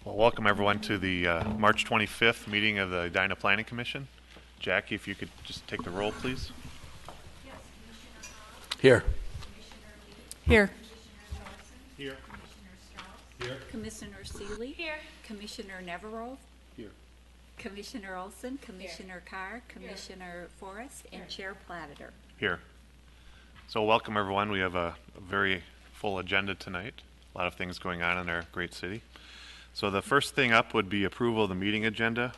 Well, welcome everyone to the March 25th meeting of the Edina Planning Commission. Jackie, if you could just take the roll, please. Here. Here. Here. Here. Commissioner Seeley. Here. Commissioner Neverov. Here. Commissioner Olson, Commissioner Carr, Commissioner Forrest, and Chair Platter. Here. So welcome everyone. We have a very full agenda tonight. A lot of things going on in our great city. So the first thing up would be approval of the meeting agenda.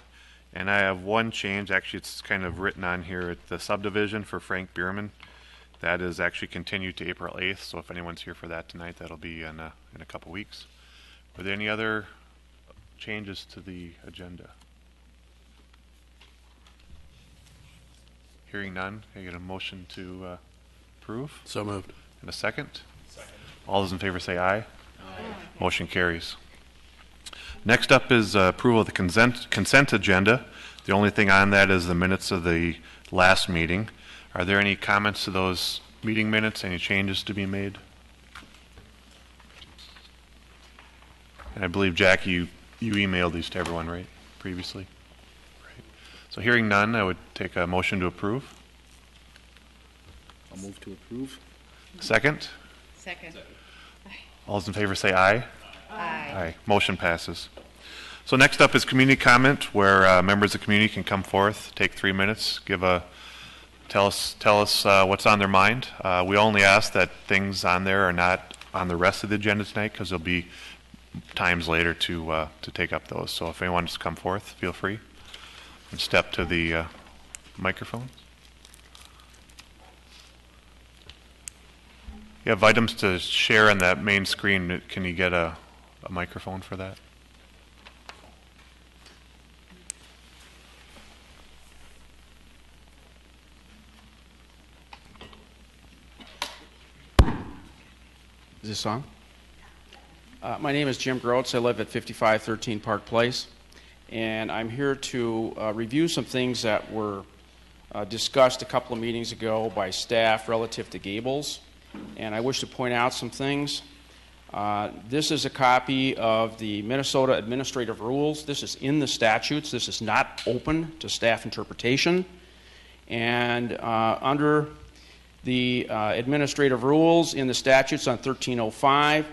And I have one change. Actually, it's kind of written on here at the subdivision for Frank Bierman. That is actually continued to April 8th. So if anyone's here for that tonight, that'll be in a couple weeks. Were there any other changes to the agenda? Hearing none, I get a motion to approve. So moved. And a second? Second. All those in favor say aye. Aye. Motion carries. Next up is approval of the consent agenda. The only thing on that is the minutes of the last meeting. Are there any comments to those meeting minutes? Any changes to be made? And I believe, Jackie, you emailed these to everyone, right, previously? Right. So hearing none, I would take a motion to approve. I'll move to approve. Second? Second. All those in favor say aye. Aye. Aye. Motion passes. So next up is community comment, where members of the community can come forth, take 3 minutes, tell us what's on their mind. We only ask that things on there are not on the rest of the agenda tonight, because there'll be times later to take up those. So if anyone wants to come forth, feel free and step to the microphone. You have items to share on that main screen. Can you get a microphone for that? Is this on? My name is Jim Groats. I live at 5513 Park Place, and I'm here to review some things that were discussed a couple of meetings ago by staff relative to gables, and I wish to point out some things. This is a copy of the Minnesota Administrative Rules. This is in the statutes. This is not open to staff interpretation, and under the administrative rules in the statutes on 1305,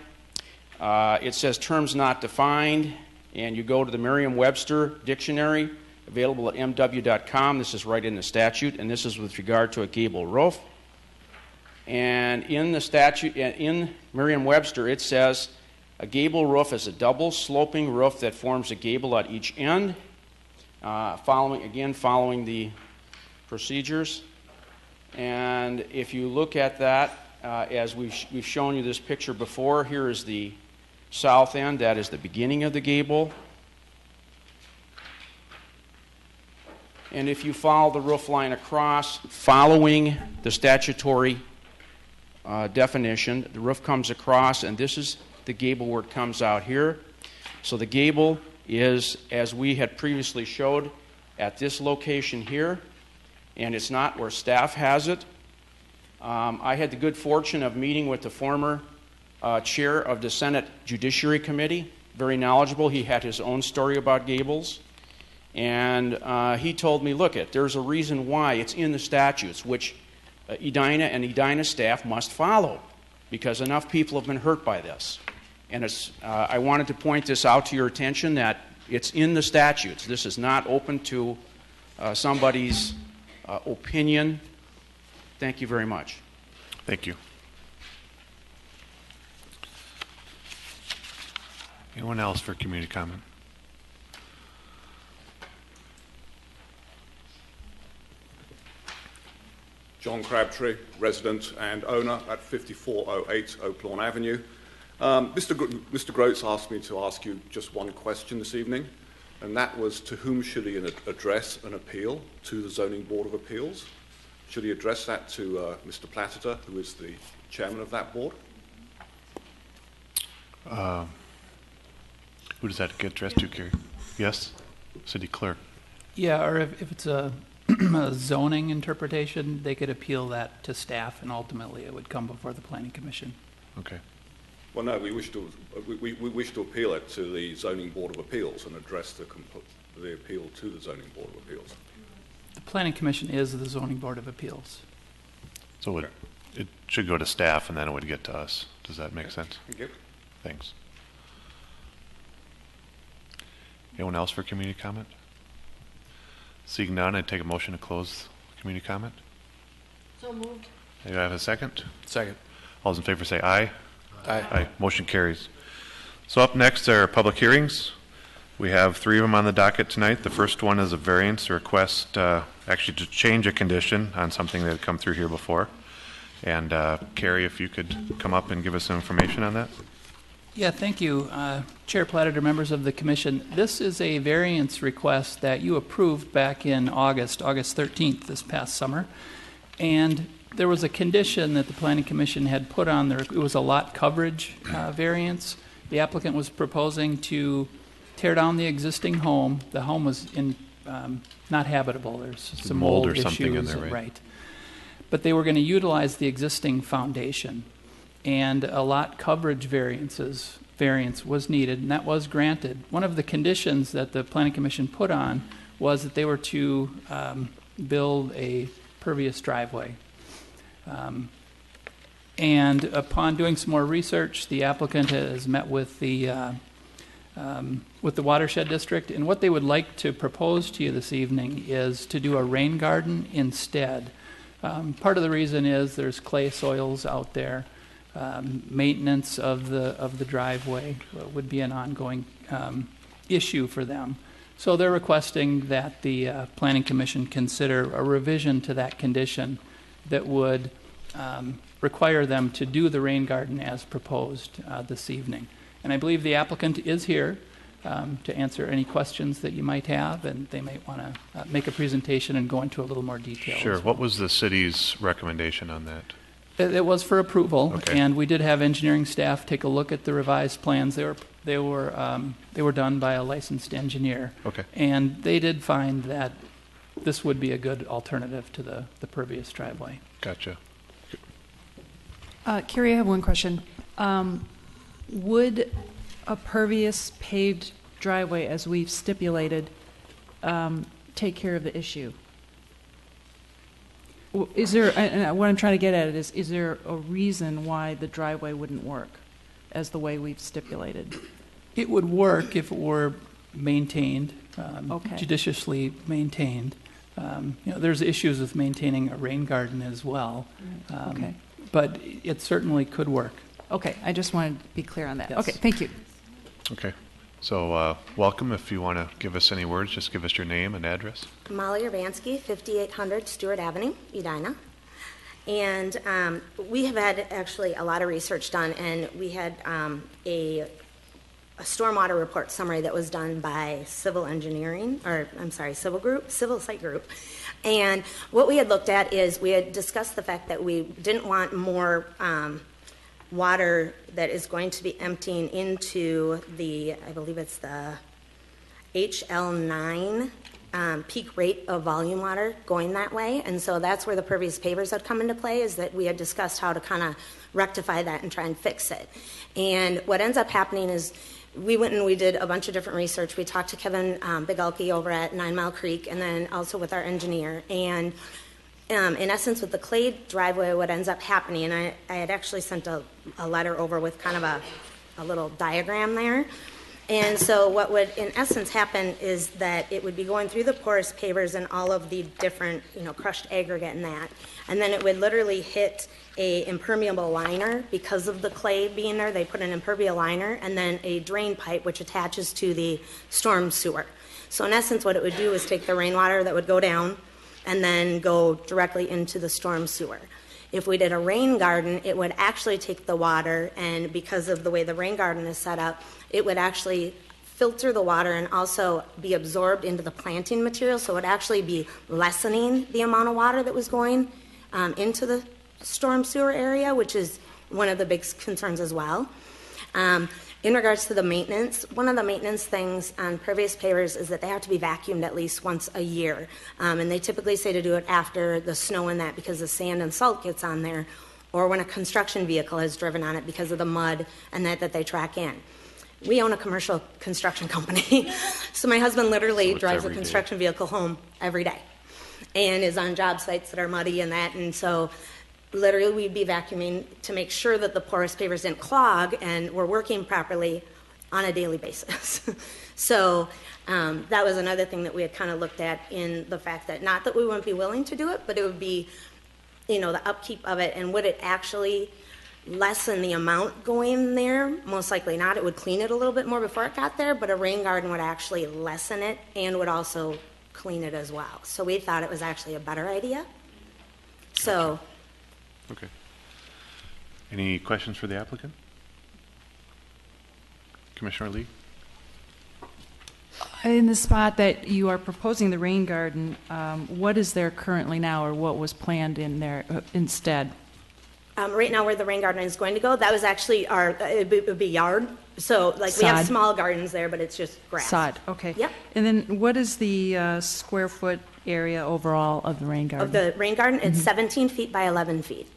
it says terms not defined, and you go to the Merriam-Webster dictionary available at mw.com. This is right in the statute, and this is with regard to a gable roof. And in the statute, in Merriam-Webster, it says a gable roof is a double sloping roof that forms a gable at each end, following the procedures. And if you look at that, as we've shown you this picture before, here is the south end. That is the beginning of the gable. And if you follow the roof line across, following the statutory definition, the roof comes across, and this is the gable where it comes out here. So the gable is, as we had previously showed, at this location here, and it's not where staff has it. I had the good fortune of meeting with the former chair of the Senate Judiciary Committee, very knowledgeable. He had his own story about gables. And he told me, look, there's a reason why it's in the statutes, which Edina and Edina staff must follow, because enough people have been hurt by this. And I wanted to point this out to your attention, that it's in the statutes. This is not open to somebody's opinion. Thank you very much. Thank you. Anyone else for community comment? John Crabtree, resident and owner at 5408 Oaklawn Avenue. Mr. Groats asked me to ask you just one question this evening, and that was, to whom should he address an appeal? To the Zoning Board of Appeals? Should he address that to Mr. Platter, who is the chairman of that board? Who does that get addressed to, Kerry? Yes? City clerk. Yeah, or if it's a zoning interpretation, they could appeal that to staff, and ultimately it would come before the Planning Commission. Okay. Well, no, we wish to appeal it to the Zoning Board of Appeals and address the appeal to the Zoning Board of Appeals. The Planning Commission is the Zoning Board of Appeals. So it should go to staff and then it would get to us. Does that make sense? Thank you. Thanks. Anyone else for community comment? Seeing none, I'd take a motion to close community comment. So moved. Do I have a second? Second. All those in favor say aye. Aye. Aye. Motion carries. So up next are public hearings. We have 3 of them on the docket tonight. The first one is a variance request, actually to change a condition on something that had come through here before. And Carrie, if you could come up and give us some information on that. Yeah, thank you, Chair Platter, members of the Commission. This is a variance request that you approved back in August 13th this past summer. And there was a condition that the Planning Commission had put on there. It was a lot coverage variance. The applicant was proposing to tear down the existing home. The home was not habitable. There's some mold or issues, something in there, right? But they were going to utilize the existing foundation, and a lot coverage variance was needed, and that was granted. One of the conditions that the Planning Commission put on was that they were to build a pervious driveway. And upon doing some more research, the applicant has met with the watershed district, and what they would like to propose to you this evening is to do a rain garden instead. Part of the reason is there's clay soils out there. Maintenance of the driveway would be an ongoing issue for them. So they're requesting that the Planning Commission consider a revision to that condition that would require them to do the rain garden as proposed this evening. And I believe the applicant is here to answer any questions that you might have, and they might want to make a presentation and go into a little more detail. Sure. as well. What was the city's recommendation on that? It was for approval, Okay. and we did have engineering staff take a look at the revised plans. They were done by a licensed engineer, Okay. and they did find that this would be a good alternative to the pervious driveway. Gotcha. Carrie, I have one question. Would a pervious paved driveway, as we've stipulated, take care of the issue? Is there, and what I'm trying to get at is there a reason why the driveway wouldn't work as the way we've stipulated? It would work if it were maintained, Okay. judiciously maintained. There's issues with maintaining a rain garden as well, Okay. but it certainly could work. Okay, I just wanted to be clear on that. Yes. Okay, thank you. Okay. So welcome. If you want to give us any words, just give us your name and address. Molly Urbanski, 5800 Stewart Avenue, Edina. And we have had actually a lot of research done, and we had a stormwater report summary that was done by Civil Site Group. And what we had looked at is we had discussed the fact that we didn't want more water that is going to be emptying into I believe it's the HL9 peak rate of volume water going that way. And so that's where the pervious pavers had come into play, is that we had discussed how to kind of rectify that and try and fix it. And what ends up happening is we went and we did a bunch of different research. We talked to Kevin Bigalke over at 9 Mile Creek, and then also with our engineer. And in essence, with the clay driveway, what ends up happening, and I had actually sent a letter over with kind of a little diagram there. And so what would, in essence, happen is that it would be going through the porous pavers and all of the different, crushed aggregate and that. And then it would literally hit a impermeable liner. Because of the clay being there, they put an impermeable liner and then a drain pipe which attaches to the storm sewer. So in essence, what it would do is take the rainwater that would go down and then go directly into the storm sewer. If we did a rain garden, it would actually take the water, and because of the way the rain garden is set up, it would actually filter the water and also be absorbed into the planting material, so it would actually be lessening the amount of water that was going into the storm sewer area, which is one of the big concerns as well. In regards to the maintenance, one of the maintenance things on pervious pavers is that they have to be vacuumed at least once a year. And they typically say to do it after the snow and that, because the sand and salt gets on there. or when a construction vehicle has driven on it because of the mud and that they track in. We own a commercial construction company, so my husband literally So it's drives a every day. construction vehicle home every day and is on job sites that are muddy and that, and so literally we'd be vacuuming to make sure that the porous pavers didn't clog and were working properly on a daily basis. So that was another thing that we had kind of looked at, in the fact that not that we wouldn't be willing to do it, but it would be, the upkeep of it, and would it actually lessen the amount going there? Most likely not. It would clean it a little bit more before it got there, but a rain garden would actually lessen it and would also clean it as well. So we thought it was actually a better idea. So, Okay. Any questions for the applicant? Commissioner Lee? In the spot that you are proposing the rain garden, what is there currently now, or what was planned in there instead? right now where the rain garden is going to go, that was actually it would be yard. So like we have Sod. small gardens there, but it's just grass. Sod, okay. Yep. And then what is the square foot area overall of the rain garden? Of the rain garden, it's 17 feet by 11 feet.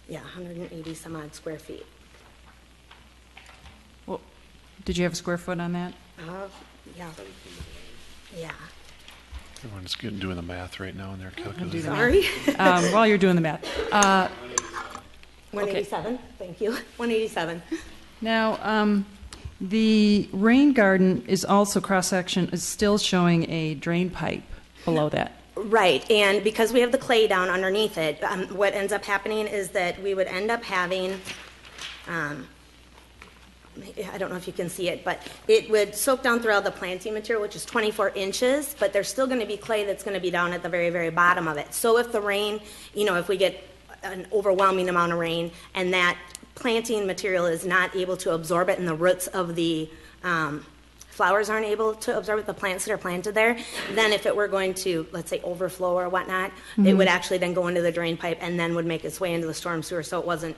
Yeah, 180 some odd square feet. Well, did you have a square foot on that? Yeah. Yeah. Everyone's doing the math right now in their calculator. Sorry. While you're doing the math. 187, thank you. 187. Now, the rain garden is also cross-section, is still showing a drain pipe below that. Right, and because we have the clay down underneath it, what ends up happening is that we would end up having, I don't know if you can see it, but it would soak down through all the planting material, which is 24 inches, but there's still going to be clay that's going to be down at the very, very bottom of it. So if the rain, if we get an overwhelming amount of rain and that planting material is not able to absorb it and the roots of the flowers aren't able to absorb it, the plants that are planted there, then if it were going to, let's say, overflow or whatnot, it would actually then go into the drain pipe and then would make its way into the storm sewer so it wasn't,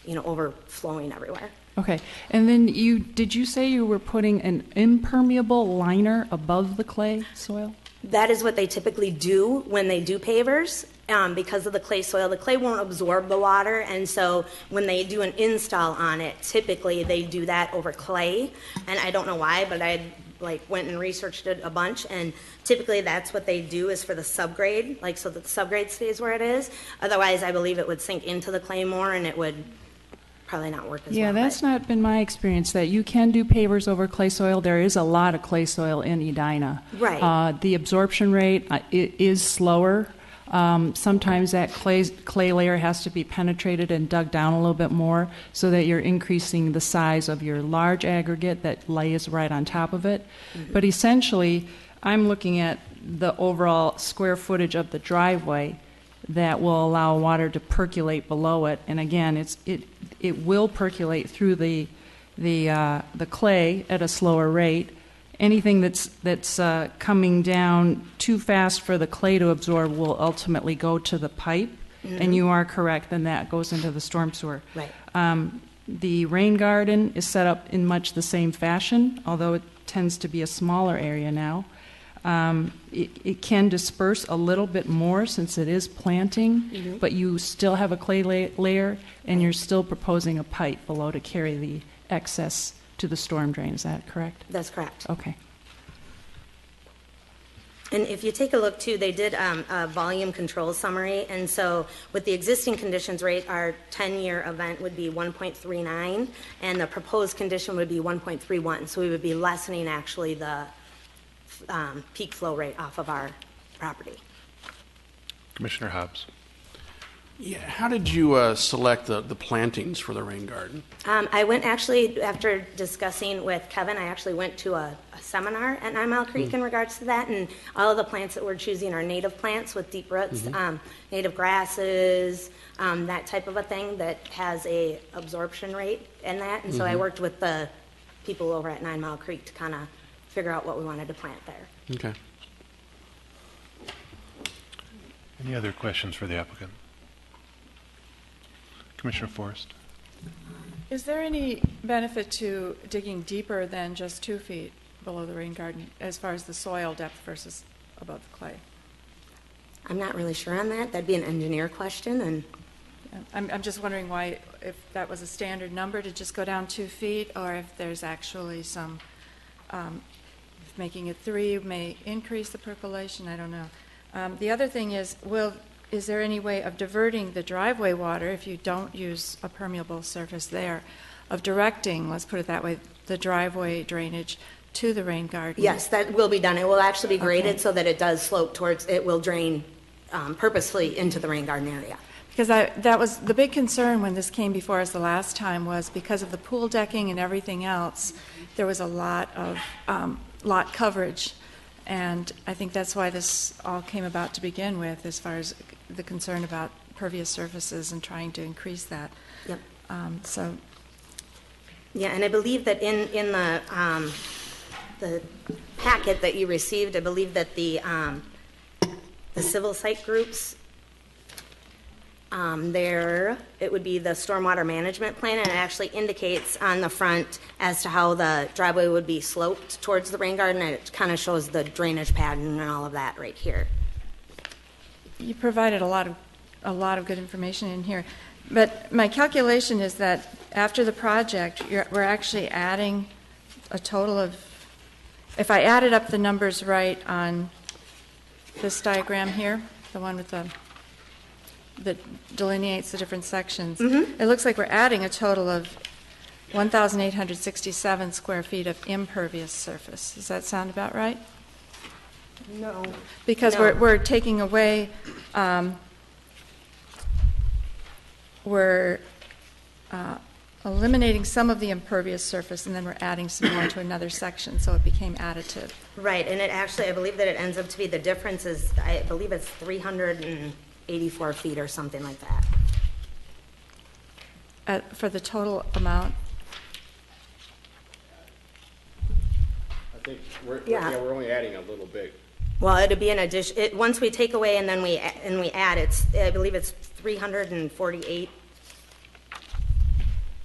overflowing everywhere. Okay, and then did you say you were putting an impermeable liner above the clay soil? That is what they typically do when they do pavers. Because of the clay soil, the clay won't absorb the water, and so when they do an install on it, typically they do that over clay. And I don't know why, but I went and researched it a bunch, and typically that's what they do is for the subgrade, so that the subgrade stays where it is. Otherwise, I believe it would sink into the clay more, and it would probably not work as well. Yeah, that's but- not been my experience, that you can do pavers over clay soil. There is a lot of clay soil in Edina. Right. The absorption rate is slower. Sometimes that clay layer has to be penetrated and dug down a little bit more so that you're increasing the size of your large aggregate that lays right on top of it. Mm-hmm. But essentially, I'm looking at the overall square footage of the driveway that will allow water to percolate below it. And again, it will percolate through the clay at a slower rate. Anything that's coming down too fast for the clay to absorb will ultimately go to the pipe. Mm-hmm. And you are correct, then that goes into the storm sewer. Right. The rain garden is set up in much the same fashion, although it tends to be a smaller area now. It can disperse a little bit more since it is planting, mm-hmm. but you still have a clay layer, and you're still proposing a pipe below to carry the excess to the storm drain. Is that correct? That's correct. Okay. And if you take a look, too, they did a volume control summary. And so with the existing conditions rate, our 10-year event would be 1.39, and the proposed condition would be 1.31. So we would be lessening, actually, the peak flow rate off of our property. Commissioner Hobbs. Yeah, how did you select the plantings for the rain garden? I went actually, after discussing with Kevin, I actually went to a seminar at 9 Mile Creek in regards to that, and all of the plants that we're choosing are native plants with deep roots, native grasses, that type of a thing that has a absorption rate in that. And so I worked with the people over at 9 Mile Creek to kind of figure out what we wanted to plant there. Okay. Any other questions for the applicant? Commissioner Forrest. Is there any benefit to digging deeper than just 2 feet below the rain garden as far as the soil depth versus above the clay? I'm not really sure on that. That'd be an engineer question, and I'm just wondering why, if that was a standard number to just go down 2 feet, or if there's actually some, if making it 3 may increase the percolation, I don't know. The other thing is there any way of diverting the driveway water, if you don't use a permeable surface there, of directing, let's put it that way, the driveway drainage to the rain garden? yes, that will be done. It will actually be graded Okay. so that it does slope towards, it will drain purposefully into the rain garden area. Because that was the big concern when this came before us the last time, was because of the pool decking and everything else, there was a lot of lot coverage. And I think that's why this all came about to begin with, as far as the concern about pervious surfaces and trying to increase that. Yep. So, Yeah, and I believe that in the packet that you received, I believe that the civil site groups, it would be the stormwater management plan, and it actually indicates on the front as to how the driveway would be sloped towards the rain garden, and it kind of shows the drainage pattern and all of that right here. you provided a lot of good information in here. But my calculation is that after the project, we're actually adding a total of, if I added up the numbers right on this diagram here, the one with that delineates the different sections, it looks like we're adding a total of 1,867 square feet of impervious surface. Does that sound about right? No. Because No. we're taking away, we're eliminating some of the impervious surface, and then we're adding some more to another section, so it became additive. Right, and it actually, I believe that it ends up to be, the difference is, I believe it's 384 feet or something like that. For the total amount, I think we're Yeah. only adding a little bit. Well, it'd be an addition, once we take away and then we add, I believe it's 348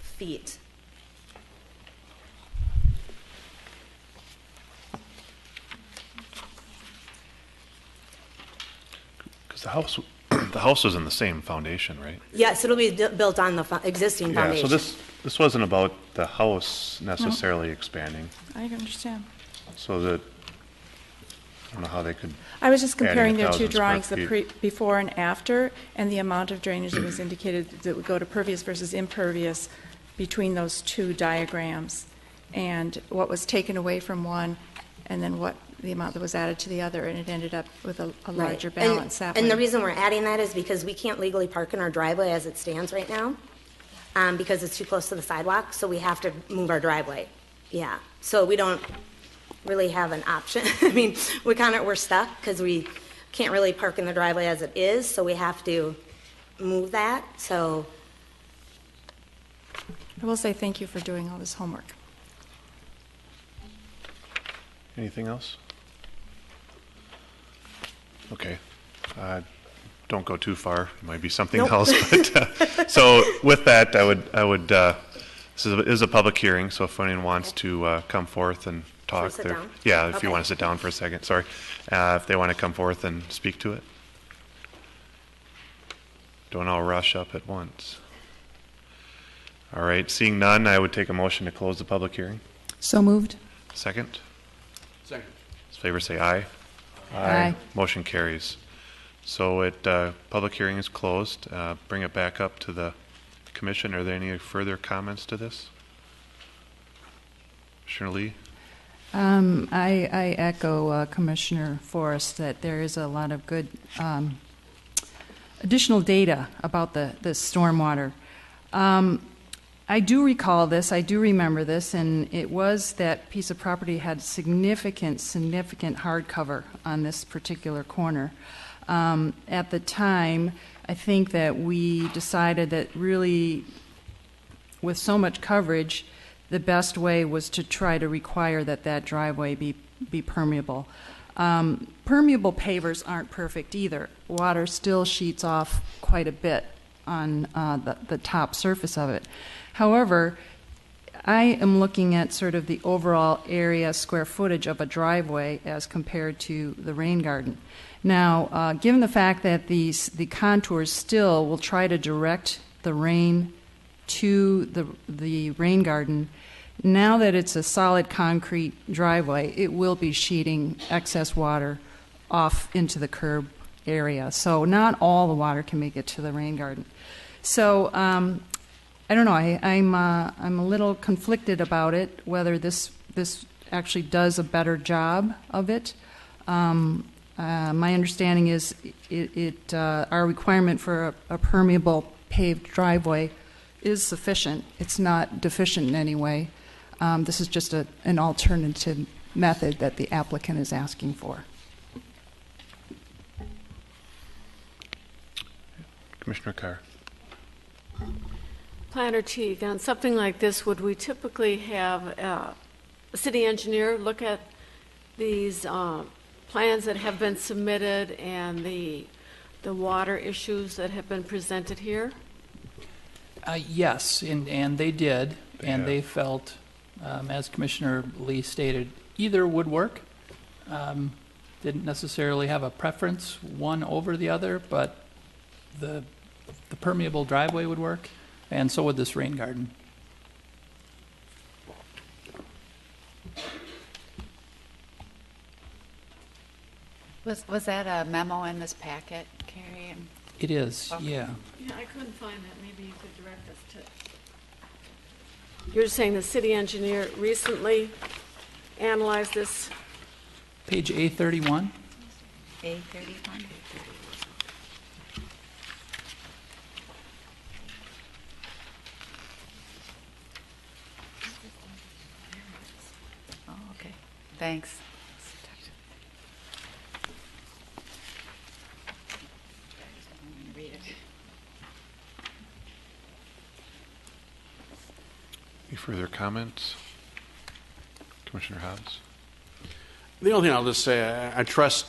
feet. Because the house was in the same foundation, right? Yes, it'll be built on the existing Yeah, foundation. so this wasn't about the house necessarily expanding. I understand. So that, I don't know how they could, I was just Adding comparing their 1,000 two square drawings, the feet. before and after, and the amount of drainage that was indicated that would go to pervious versus impervious between those two diagrams, and what was taken away from one, and then what the amount that was added to the other, and it ended up with a Right. larger balance that way. And the reason we're adding that is because we can't legally park in our driveway as it stands right now, because it's too close to the sidewalk, so we have to move our driveway. Yeah, so we don't really have an option. I mean, we're stuck because we can't really park in the driveway as it is, so we have to move that, so. I will say thank you for doing all this homework. anything else? Okay. Don't go too far. It might be something Nope. else. But, so with that, I would, this is a public hearing, so if anyone wants to come forth and talk. sit they're- down? Yeah, if you Okay. want to sit down for a second, sorry. If they want to come forth and speak to it. Don't all rush up at once. All right, seeing none, I would take a motion to close the public hearing. So moved. Second? Second. Those in favor say aye. Aye. Motion carries. So public hearing is closed. Bring it back up to the commission. Are there any further comments to this? Commissioner Lee? I echo Commissioner Forrest that there is a lot of good additional data about the stormwater. I do recall this, I do remember this, and it was that piece of property had significant hardcover on this particular corner. At the time, I think that we decided that really, with so much coverage, the best way was to try to require that driveway be permeable. Permeable pavers aren't perfect either. Water still sheets off quite a bit on the top surface of it. However, I am looking at sort of the overall area square footage of a driveway as compared to the rain garden. Now, given the fact that the contours still will try to direct the rain to the rain garden, now that it's a solid concrete driveway, it will be sheeting excess water off into the curb area. So not all the water can make it to the rain garden. So I don't know. I'm a little conflicted about it, whether this actually does a better job of it. My understanding is our requirement for a permeable paved driveway is sufficient. It's not deficient in any way. This is just an alternative method that the applicant is asking for. Commissioner Carr. Planner Teague, on something like this, would we typically have a city engineer look at these plans that have been submitted and the water issues that have been presented here? Yes, and they did, and Yeah. they felt, as Commissioner Lee stated, either would work. Didn't necessarily have a preference one over the other, but the permeable driveway would work, and so would this rain garden. Was that a memo in this packet, Carrie? It is, Okay. yeah. Yeah, I couldn't find that. Maybe you could direct us to. You're saying the city engineer recently analyzed this? Page A31. A31? Oh, okay. Thanks. Read it. Any further comments? Commissioner Hobbs? The only thing I'll just say, I trust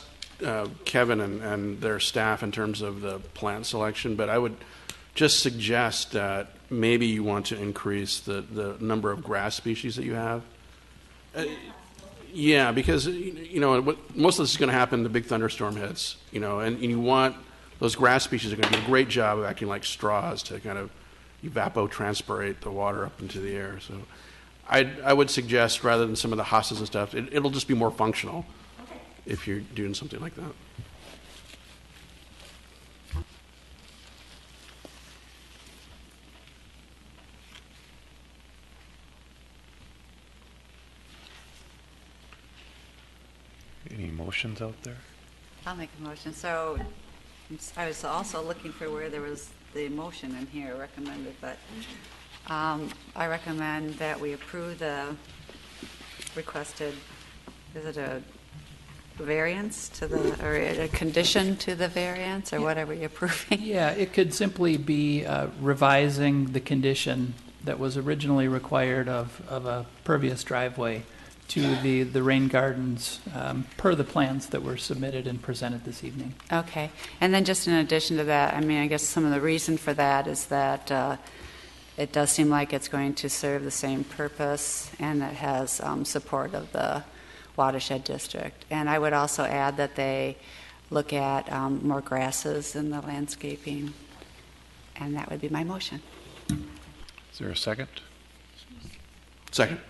Kevin and their staff in terms of the plant selection, but I would just suggest that maybe you want to increase the number of grass species that you have. Yeah, because most of this is going to happen. The big thunderstorm hits, and you want those grass species are going to do a great job of acting like straws to kind of evapotranspirate the water up into the air. So, I would suggest rather than some of the hostas and stuff, it'll just be more functional if you're doing something like that. Any motions out there? I'll make a motion. So I was also looking for where there was the motion in here recommended, but I recommend that we approve the requested, is it a variance to the, or a condition to the variance, or what are we approving? Yeah, it could simply be revising the condition that was originally required of a pervious driveway to the rain gardens per the plans that were submitted and presented this evening. Okay. And then just in addition to that, I mean, I guess some of the reason for that is that it does seem like it's going to serve the same purpose, and it has support of the watershed district. And I would also add that they look at more grasses in the landscaping, and that would be my motion. Is there a second? Second.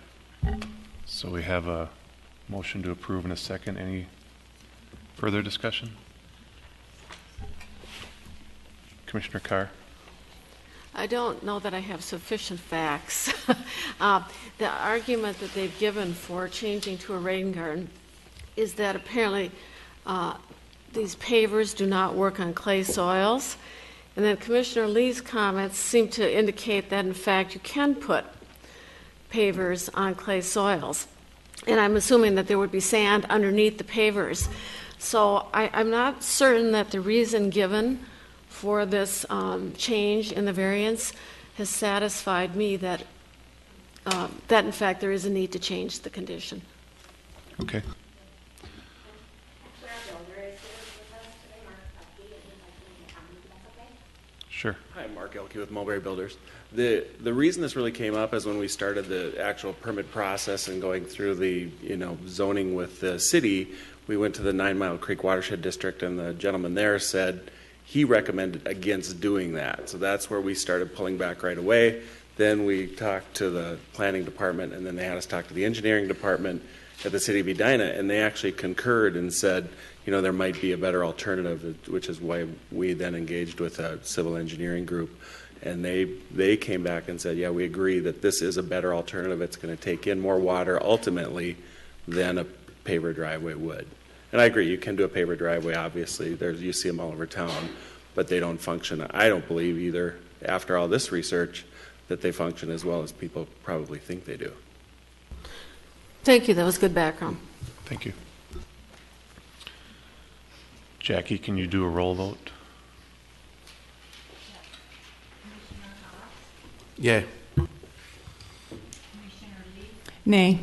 So we have a motion to approve and a second. Any further discussion? Commissioner Carr? I don't know that I have sufficient facts. The argument that they've given for changing to a rain garden is that apparently these pavers do not work on clay soils. And then Commissioner Lee's comments seem to indicate that, in fact, you can put pavers on clay soils. And I'm assuming that there would be sand underneath the pavers. So I'm not certain that the reason given for this change in the variance has satisfied me that in fact there is a need to change the condition. Okay. Sure. Hi, Mark Elke with Mulberry Builders. The reason this really came up is when we started the actual permit process and going through the zoning with the city, we went to the 9 Mile Creek Watershed District, and the gentleman there said he recommended against doing that. So that's where we started pulling back right away. Then we talked to the planning department, and then they had us talk to the engineering department at the city of Edina, and they actually concurred and said, there might be a better alternative, which is why we then engaged with a civil engineering group. And they came back and said, yeah, we agree that this is a better alternative. It's going to take in more water ultimately than a paver driveway would. And I agree, you can do a paver driveway, obviously. You see them all over town, but they don't function. I don't believe either, after all this research, that they function as well as people probably think they do. Thank you. That was good background. Thank you. Jackie, can you do a roll vote? Yay. Nay.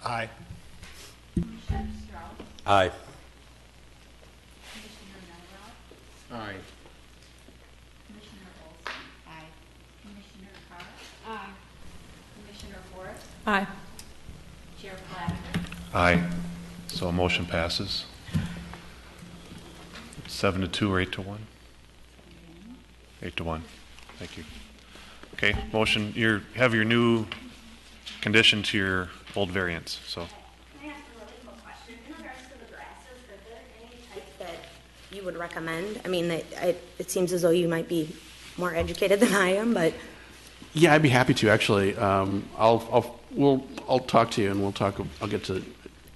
Aye. Aye. Aye. Aye. Aye. So a motion passes. 7-2 or 8-1? 8-1. Thank you. Okay, motion. You have your new condition to your old variance. So. Can I ask a really quick question? In regards to the grasses, are there any type that you would recommend? I mean, it seems as though you might be more educated than I am, but. Yeah, I'd be happy to actually. I'll talk to you, and I'll get to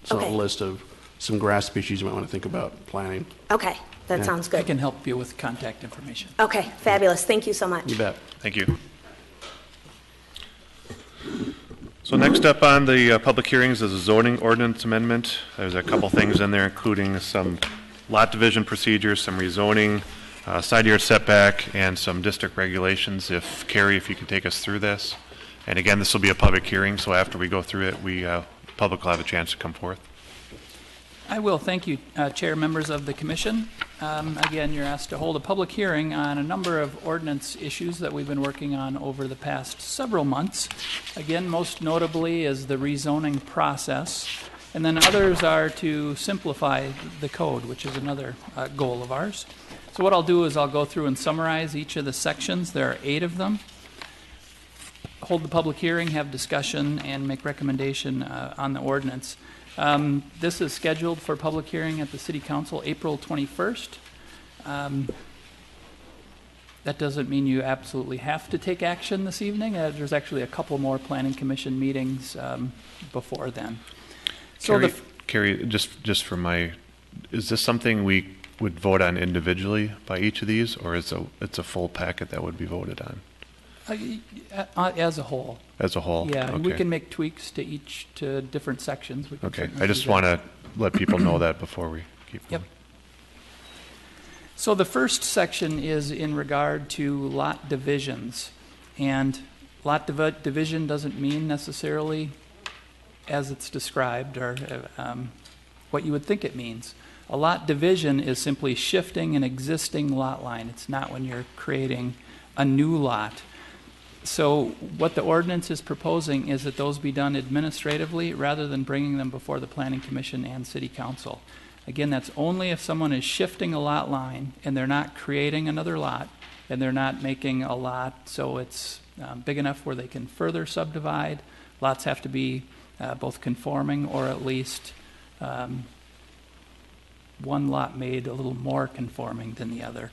some Okay. list of some grass species you might want to think about planting. Okay, that Yeah. sounds I good. can help you with contact information. Okay, fabulous. Thank you so much. You bet. Thank you. So next up on the public hearings is a zoning ordinance amendment. There's a couple things in there, including some lot division procedures, some rezoning, side yard setback, and some district regulations. Carrie, if you can take us through this. And again, this will be a public hearing, so after we go through it, public will have a chance to come forth. I will. Thank you, Chair, members of the Commission. Again, you're asked to hold a public hearing on a number of ordinance issues that we've been working on over the past several months. Again, most notably is the rezoning process, and then others are to simplify the code, which is another goal of ours. So what I'll do is I'll go through and summarize each of the sections. There are 8 of them. Hold the public hearing, have discussion, and make recommendation on the ordinance. This is scheduled for public hearing at the City Council April 21st. That doesn't mean you absolutely have to take action this evening. There's actually a couple more Planning Commission meetings before then. So Carrie, just for is this something we would vote on individually by each of these, or it's a full packet that would be voted on? As a whole. As a whole? Yeah, Okay. we can make tweaks to different sections. We can Okay, certainly I do just that. want to let people know that before we keep going. Yep. So the first section is in regard to lot divisions. And lot division doesn't mean necessarily as it's described or what you would think it means. A lot division is simply shifting an existing lot line. It's not when you're creating a new lot. So what the ordinance is proposing is that those be done administratively rather than bringing them before the Planning Commission and City Council. Again, that's only if someone is shifting a lot line and they're not creating another lot and they're not making a lot so it's big enough where they can further subdivide. Lots have to be both conforming or at least one lot made a little more conforming than the other.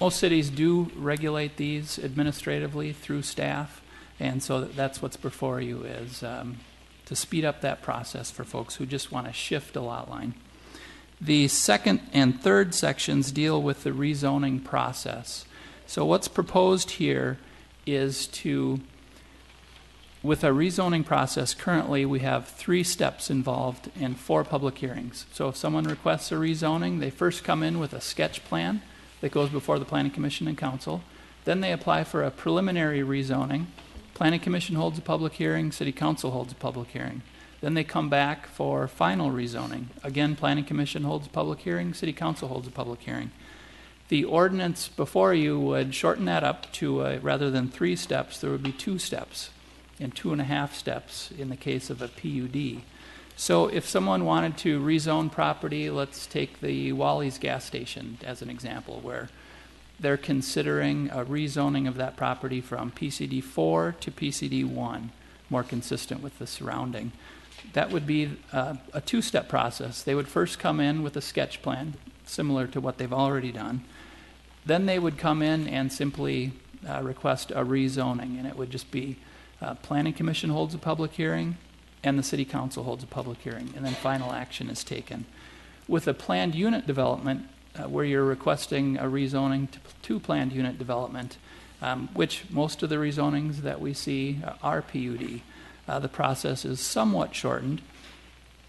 Most cities do regulate these administratively through staff, and so that's what's before you is to speed up that process for folks who just want to shift a lot line. The second and third sections deal with the rezoning process. So what's proposed here is with a rezoning process, currently we have 3 steps involved and 4 public hearings. So if someone requests a rezoning, they first come in with a sketch plan that goes before the Planning Commission and Council. Then they apply for a preliminary rezoning. Planning Commission holds a public hearing, City Council holds a public hearing. Then they come back for final rezoning. Again, Planning Commission holds a public hearing, City Council holds a public hearing. The ordinance before you would shorten that up to, rather than 3 steps, there would be 2 steps and 2.5 steps in the case of a PUD. So if someone wanted to rezone property, let's take the Wally's gas station as an example, where they're considering a rezoning of that property from PCD 4 to PCD 1, more consistent with the surrounding. That would be a 2-step process. They would first come in with a sketch plan, similar to what they've already done. Then they would come in and simply request a rezoning, and it would just be Planning Commission holds a public hearing, and the City Council holds a public hearing, and then final action is taken. With a planned unit development, where you're requesting a rezoning to planned unit development, which most of the rezonings that we see are PUD, the process is somewhat shortened.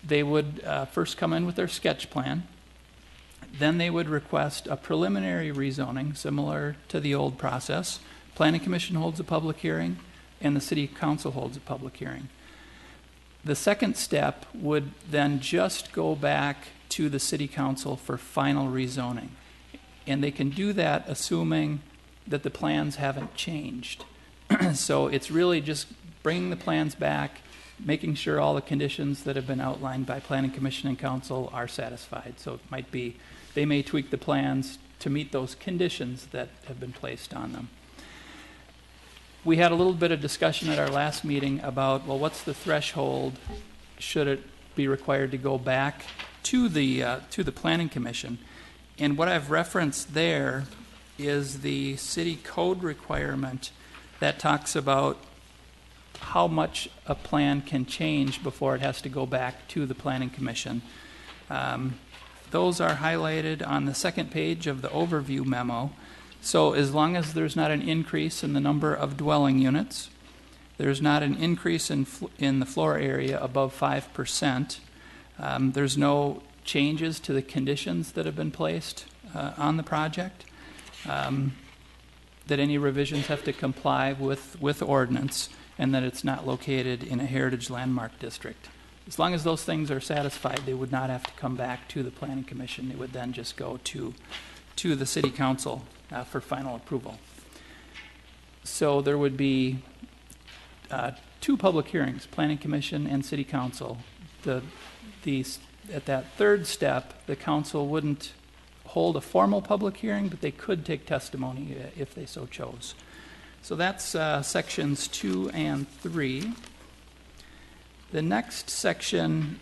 They would first come in with their sketch plan. Then they would request a preliminary rezoning, similar to the old process. Planning Commission holds a public hearing, and the City Council holds a public hearing. The second step would then just go back to the City Council for final rezoning. And they can do that assuming that the plans haven't changed. So it's really just bringing the plans back, making sure all the conditions that have been outlined by Planning Commission and Council are satisfied. So it might be, they may tweak the plans to meet those conditions that have been placed on them. We had a little bit of discussion at our last meeting about, well, what's the threshold? Should it be required to go back to the Planning Commission? And what I've referenced there is the city code requirement that talks about how much a plan can change before it has to go back to the Planning Commission. Those are highlighted on the second page of the overview memo. So as long as there's not an increase in the number of dwelling units, there's not an increase in the floor area above 5%, there's no changes to the conditions that have been placed on the project, that any revisions have to comply with ordinance, and that it's not located in a heritage landmark district. As long as those things are satisfied, they would not have to come back to the Planning Commission. It would then just go to the City Council for final approval. So there would be 2 public hearings, Planning Commission and City Council. At that third step, the council wouldn't hold a formal public hearing, but they could take testimony if they so chose. So that's sections 2 and 3. The next section,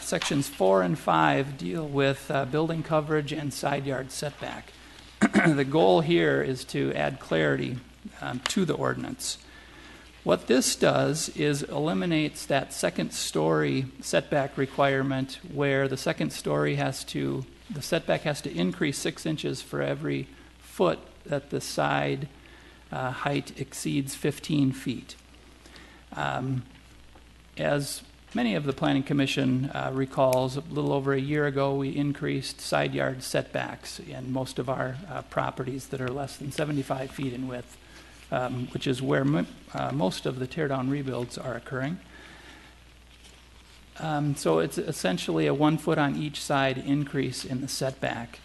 sections 4 and 5, deal with building coverage and side yard setback. The goal here is to add clarity to the ordinance. What this does is eliminates that second story setback requirement where the second story the setback has to increase 6 inches for every foot that the side height exceeds 15 feet. As many of the Planning Commission recalls, a little over a year ago, we increased side yard setbacks in most of our properties that are less than 75 feet in width, which is where most of the tear-down rebuilds are occurring. So it's essentially a 1 foot on each side increase in the setback.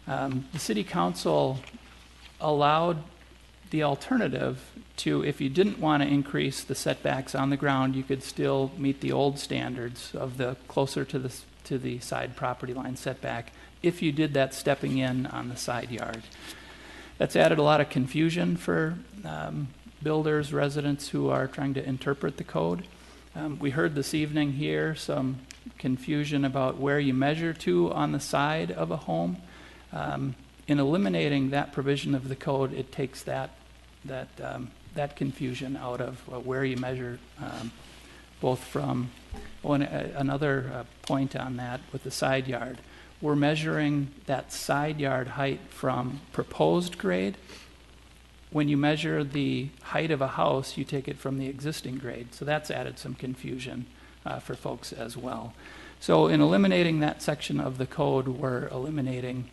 The City Council allowed the alternative to, if you didn't want to increase the setbacks on the ground, you could still meet the old standards of the closer to the side property line setback if you did that stepping in on the side yard. That's added a lot of confusion for builders, residents who are trying to interpret the code. We heard this evening here some confusion about where you measure to on the side of a home. In eliminating that provision of the code, it takes that confusion out of where you measure, both from. Another point on that with the side yard, we're measuring that side yard height from proposed grade. When you measure the height of a house, you take it from the existing grade. So that's added some confusion for folks as well. So in eliminating that section of the code, we're eliminating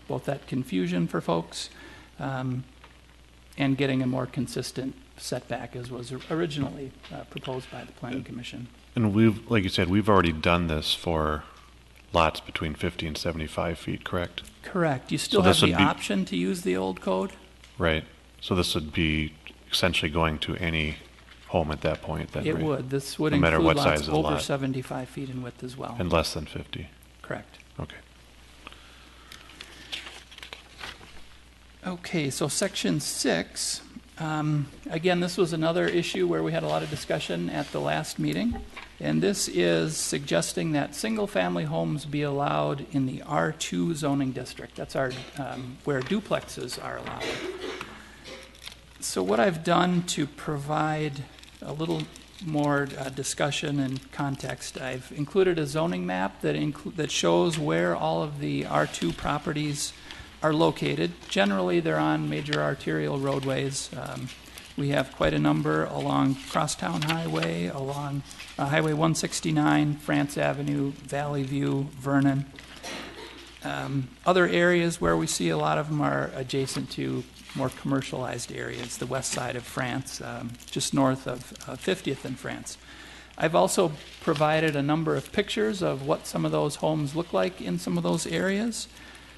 both that confusion for folks and getting a more consistent setback as was originally proposed by the Planning Commission. And like you said, we've already done this for lots between 50 and 75 feet, correct? Correct. You still So have this the would be- option to use the old code. Right. So this would be essentially going to any home at that point, then, It right? would. This would No matter include what lots size of the over lot. 75 feet in width as well. And less than 50. Correct. Okay. Okay, so section 6, again, this was another issue where we had a lot of discussion at the last meeting, and this is suggesting that single-family homes be allowed in the R2 zoning district. That's our where duplexes are allowed. So what I've done to provide a little more discussion and context, I've included a zoning map that shows where all of the R2 properties are located. Generally, they're on major arterial roadways. We have quite a number along Crosstown Highway, along Highway 169, France Avenue, Valley View, Vernon. Other areas where we see a lot of them are adjacent to more commercialized areas, the west side of France, just north of 50th in France. I've also provided a number of pictures of what some of those homes look like in some of those areas.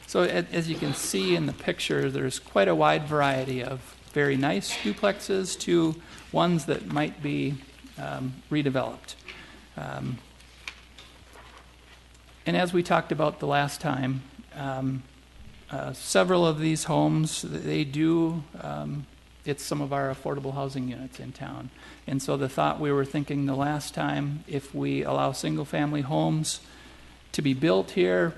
So as you can see in the picture, there's quite a wide variety of very nice duplexes to ones that might be redeveloped. And as we talked about the last time, several of these homes, they do, it's some of our affordable housing units in town. And so the thought we were thinking the last time, if we allow single-family homes to be built here,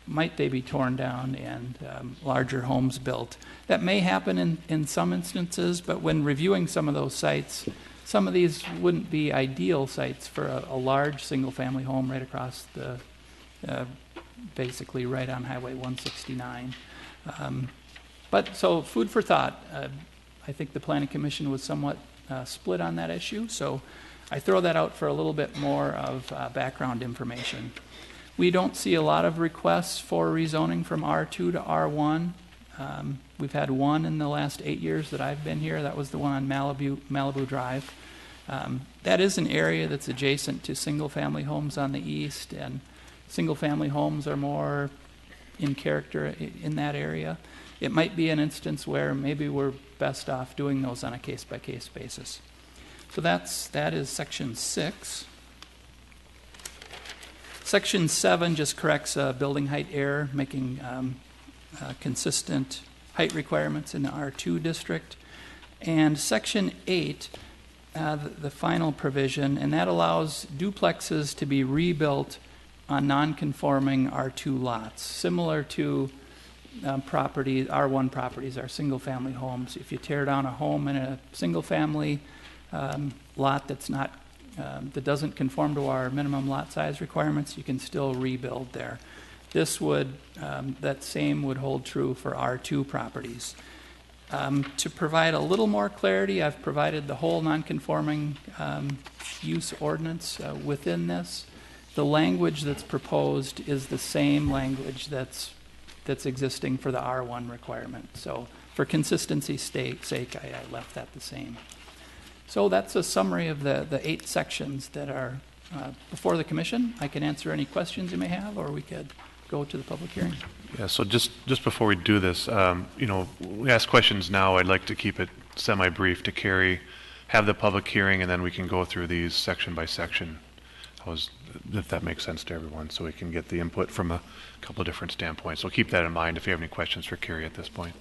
might they be torn down and larger homes built? That may happen in some instances, but when reviewing some of those sites, some of these wouldn't be ideal sites for a large single-family home right across the, basically right on Highway 169. But so food for thought. I think the Planning Commission was somewhat split on that issue, so I throw that out for a little bit more of background information. We don't see a lot of requests for rezoning from R2 to R1. We've had one in the last 8 years that I've been here. That was the one on Malibu Drive. That is an area that's adjacent to single-family homes on the east, and single-family homes are more in character in that area. It might be an instance where maybe we're best off doing those on a case-by-case basis. So that is section 6. Section 7 just corrects a building height error, making consistent height requirements in the R2 district. And section 8, the final provision, and that allows duplexes to be rebuilt on non-conforming R2 lots, similar to R1 properties, our single-family homes. If you tear down a home in a single-family lot that's not that doesn't conform to our minimum lot size requirements, you can still rebuild there. This would, that same would hold true for R2 properties. To provide a little more clarity, I've provided the whole non-conforming use ordinance within this. The language that's proposed is the same language that's existing for the R1 requirement. So for consistency's sake, I left that the same. So that's a summary of the 8 sections that are before the commission. I can answer any questions you may have, or we could go to the public hearing. Yeah, so just before we do this, we ask questions now. I'd like to keep it semi-brief to have the public hearing, and then we can go through these section by section, if that makes sense to everyone, so we can get the input from a couple of different standpoints. So keep that in mind if you have any questions for Carrie at this point.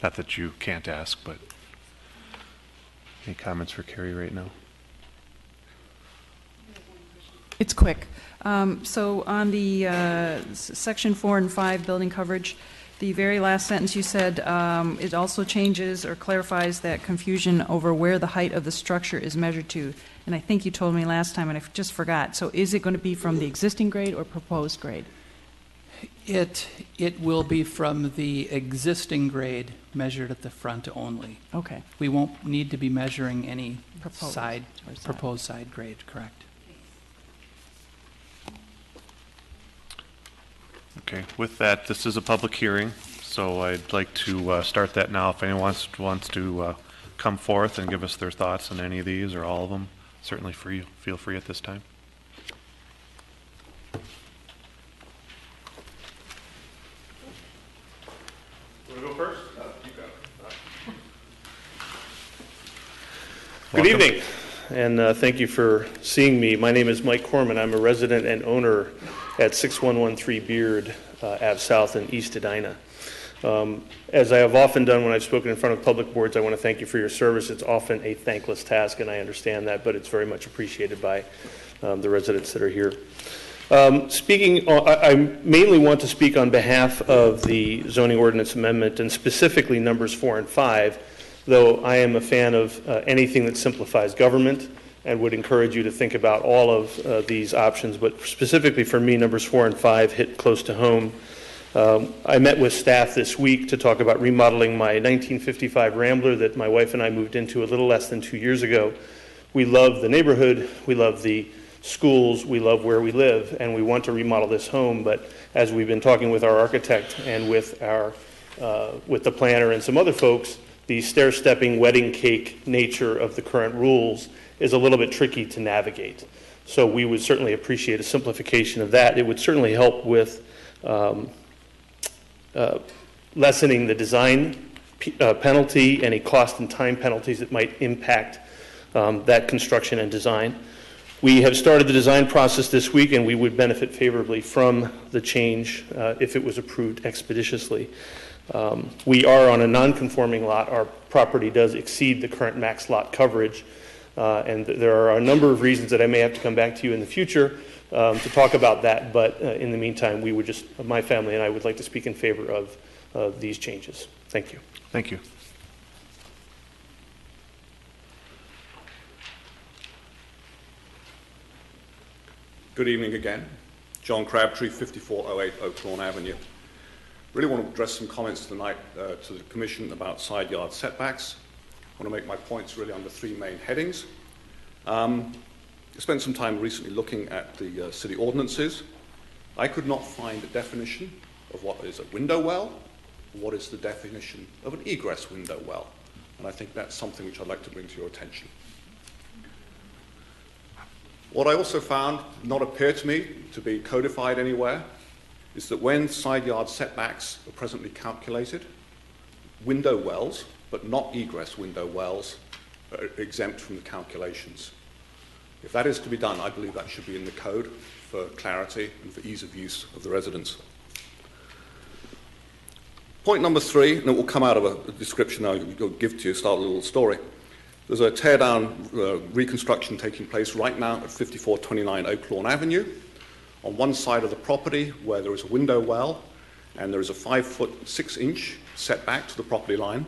Not that you can't ask, but any comments for Carrie right now? It's quick. So on the section 4 and 5 building coverage, the very last sentence you said it also changes or clarifies that confusion over where the height of the structure is measured to. And I think you told me last time, and I just forgot. So is it going to be from the existing grade or proposed grade? It will be from the existing grade measured at the front only. Okay. We won't need to be measuring any Proposed proposed side grade, correct? Okay, with that, this is a public hearing, so I'd like to start that now. If anyone wants to come forth and give us their thoughts on any of these or all of them, certainly feel free at this time. Good Welcome. evening, and thank you for seeing me. My name is Mike Corman. I'm a resident and owner at 6113 Beard Ave South in East Edina. As I have often done when I've spoken in front of public boards, I want to thank you for your service. It's often a thankless task, and I understand that, but it's very much appreciated by the residents that are here. I mainly want to speak on behalf of the zoning ordinance amendment, and specifically numbers 4 and 5, though I am a fan of anything that simplifies government and would encourage you to think about all of these options, but specifically for me, numbers 4 and 5 hit close to home. I met with staff this week to talk about remodeling my 1955 Rambler that my wife and I moved into a little less than 2 years ago. We love the neighborhood, we love the schools, we love where we live, and we want to remodel this home, but as we've been talking with our architect and with the planner and some other folks, the stair-stepping wedding cake nature of the current rules is a little bit tricky to navigate. So we would certainly appreciate a simplification of that. It would certainly help with lessening the design penalty, any cost and time penalties that might impact that construction and design. We have started the design process this week, and we would benefit favorably from the change if it was approved expeditiously. We are on a non-conforming lot. Our property does exceed the current max lot coverage, and there are a number of reasons that I may have to come back to you in the future to talk about that, but in the meantime, my family and I would like to speak in favor of these changes. Thank you. Thank you. Good evening again. John Crabtree, 5408 Oak Lawn Avenue. Really want to address some comments tonight to the Commission about side yard setbacks. I want to make my points really under three main headings. I spent some time recently looking at the city ordinances. I could not find a definition of what is a window well, or what is the definition of an egress window well. And I think that's something which I'd like to bring to your attention. What I also found did not appear to me to be codified anywhere is that when side yard setbacks are presently calculated, window wells, but not egress window wells, are exempt from the calculations. If that is to be done, I believe that should be in the code for clarity and for ease of use of the residents. Point number 3, and it will come out of a description I'll give to you, start a little story. There's a tear-down reconstruction taking place right now at 5429 Oak Lawn Avenue. On one side of the property where there is a window well and there is a 5-foot 6-inch setback to the property line.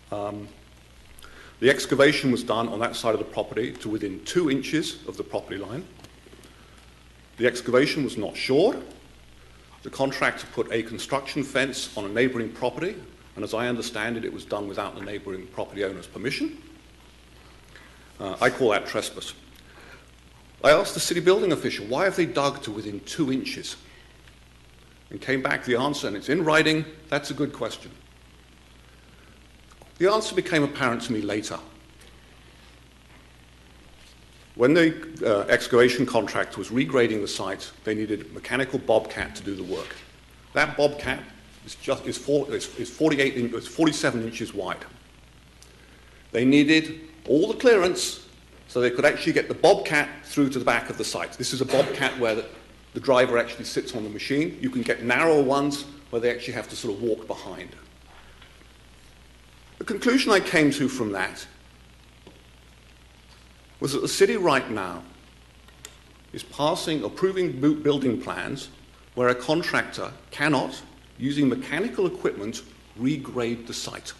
The excavation was done on that side of the property to within 2 inches of the property line. The excavation was not shored. The contractor put a construction fence on a neighbouring property, and as I understand it, it was done without the neighbouring property owner's permission. I call that trespass. I asked the city building official, why have they dug to within 2 inches? And came back the answer, and it's in writing, that's a good question. The answer became apparent to me later. When the excavation contractor was regrading the site, they needed a mechanical bobcat to do the work. That bobcat is 47 inches wide. They needed all the clearance so they could actually get the bobcat through to the back of the site. This is a bobcat where the driver actually sits on the machine. You can get narrower ones where they actually have to sort of walk behind. The conclusion I came to from that was that the city right now is approving building plans where a contractor cannot, using mechanical equipment, regrade the site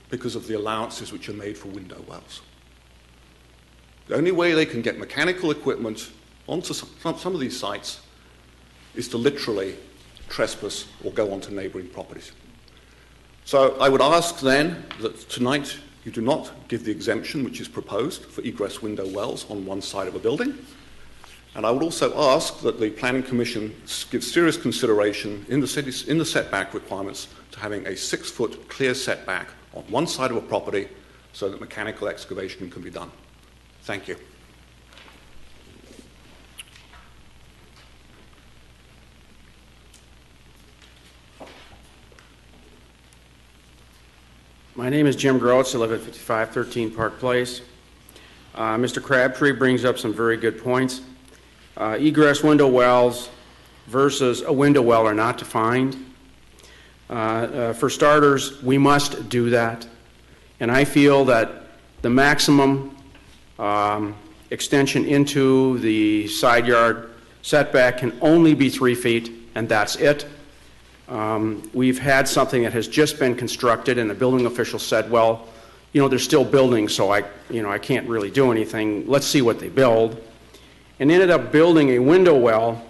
because of the allowances which are made for window wells. The only way they can get mechanical equipment onto some of these sites is to literally trespass or go onto neighbouring properties. So I would ask then that tonight you do not give the exemption which is proposed for egress window wells on one side of a building. And I would also ask that the Planning Commission give serious consideration in the setback requirements to having a 6-foot clear setback on one side of a property so that mechanical excavation can be done. Thank you. My name is Jim Groats. I live at 5513 Park Place. Mr. Crabtree brings up some very good points. Egress window wells versus a window well are not defined. For starters, we must do that. And I feel that the maximum extension into the side yard setback can only be 3 feet, and that's it. We've had something that has just been constructed, and the building official said, well, you know, they're still building, so I can't really do anything. Let's see what they build. And ended up building a window well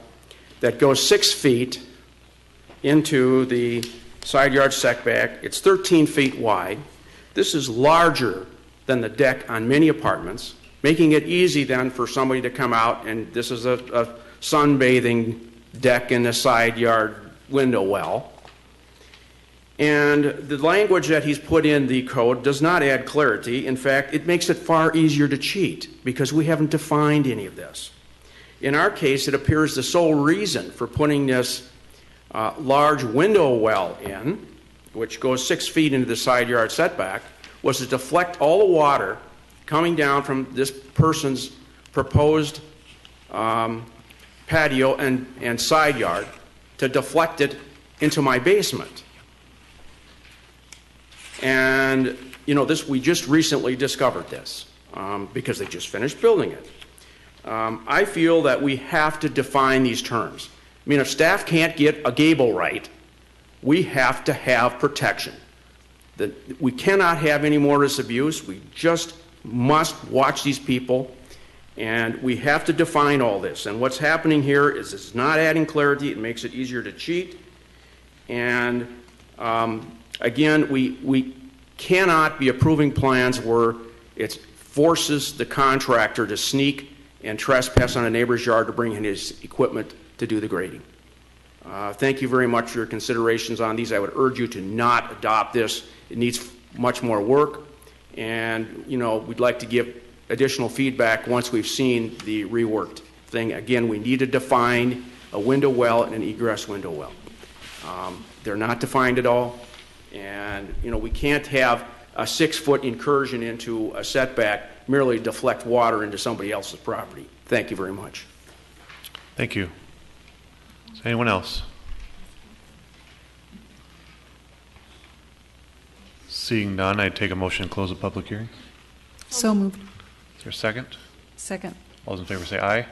that goes 6 feet into the side yard setback. It's 13 feet wide. This is larger than the deck on many apartments, making it easy then for somebody to come out, and this is a sunbathing deck in the side yard window well. And the language that he's put in the code does not add clarity. In fact, it makes it far easier to cheat because we haven't defined any of this. In our case, it appears the sole reason for putting this large window well in, which goes 6 feet into the side yard setback, was to deflect all the water coming down from this person's proposed patio and side yard to deflect it into my basement. And, you know, we just recently discovered this because they just finished building it. I feel that we have to define these terms. I mean, if staff can't get a gable right, we have to have protection. We cannot have any more of this abuse. We just must watch these people, and we have to define all this. And what's happening here is it's not adding clarity. It makes it easier to cheat. And again, we cannot be approving plans where it forces the contractor to sneak and trespass on a neighbor's yard to bring in his equipment to do the grading. Thank you very much for your considerations on these. I would urge you to not adopt this. It needs much more work, and you know, we'd like to give additional feedback once we've seen the reworked thing. Again, we need to define a window well and an egress window well. They're not defined at all, and you know, we can't have a 6-foot incursion into a setback merely to deflect water into somebody else's property. Thank you very much. Thank you. Is anyone else? Seeing none, I'd take a motion to close the public hearing. So moved. Is there a second? Second. All those in favor say aye.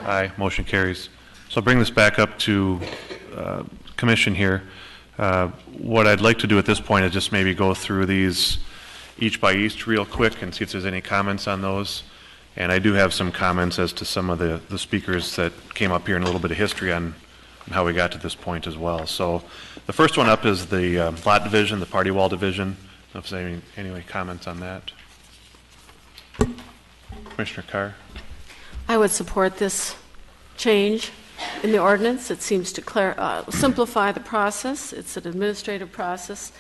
Aye. Motion carries. So I'll bring this back up to commission here. What I'd like to do at this point is just maybe go through these each by each real quick and see if there's any comments on those. And I do have some comments as to some of the speakers that came up here and a little bit of history on how we got to this point as well. So the first one up is the lot division, the party wall division. I don't know if there's any comments on that. Commissioner Carr? I would support this change in the ordinance. It seems to simplify the process. It's an administrative process,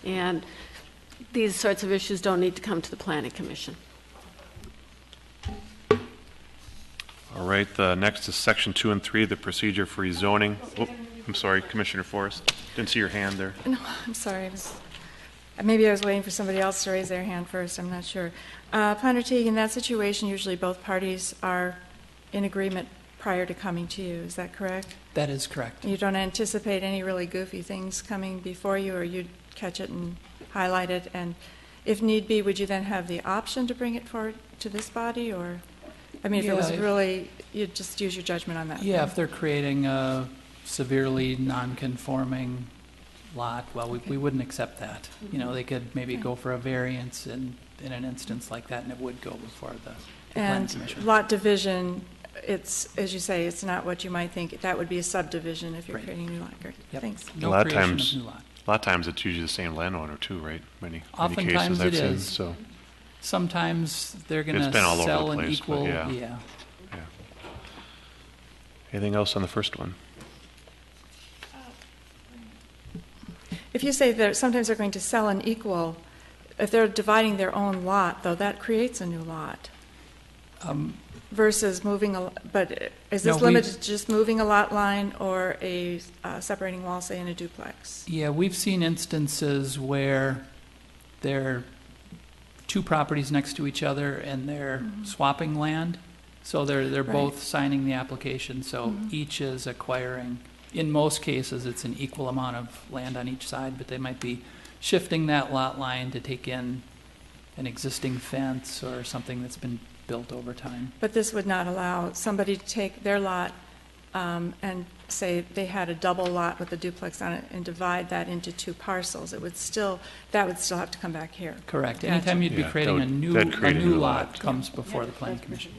and these sorts of issues don't need to come to the Planning Commission. All right, the next is section 2 and 3, the procedure for rezoning. Oh, I'm sorry, Commissioner Forrest. Didn't see your hand there. No, I'm sorry. Maybe I was waiting for somebody else to raise their hand first. I'm not sure. Planner Teague, in that situation, usually both parties are in agreement prior to coming to you. Is that correct? That is correct. You don't anticipate any really goofy things coming before you, or you'd catch it and highlight it, and if need be, would you then have the option to bring it forward to this body, or? I mean, if it was really, you'd just use your judgment on that. Yeah, if they're creating a severely non-conforming lot, well, we wouldn't accept that. You know, they could maybe go for a variance in an instance like that, and it would go before the Planning Commission. And lot division, it's, as you say, it's not what you might think. That would be a subdivision if you're creating a new lot. Great. Yep. Thanks. A No lot of creation times, of new lot. a lot of times it's usually the same landowner too, right? Many Oftentimes cases I've it seen. is. So Sometimes they're going It's to been all over sell the an place, but equal. yeah. Anything else on the first one? If you say that sometimes they're going to sell an equal, if they're dividing their own lot, though, that creates a new lot. Versus moving but is this limited to just moving a lot line or a separating wall, say, in a duplex? Yeah, we've seen instances where they're two properties next to each other and they're swapping land. So they're both signing the application, so each is acquiring, in most cases, it's an equal amount of land on each side, but they might be shifting that lot line to take in an existing fence or something that's been built over time. But this would not allow somebody to take their lot and say they had a double lot with a duplex on it and divide that into two parcels. That would still have to come back here. Correct. Gotcha. Anytime you'd be Yeah, creating that'd a create a new new lot lot. comes before the Planning Commission.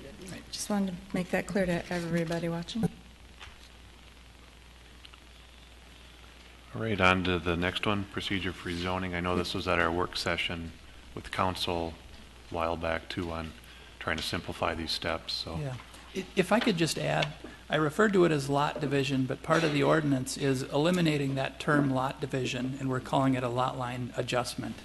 Just wanted to make that clear to everybody watching. All right, on to the next one, procedure for rezoning. I know this was at our work session with council a while back too on trying to simplify these steps, so. Yeah. If I could just add, I referred to it as lot division, but part of the ordinance is eliminating that term lot division, and we're calling it a lot line adjustment.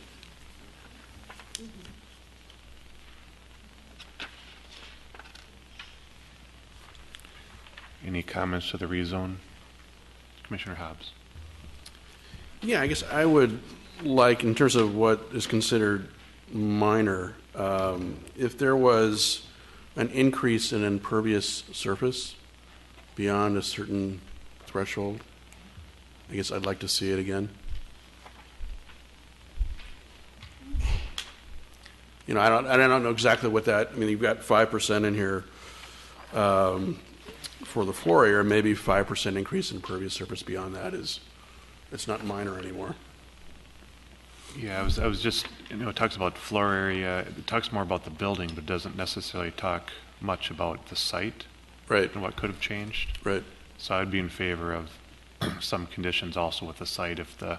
Any comments to the rezone? Commissioner Hobbs? Yeah, I guess I would like, in terms of what is considered minor, if there was an increase in impervious surface beyond a certain threshold, I guess I'd like to see it again. You know, I don't know exactly what that, I mean, you've got 5% in here for the floor area, maybe 5% increase in impervious surface beyond that it's not minor anymore. Yeah, I was just, it talks about floor area, it talks more about the building, but doesn't necessarily talk much about the site. Right. And what could have changed. Right. So I'd be in favor of some conditions also with the site if the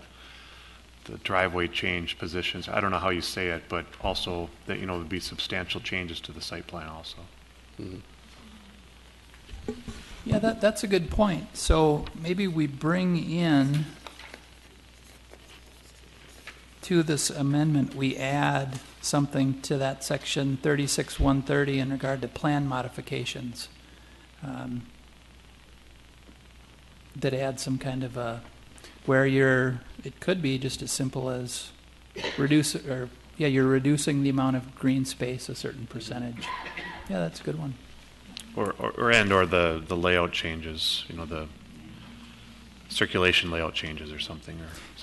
driveway changed positions. I don't know how you say it, but also that, would be substantial changes to the site plan also. Mm-hmm. Yeah, that's a good point. So maybe we bring in to this amendment, we add something to that section 36-130 in regard to plan modifications that adds some kind of a, where it could be just as simple as you're reducing the amount of green space a certain percentage. Yeah, that's a good one. Or the layout changes, the circulation layout changes or something.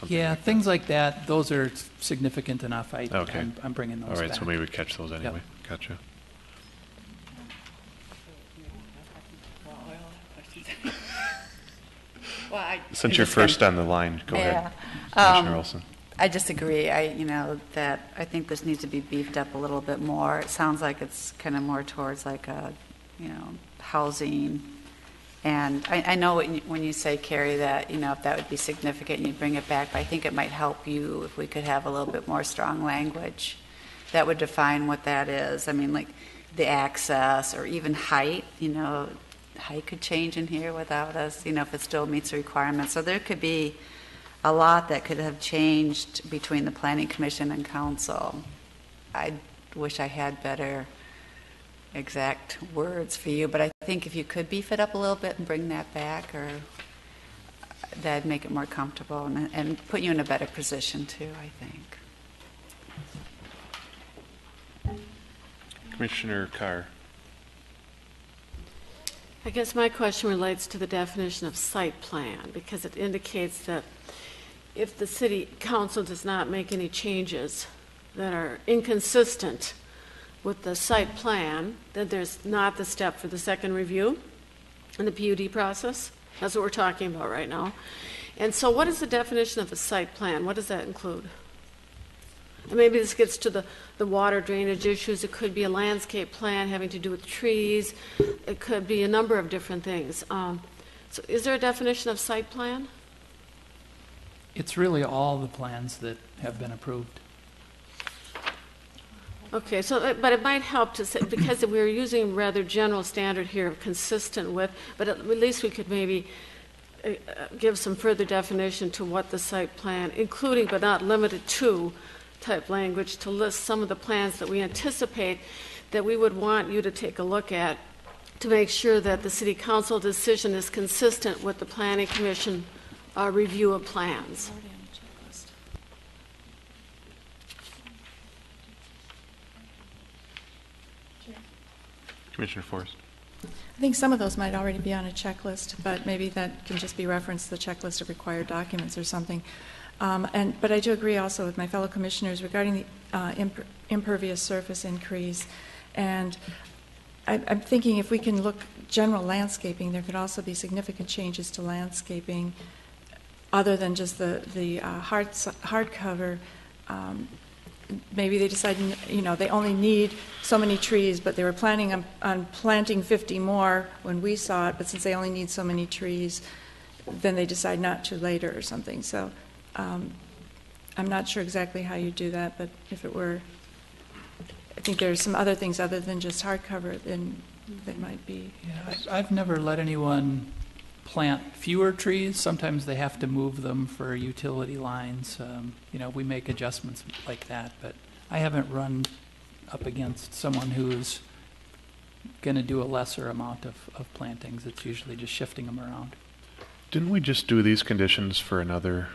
Yeah, like things like that. Those are significant enough. Okay. I'm bringing those All right, back. so maybe we catch those anyway. Yep. Gotcha. Since you're first on the line, go ahead, Commissioner Olson. I just agree. That I think this needs to be beefed up a little bit more. It sounds like it's kind of more towards like a, housing. And I know when you say, Carrie, that, if that would be significant and you bring it back, but I think it might help you if we could have a little bit more strong language that would define what that is. I mean, like the access or even height, height could change in here without us, if it still meets the requirements. So there could be a lot that could have changed between the Planning Commission and Council. I wish I had better exact words for you, but I think if you could beef it up a little bit and bring that back, or that'd make it more comfortable and put you in a better position too, I think. Commissioner Carr. I guess my question relates to the definition of site plan, because it indicates that if the city council does not make any changes that are inconsistent with the site plan, then there's not the step for the second review in the PUD process. That's what we're talking about right now. And so what is the definition of a site plan? What does that include? And maybe this gets to the water drainage issues. It could be a landscape plan having to do with trees. It could be a number of different things. So is there a definition of site plan? It's really all the plans that have been approved. Okay, so, but it might help to say, because we're using rather general standard here, consistent with, but at least we could maybe give some further definition to what the site plan, including but not limited to type language, to list some of the plans that we anticipate that we would want you to take a look at to make sure that the city council decision is consistent with the planning commission review of plans. Commissioner Forrest. I think some of those might already be on a checklist, but maybe that can just be referenced, the checklist of required documents or something. But I do agree also with my fellow commissioners regarding the impervious surface increase. And I'm thinking if we can look general landscaping, there could also be significant changes to landscaping other than just the hard cover. Maybe they decide, they only need so many trees, but they were planning on planting 50 more when we saw it, but since they only need so many trees, then they decide not to later or something. So I'm not sure exactly how you do that, but if it were, I think there's some other things other than just hardcover then that might be. Yeah, I've never let anyone plant fewer trees. Sometimes they have to move them for utility lines. We make adjustments like that, but I haven't run up against someone who's going to do a lesser amount of plantings. It's usually just shifting them around. Didn't we just do these conditions for another,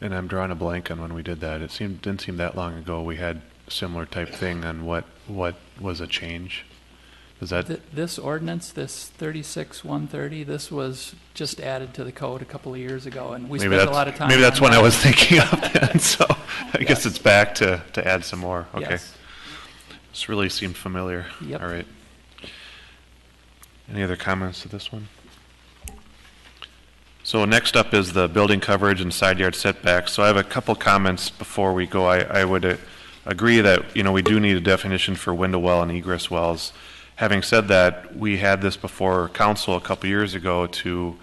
and I'm drawing a blank on when we did that. Didn't seem that long ago we had a similar type thing on what was a change. Is that this ordinance, this 36-130, this was just added to the code a couple of years ago, and we spent a lot of time. Maybe that's when I was thinking of then. So I guess it's back to add some more. Okay. Yes. This really seemed familiar. Yep. All right. Any other comments to this one? So next up is the building coverage and side yard setbacks. So I have a couple comments before we go. I would agree that we do need a definition for window well and egress wells. Having said that, we had this before council a couple years ago to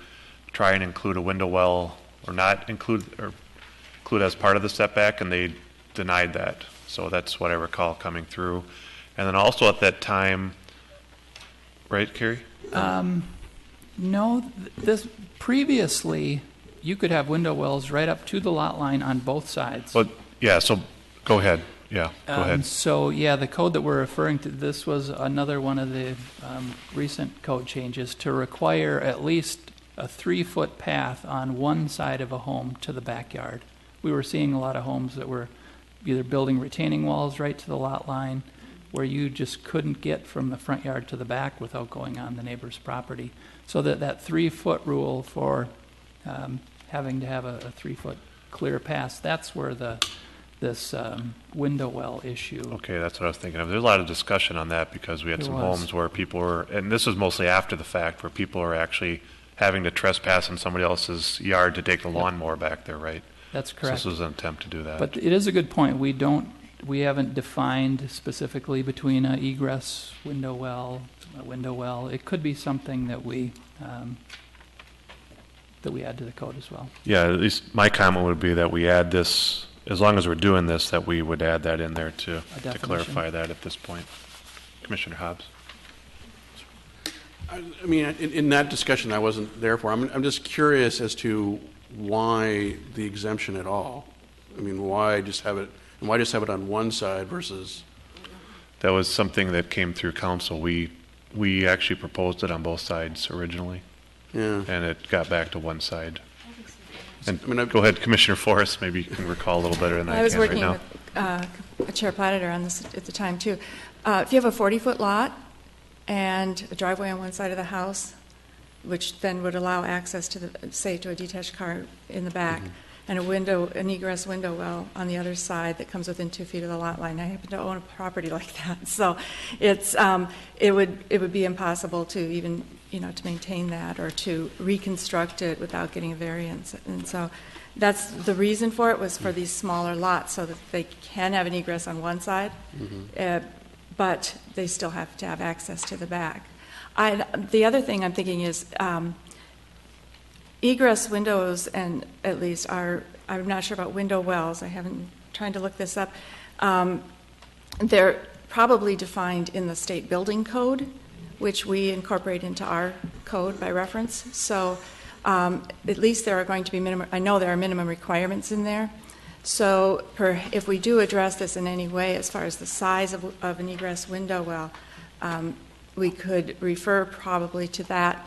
try and include a window well or not include as part of the setback, and they denied that. So that's what I recall coming through. And then also at that time, right, Carrie? No, this previously you could have window wells right up to the lot line on both sides. But yeah, so go ahead. Yeah, go ahead. So yeah, the code that we're referring to, this was another one of the recent code changes to require at least a 3-foot path on one side of a home to the backyard. We were seeing a lot of homes that were either building retaining walls right to the lot line, where you just couldn't get from the front yard to the back without going on the neighbor's property. So that 3-foot rule for having to have a 3-foot clear pass, that's where this window well issue. Okay, that's what I was thinking of. There's a lot of discussion on that because we had some homes where people were, and this was mostly after the fact, where people are actually having to trespass in somebody else's yard to take the lawnmower back there, right? That's correct. So this was an attempt to do that. But it is a good point. We haven't defined specifically between an egress window well, a window well. It could be something that we add to the code as well. Yeah, at least my comment would be that we add this, as long as we're doing this, that we would add that in there to clarify that at this point. Commissioner Hobbs. I mean, in that discussion I wasn't there for. I'm just curious as to why the exemption at all. I mean, why just have it on one side versus? That was something that came through council. We actually proposed it on both sides originally. Yeah. And it got back to one side. And go ahead, Commissioner Forrest. Maybe you can recall a little better than I was can right working now. with Chair Platter on this at the time, too. If you have a 40-foot lot and a driveway on one side of the house, which then would allow access to to a detached car in the back, and an egress window well on the other side that comes within 2 feet of the lot line. I happen to own a property like that, so it would be impossible to even to maintain that or to reconstruct it without getting a variance. And so that's the reason for it, was for these smaller lots so that they can have an egress on one side, but they still have to have access to the back. The other thing I'm thinking is egress windows, and at least I'm not sure about window wells. I haven't trying to look this up. They're probably defined in the state building code, which we incorporate into our code by reference. So at least there are going to be I know there are minimum requirements in there. So if we do address this in any way as far as the size of an egress window well, we could refer probably to that,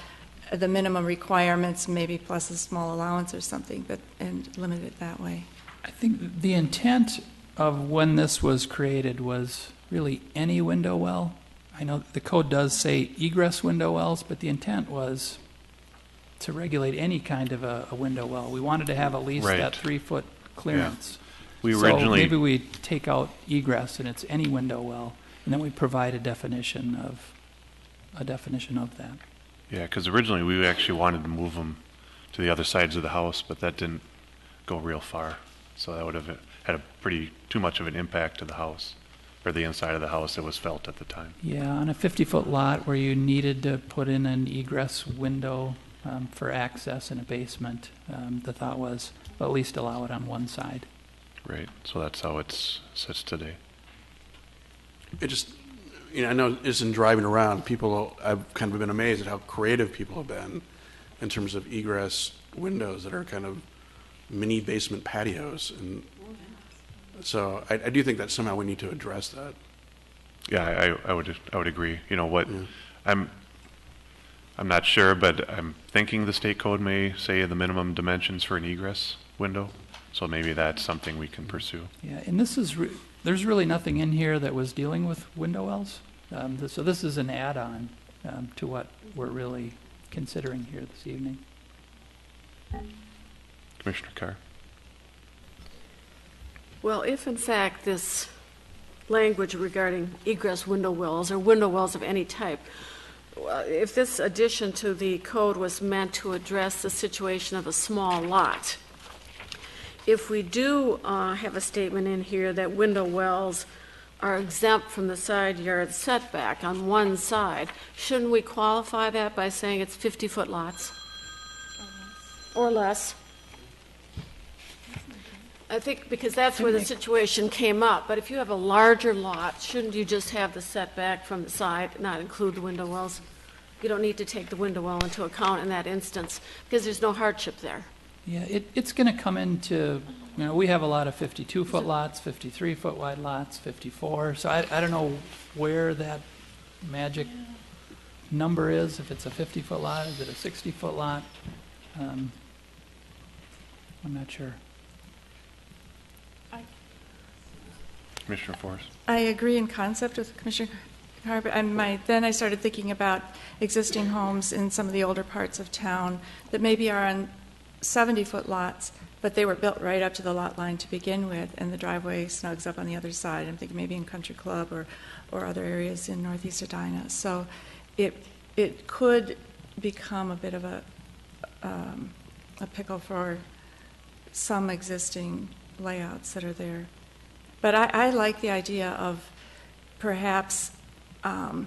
the minimum requirements, maybe plus a small allowance or something, and limit it that way. I think the intent of when this was created was really any window well. I know the code does say egress window wells, but the intent was to regulate any kind of a window well. We wanted to have at least Right. that 3-foot clearance. We So originally, maybe we take out egress and it's any window well, and then we provide a definition of that. yeah, because originally we actually wanted to move them to the other sides of the house, but that didn't go real far. So that would have had too much of an impact to the house, or the inside of the house that was felt at the time. Yeah, on a 50-foot lot where you needed to put in an egress window for access in a basement, the thought was at least allow it on one side. Right, so that's how it sits today. It just, I know just in driving around, I've kind of been amazed at how creative people have been in terms of egress windows that are kind of mini basement patios. And so I do think that somehow we need to address that. Yeah, I would agree. I'm not sure, but I'm thinking the state code may say the minimum dimensions for an egress window. So maybe that's something we can pursue. Yeah, and there's really nothing in here that was dealing with window wells. So this is an add-on to what we're really considering here this evening. Commissioner Carr? Well, if in fact this language regarding egress window wells or window wells of any type, if this addition to the code was meant to address the situation of a small lot, if we do have a statement in here that window wells are exempt from the side yard setback on one side, shouldn't we qualify that by saying it's 50-foot lots? Or less? I think because that's where the situation came up. But if you have a larger lot, shouldn't you just have the setback from the side, not include the window wells? You don't need to take the window well into account in that instance because there's no hardship there. Yeah, it's going to come into, we have a lot of 52-foot lots, 53-foot wide lots, 54. So I don't know where that magic number is, if it's a 50-foot lot, is it a 60-foot lot? I'm not sure. Commissioner Forrest? I agree in concept with Commissioner Carr, but then I started thinking about existing homes in some of the older parts of town that maybe are on 70-foot lots, but they were built right up to the lot line to begin with, and the driveway snugs up on the other side. I'm thinking maybe in Country Club or other areas in northeast Edina. So it could become a bit of a pickle for some existing layouts that are there. But I like the idea of perhaps not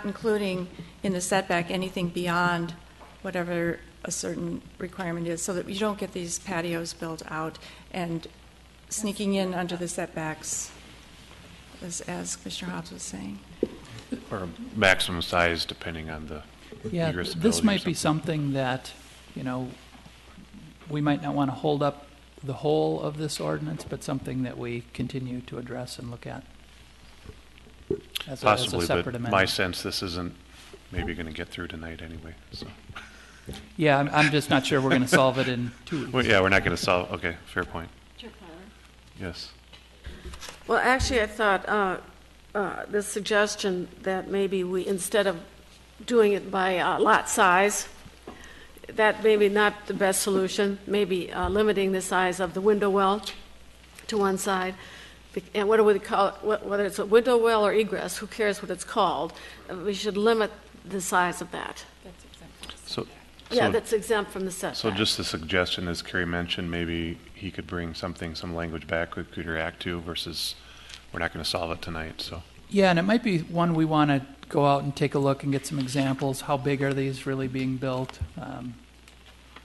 including in the setback anything beyond whatever a certain requirement is, so that you don't get these patios built out and sneaking in under the setbacks, as Commissioner Hobbs was saying. Or maximum size depending on the egress ability This might or be something that, we might not want to hold up the whole of this ordinance, but something that we continue to address and look at as a Possibly, separate but amendment. my sense this isn't maybe going to get through tonight anyway. So. Yeah, I'm just not sure we're going to solve it in 2 weeks. Well, yeah, we're not going to solve. Okay, fair point. Chair Fowler? Yes. Well, actually, I thought the suggestion that maybe we, instead of doing it by lot size, that maybe not the best solution, maybe limiting the size of the window well to one side. And what do we call it? Whether it's a window well or egress, who cares what it's called? We should limit the size of that. That's exempt. Yeah, that's exempt from the setback. So just a suggestion, as Kerry mentioned, maybe he could bring some language back we could react to versus we're not going to solve it tonight. So. Yeah, and it might be one we want to go out and take a look and get some examples. How big are these really being built?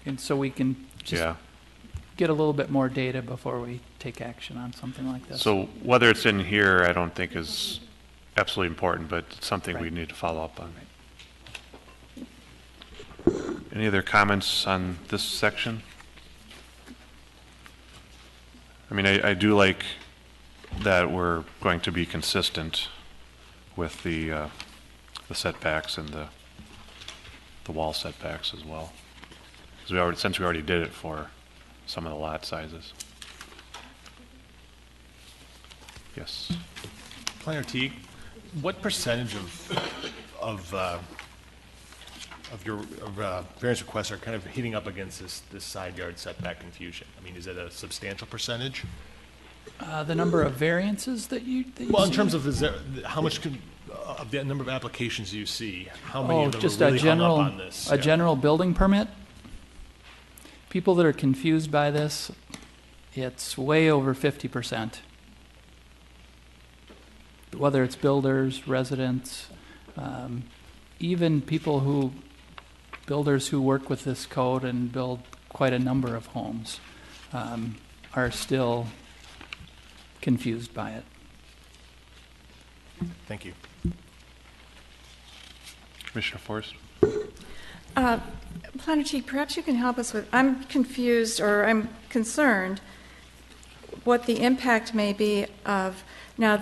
And so we can just get a little bit more data before we take action on something like this. So whether it's in here, I don't think is absolutely important, but it's something we need to follow up on. Any other comments on this section? I mean, I do like that we're going to be consistent with the setbacks and the wall setbacks as well. Because since we already did it for some of the lot sizes. Yes. Planner Teague, what percentage of your variance requests are kind of hitting up against this side yard setback confusion? I mean, is it a substantial percentage? The number of variances that you Well, in see? terms of how much of the number of applications you see, how many of them just are really a general, hung up on this? a general building permit. People that are confused by this, it's way over 50%. Whether it's builders, residents, even builders who work with this code and build quite a number of homes, are still confused by it. Thank you. Commissioner Forrest? Planner Teague, perhaps you can help us with, I'm confused or I'm concerned what the impact may be of, now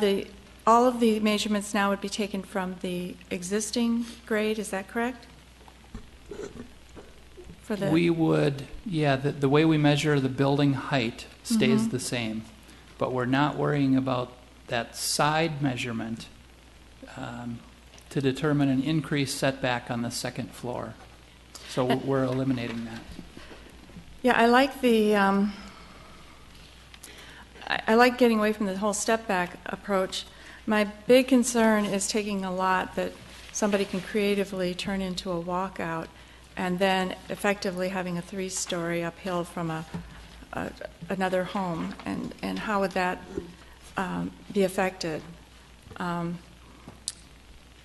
all of the measurements now would be taken from the existing grade, is that correct? We would, the way we measure the building height stays the same, but we're not worrying about that side measurement to determine an increased setback on the second floor. So we're eliminating that. Yeah, I like I like getting away from the whole step back approach. My big concern is taking a lot that somebody can creatively turn into a walkout and then effectively having a 3-story uphill from another home, and how would that be affected? In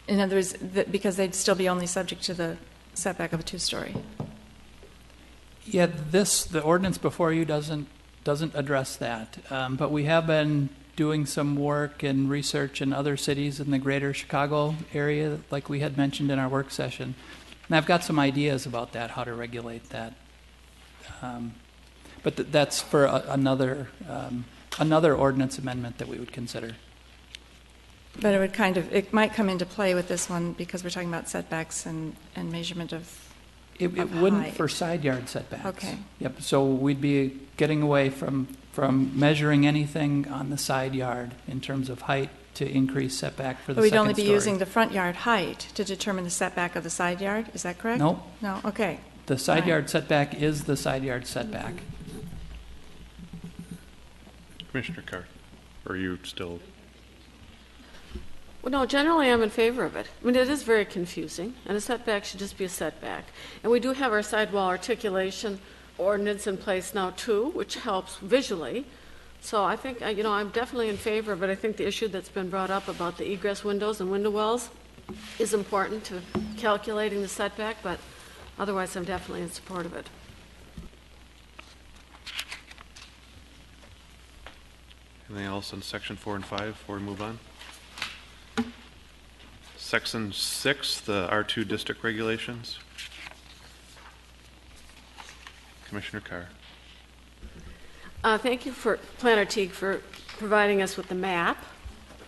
other words, because they'd still be only subject to the setback of a 2-story. Yeah, the ordinance before you doesn't address that, but we have been doing some work and research in other cities in the greater Chicago area, like we had mentioned in our work session. And I've got some ideas about that, how to regulate that. But that's for another ordinance amendment that we would consider. But it might come into play with this one because we're talking about setbacks and measurement of It wouldn't height. for side yard setbacks. Okay. Yep, so we'd be getting away from measuring anything on the side yard in terms of height to increase setback for the But we'd second only be story. using the front yard height to determine the setback of the side yard, is that correct? Nope. No, okay. The side Right. yard setback is the side yard setback. Commissioner Carr? Or are you still? Well, no, generally I'm in favor of it. I mean, it is very confusing, and a setback should just be a setback. And we do have our sidewall articulation ordinance in place now, too, which helps visually. So I think, I'm definitely in favor of it. I think the issue that's been brought up about the egress windows and window wells is important to calculating the setback, but otherwise I'm definitely in support of it. Anything else on section 4 and 5 before we move on? Section 6, the R2 district regulations. Commissioner Carr. Thank you for Planner Teague for providing us with the map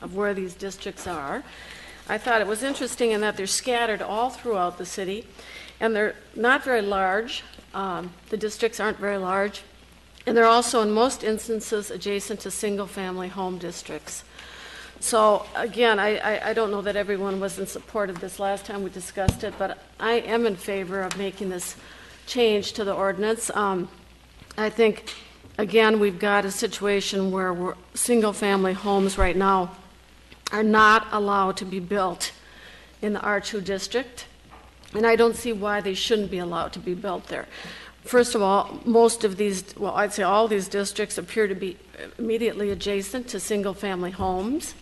of where these districts are. I thought it was interesting in that they're scattered all throughout the city, and they're not very large. The districts aren't very large, and they're also in most instances adjacent to single-family home districts. So again, I don't know that everyone was in support of this last time we discussed it, but I am in favor of making this change to the ordinance. I think, again, we've got a situation where single-family homes right now are not allowed to be built in the R2 district, and I don't see why they shouldn't be allowed to be built there. First of all, most of these, well, I'd say all these districts appear to be immediately adjacent to single-family homes.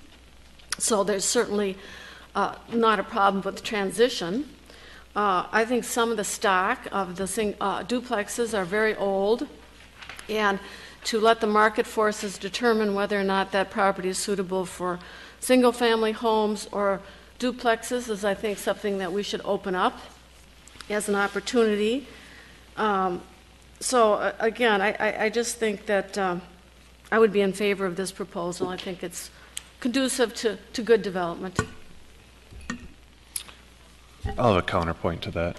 So there's certainly not a problem with transition. I think some of the stock of the duplexes are very old, and to let the market forces determine whether or not that property is suitable for single-family homes or duplexes is, I think, something that we should open up as an opportunity. So again, I just think that I would be in favor of this proposal. I think it's conducive to good development. I'll have a counterpoint to that.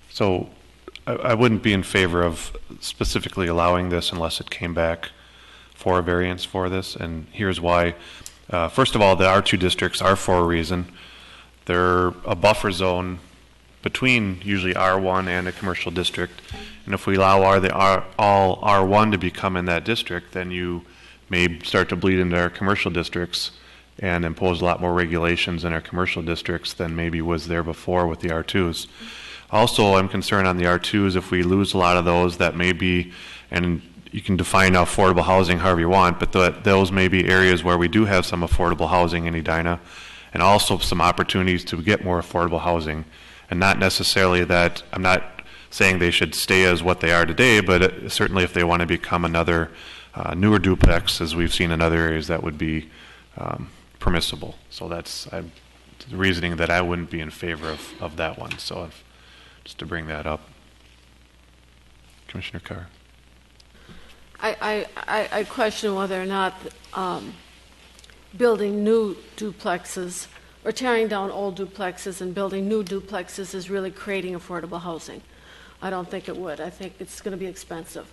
So I wouldn't be in favor of specifically allowing this unless it came back for a variance for this, and here's why. First of all, the R2 districts are for a reason. They're a buffer zone between usually R1 and a commercial district. And if we allow all R1 to become in that district, then you may start to bleed into our commercial districts and impose a lot more regulations in our commercial districts than maybe was there before with the R2s. Also, I'm concerned on the R2s, if we lose a lot of those, that may be, and you can define affordable housing however you want, but those may be areas where we do have some affordable housing in Edina, and also some opportunities to get more affordable housing. And not necessarily that, I'm not saying they should stay as what they are today, but certainly if they want to become another newer duplex, as we've seen in other areas, that would be permissible. So that's the reasoning that I wouldn't be in favor of that one. So just to bring that up. Commissioner Carr. I question whether or not building new duplexes or tearing down old duplexes and building new duplexes is really creating affordable housing. I don't think it would. I think it's going to be expensive.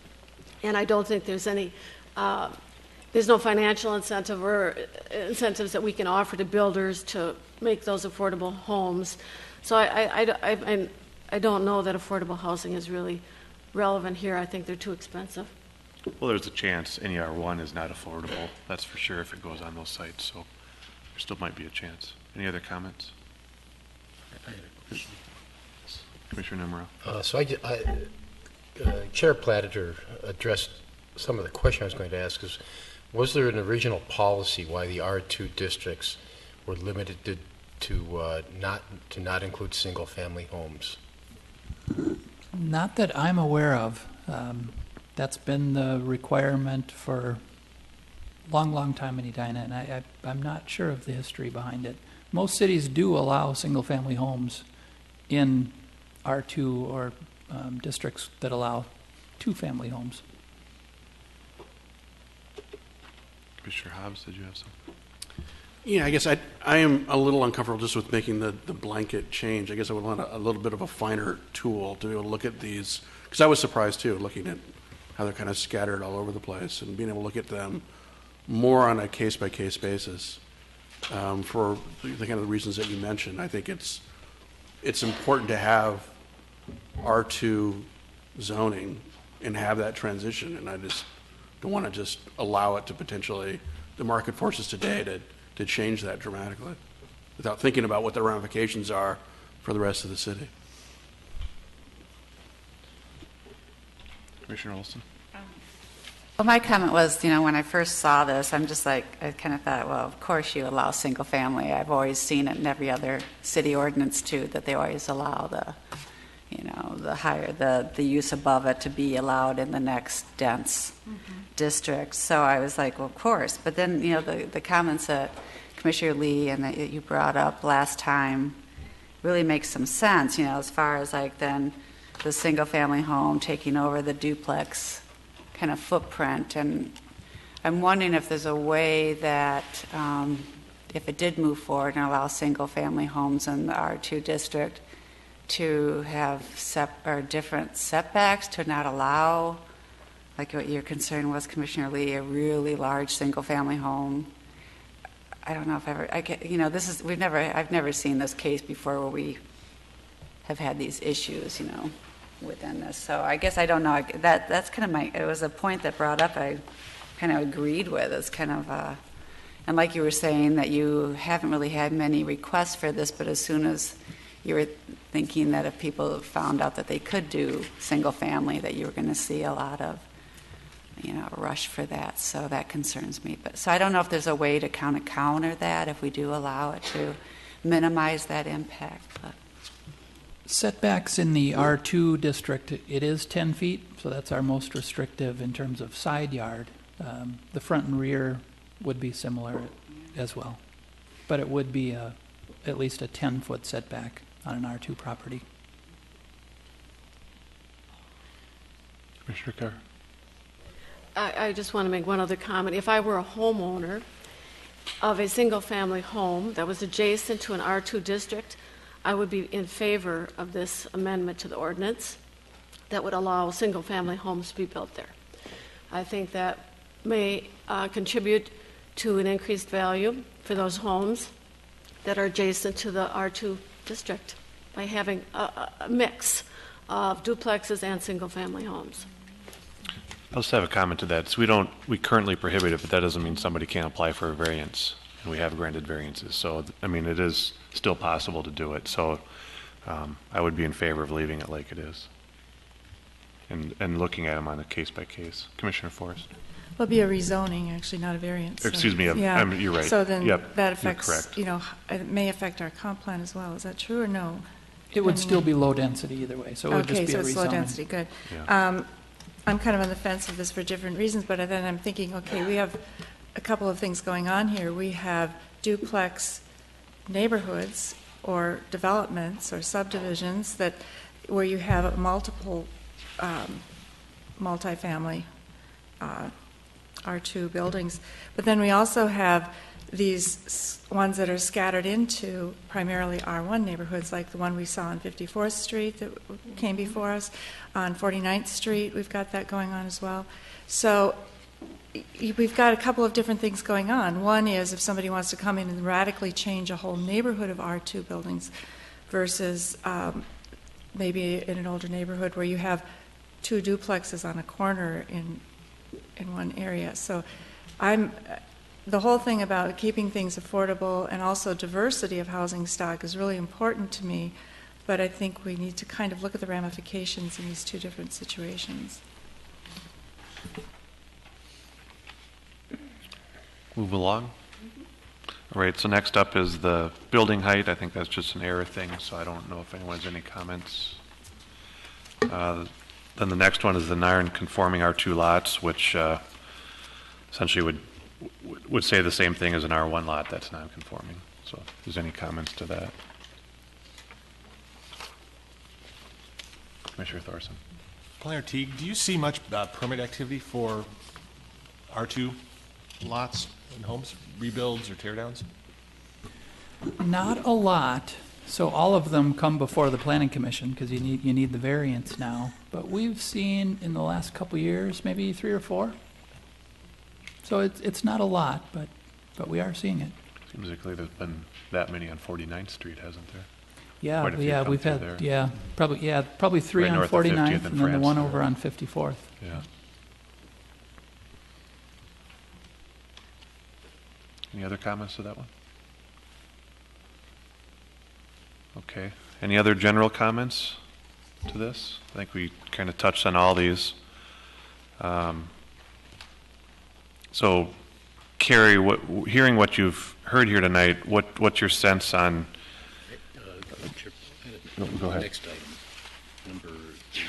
And I don't think there's any, there's no financial incentive or incentives that we can offer to builders to make those affordable homes. So I don't know that affordable housing is really relevant here. I think they're too expensive. Well, there's a chance any R1 is not affordable. That's for sure if it goes on those sites. So there still might be a chance. Any other comments? Commissioner Nemro. Chair Platter addressed some of the question I was going to ask was there an original policy why the R2 districts were limited to not include single-family homes? Not that I'm aware of. That's been the requirement for a long, long time in Edina, and I'm not sure of the history behind it. Most cities do allow single-family homes in R2 or districts that allow two-family homes. Commissioner Hobbs, did you have something? Yeah, I guess I am a little uncomfortable just with making the blanket change. I guess I would want a little bit of a finer tool to be able to look at these, because I was surprised too, looking at how they're kind of scattered all over the place and being able to look at them more on a case-by-case basis for the kind of reasons that you mentioned. I think it's important to have R2 zoning and have that transition, and I just don't want to just allow it to potentially, the market forces today to change that dramatically without thinking about what the ramifications are for the rest of the city. Commissioner Olson. Well, my comment was, when I first saw this, I'm just like, I kind of thought, well, of course you allow single family. I've always seen it in every other city ordinance too, that they always allow the higher, the use above it to be allowed in the next dense district. So I was like, well, of course. But then, the comments that Commissioner Lee and that you brought up last time really makes some sense, as far as like then the single family home taking over the duplex kind of footprint. And I'm wondering if there's a way that if it did move forward and allow single family homes in the R2 district to have different setbacks, to not allow, like what your concern was, Commissioner Lee, a really large single family home. I don't know if I've never seen this case before where we have had these issues, within this. So I guess I don't know. That's kind of it was a point that brought up I kind of agreed with. It's kind of, and like you were saying that you haven't really had many requests for this, but as soon as you were thinking that if people found out that they could do single family, that you were going to see a lot of, a rush for that. So that concerns me. So I don't know if there's a way to kind of counter that if we do allow it to minimize that impact. But. Setbacks in the R2 district, it is 10 feet, so that's our most restrictive in terms of side yard. The front and rear would be similar as well, but it would be at least a 10-foot setback on an R2 property. Commissioner Carr. I just want to make one other comment. If I were a homeowner of a single-family home that was adjacent to an R2 district, I would be in favor of this amendment to the ordinance that would allow single-family homes to be built there. I think that may contribute to an increased value for those homes that are adjacent to the R2 district by having a mix of duplexes and single-family homes. I'll just have a comment to that. So we currently prohibit it, but that doesn't mean somebody can't apply for a variance. And we have granted variances. So, I mean, it is still possible to do it. So I would be in favor of leaving it like it is and looking at them on a case by case. Commissioner Forrest. Well, it'd be a rezoning, actually, not a variance. So- Excuse me, Yeah. you're right. So then Yep, that you're affects, correct. it may affect our comp plan as well. Is that true or no? It would Depending still on- be low density either way, so it would just Okay, be a so it's low rezoning. density, good. Yeah. I'm kind of on the fence of this for different reasons, but then I'm thinking, okay, we have a couple of things going on here. We have duplex neighborhoods or developments or subdivisions where you have multiple multifamily R2 buildings. But then we also have these ones that are scattered into primarily R1 neighborhoods, like the one we saw on 54th Street that came before us. On 49th Street, we've got that going on as well. So we've got a couple of different things going on. One is if somebody wants to come in and radically change a whole neighborhood of R2 buildings versus maybe in an older neighborhood where you have two duplexes on a corner in one area. So the whole thing about keeping things affordable and also diversity of housing stock is really important to me, but I think we need to kind of look at the ramifications in these two different situations. Move along. All right, so next up is the building height. I think that's just an error thing, so I don't know if anyone has any comments. Then the next one is the non-conforming R2 lots, which essentially would say the same thing as an R1 lot that's non-conforming. So if there's any comments to that. Commissioner Thorson. Planner Teague, do you see much permit activity for R2 lots and homes, rebuilds or teardowns? Not a lot. So all of them come before the planning commission because you need the variance now. But we've seen in the last couple of years, maybe 3 or 4. So it's not a lot, but we are seeing it. Seems like there's been that many on 49th Street, hasn't there? Yeah, Quite a few come we've through had there. probably 3 Right on north of 50th 49th and and then the one France over there. on 54th. Yeah. Any other comments to that one? Okay. Any other general comments to this? I think we kind of touched on all these. So, Carrie, hearing what you've heard here tonight, what's your sense on? Go ahead. Next item, number 8.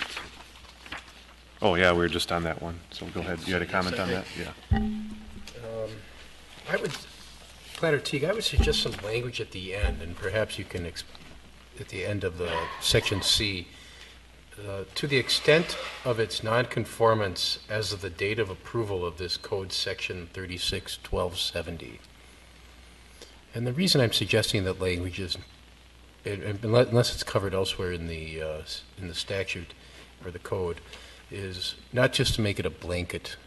Oh yeah, we were just on that one. So go ahead. You had a comment on that? Yeah. I would, Planner Teague, I would suggest some language at the end, and perhaps you can, at the end of the section C, to the extent of its nonconformance as of the date of approval of this code section 36-1270. And the reason I'm suggesting that language is, unless it's covered elsewhere in the statute or the code, is not just to make it a blanket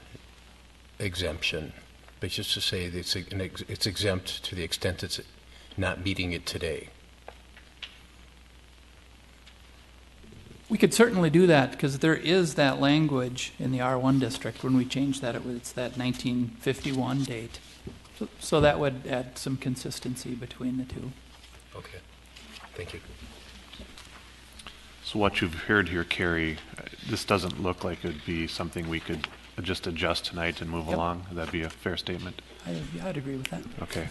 exemption, but just to say that it's exempt to the extent it's not meeting it today. We could certainly do that because there is that language in the R1 district. When we changed that, it's that 1951 date. So that would add some consistency between the two. Okay. Thank you. So what you've heard here, Carrie, this doesn't look like it would be something we could just adjust tonight and move Yep. along. Would that be a fair statement? I'd agree with that. Okay.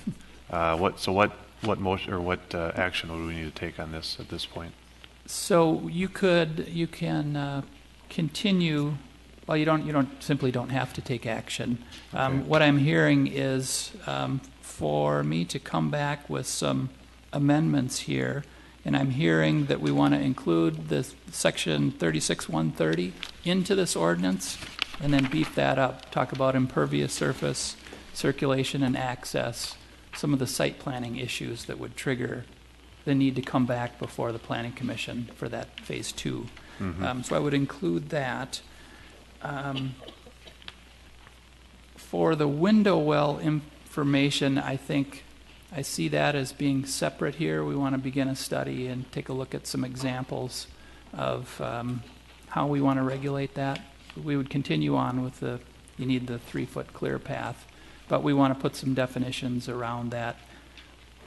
What motion or what action would we need to take on this at this point? So you can continue. Well, you simply don't have to take action. Okay. What I'm hearing is for me to come back with some amendments here, and I'm hearing that we want to include this section 36-130 into this ordinance, and then beef that up. Talk about impervious surface, circulation, and access. Some of the site planning issues that would trigger the need to come back before the Planning Commission for that Phase 2. Mm-hmm. So I would include that. For the window well information, I think I see that as being separate here. We want to begin a study and take a look at some examples of how we want to regulate that. We would continue on with you need the 3-foot clear path, but we want to put some definitions around that.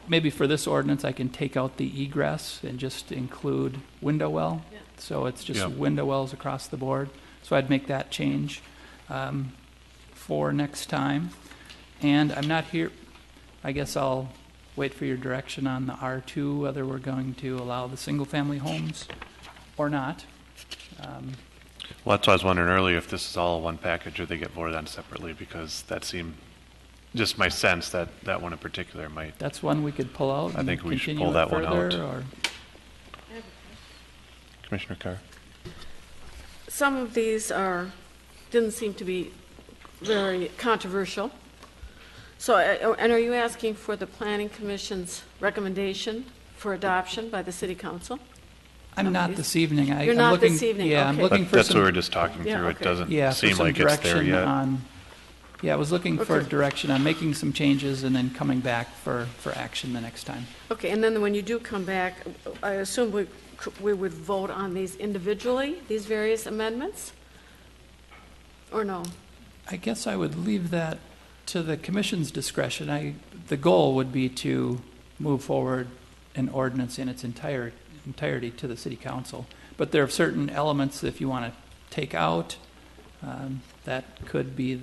Maybe for this ordinance, I can take out the egress and just include window well. Yeah. So it's just Yeah. window wells across the board. So I'd make that change for next time. And I'm not here, I guess I'll wait for your direction on the R2, whether we're going to allow the single-family homes or not. Well, that's why I was wondering earlier if this is all one package or they get voted on separately, because that seemed, just my sense that that one in particular might. That's one we could pull out I and think we should continue pull it that one out. further, or Commissioner Carr? Some of these didn't seem to be very controversial. So, and are you asking for the Planning Commission's recommendation for adoption by the City Council? I'm not this evening. You're I'm not looking, this evening, Yeah, I'm okay. looking for That's some. what we were just talking Yeah, through. okay. It doesn't Yeah, seem for some like it's there direction yet. on. Yeah, I was looking for Okay. direction on making some changes and then coming back for action the next time. Okay, and then when you do come back, I assume we would vote on these individually, these various amendments? Or no? I guess I would leave that to the commission's discretion. The goal would be to move forward an ordinance in its entirety to the city council. But there are certain elements that if you want to take out, that could be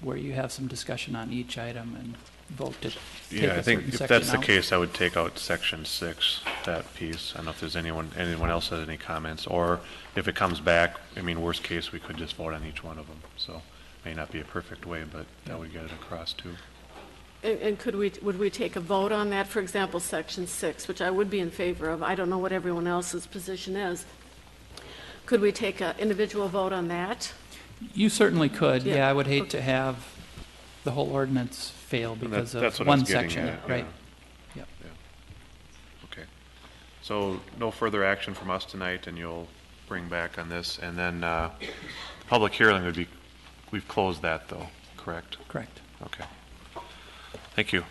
where you have some discussion on each item and vote to take Yeah, I a think certain if section that's the out. case, I would take out section 6, that piece. I don't know if there's anyone else has any comments, or if it comes back, I mean, worst case, we could just vote on each one of them. So may not be a perfect way, but that would get it across too. And would we take a vote on that? For example, section 6, which I would be in favor of. I don't know what everyone else's position is. Could we take an individual vote on that? You certainly could. Yeah, Yeah, I would hate okay. to have the whole ordinance fail because that's of what I was one getting section, at, right? yeah. Yep. Okay. So no further action from us tonight, and you'll bring back on this. And then public hearing would be, we've closed that though, correct? Correct. Okay. Thank you.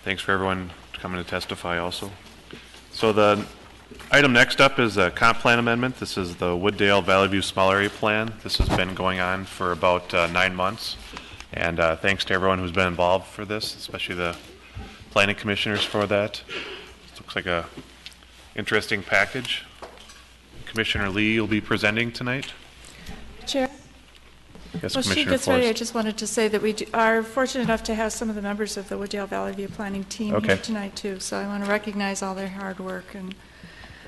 Thanks for everyone coming to testify also. So the item next up is a comp plan amendment. This is the Wooddale Valley View Small Area Plan. This has been going on for about 9 months. And thanks to everyone who's been involved for this, especially the planning commissioners for that. It looks like a interesting package. Commissioner Lee will be presenting tonight. Chair? Yes, Well, she Commissioner gets ready. I Forrest. just wanted to say that we are fortunate enough to have some of the members of the Wooddale Valley View Planning Team Okay. here tonight, too. So I want to recognize all their hard work and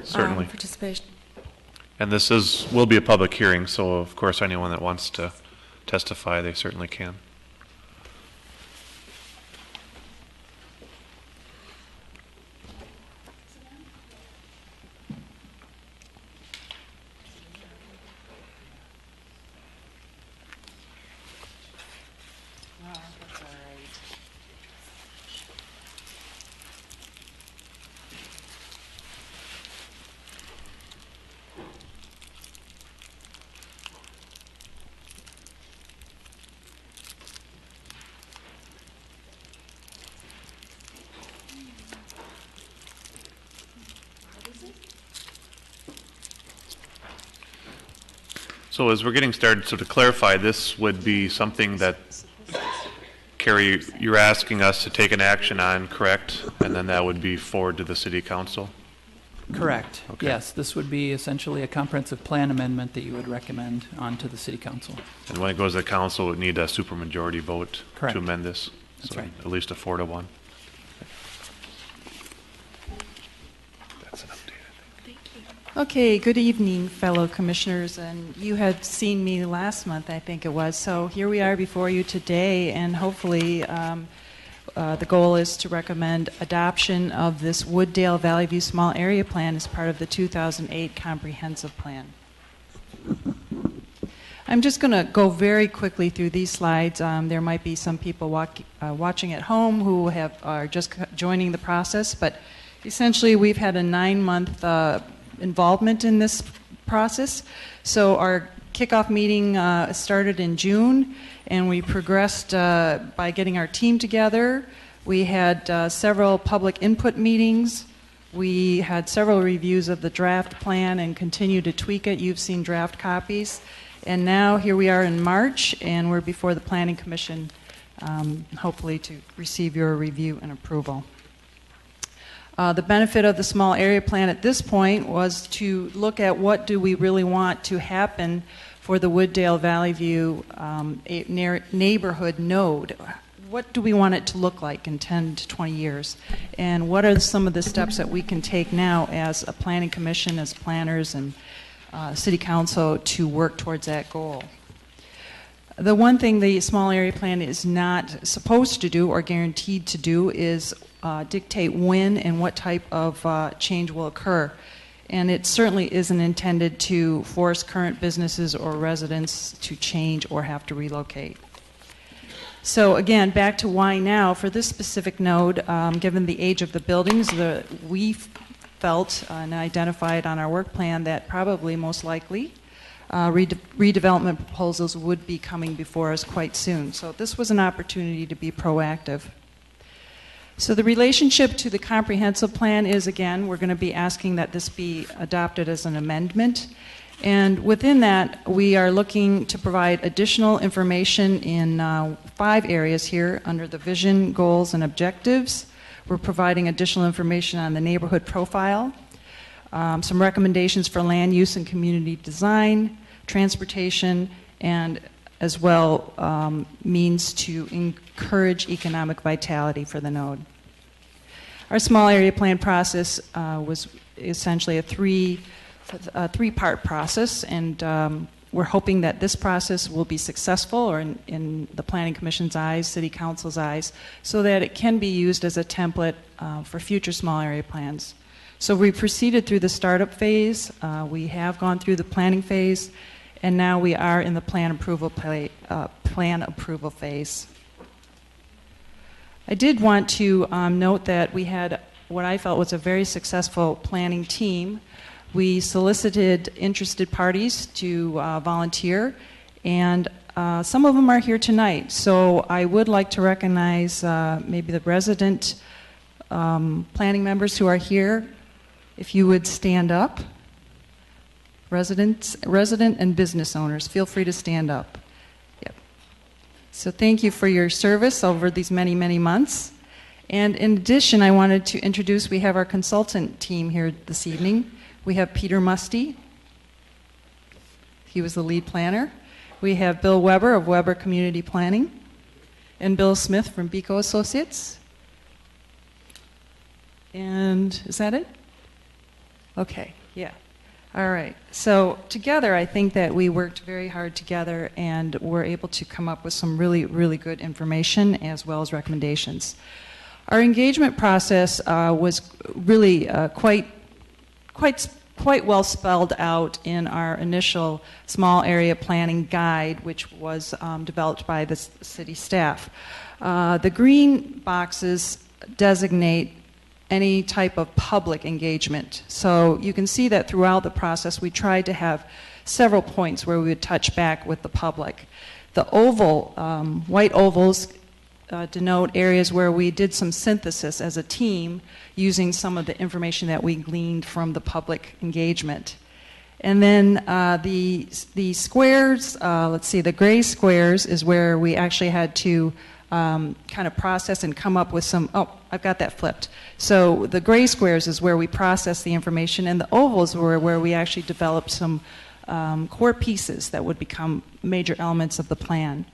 Certainly. participation. And this will be a public hearing, so of course anyone that wants to testify, they certainly can. So as we're getting started, so to clarify, this would be something that, Carrie, you're asking us to take an action on, correct? And then that would be forward to the city council? Correct. Okay. Yes, this would be essentially a comprehensive plan amendment that you would recommend on to the city council. And when it goes to the council, it would need a supermajority vote Correct. to amend this? That's So right. At least a 4-1. That's an update. Okay, good evening, fellow commissioners, and you had seen me last month, I think it was, so here we are before you today, and hopefully the goal is to recommend adoption of this Wooddale Valley View Small Area Plan as part of the 2008 Comprehensive Plan. I'm just going to go very quickly through these slides. There might be some people watching at home who are just joining the process, but essentially we've had a 9-month involvement in this process. So our kickoff meeting started in June, and we progressed by getting our team together. We had several public input meetings. We had several reviews of the draft plan and continue to tweak it. You've seen draft copies. And now here we are in March, and we're before the Planning Commission, hopefully to receive your review and approval. The benefit of the small area plan at this point was to look at what do we really want to happen for the Wooddale Valley View neighborhood node. What do we want it to look like in 10 to 20 years? And what are some of the steps that we can take now as a planning commission, as planners and city council to work towards that goal? The one thing the small area plan is not supposed to do or guaranteed to do is dictate when and what type of change will occur. And it certainly isn't intended to force current businesses or residents to change or have to relocate. So again, back to why now. For this specific node, given the age of the buildings, we felt and identified on our work plan that probably most likely redevelopment proposals would be coming before us quite soon. So this was an opportunity to be proactive. So the relationship to the comprehensive plan is, again, we're going to be asking that this be adopted as an amendment. And within that, we are looking to provide additional information in 5 areas here under the vision, goals, and objectives. We're providing additional information on the neighborhood profile, some recommendations for land use and community design, transportation, and as well means to encourage economic vitality for the node. Our small area plan process was essentially a three-part process, and we're hoping that this process will be successful, or in the Planning Commission's eyes, City Council's eyes, so that it can be used as a template for future small area plans. So we proceeded through the startup phase, we have gone through the planning phase, and now we are in the plan approval phase. I did want to note that we had what I felt was a very successful planning team. We solicited interested parties to volunteer, and some of them are here tonight. So I would like to recognize maybe the resident planning members who are here. If you would stand up. Resident and business owners, feel free to stand up. Yep. So thank you for your service over these many, many months. And in addition, I wanted to introduce, we have our consultant team here this evening. We have Peter Musty. He was the lead planner. We have Bill Weber of Weber Community Planning, and Bill Smith from Beco Associates. And is that it? Okay, yeah. All right. So together, I think that we worked very hard together and were able to come up with some really, really good information as well as recommendations. Our engagement process was really quite well spelled out in our initial small area planning guide, which was developed by the city staff. The green boxes designate any type of public engagement. So you can see that throughout the process we tried to have several points where we would touch back with the public. The oval, white ovals denote areas where we did some synthesis as a team using some of the information that we gleaned from the public engagement. And then the squares, let's see, the gray squares is where we actually had to kind of process and come up with some, oh, I've got that flipped. So the gray squares is where we process the information, and the ovals were where we actually developed some core pieces that would become major elements of the plan.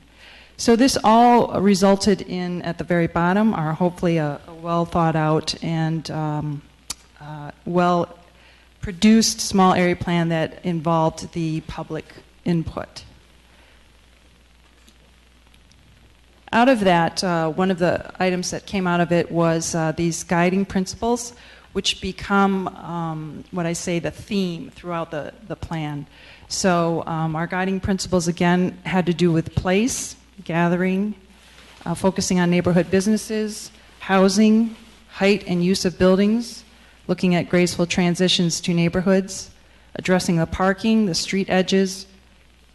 So this all resulted in, at the very bottom, are hopefully a well thought out and well produced small area plan that involved the public input. Out of that, one of the items that came out of it was these guiding principles, which become what I say the theme throughout the plan. So our guiding principles, again, had to do with place, gathering, focusing on neighborhood businesses, housing, height and use of buildings, looking at graceful transitions to neighborhoods, addressing the parking, the street edges,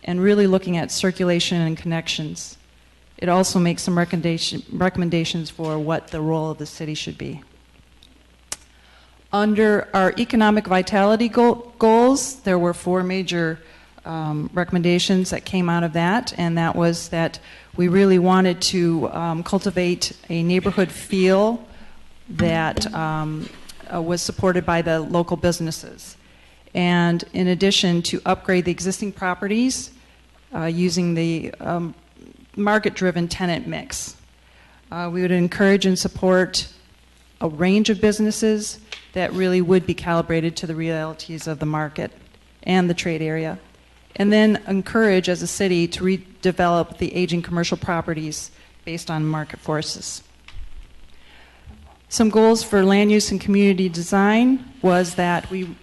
and really looking at circulation and connections. It also makes some recommendations for what the role of the city should be. Under our economic vitality goals, there were 4 major recommendations that came out of that, and that was that we really wanted to cultivate a neighborhood feel that was supported by the local businesses. And in addition, to upgrade the existing properties using the market-driven tenant mix. We would encourage and support a range of businesses that really would be calibrated to the realities of the market and the trade area. And then encourage, as a city, to redevelop the aging commercial properties based on market forces. Some goals for land use and community design was that we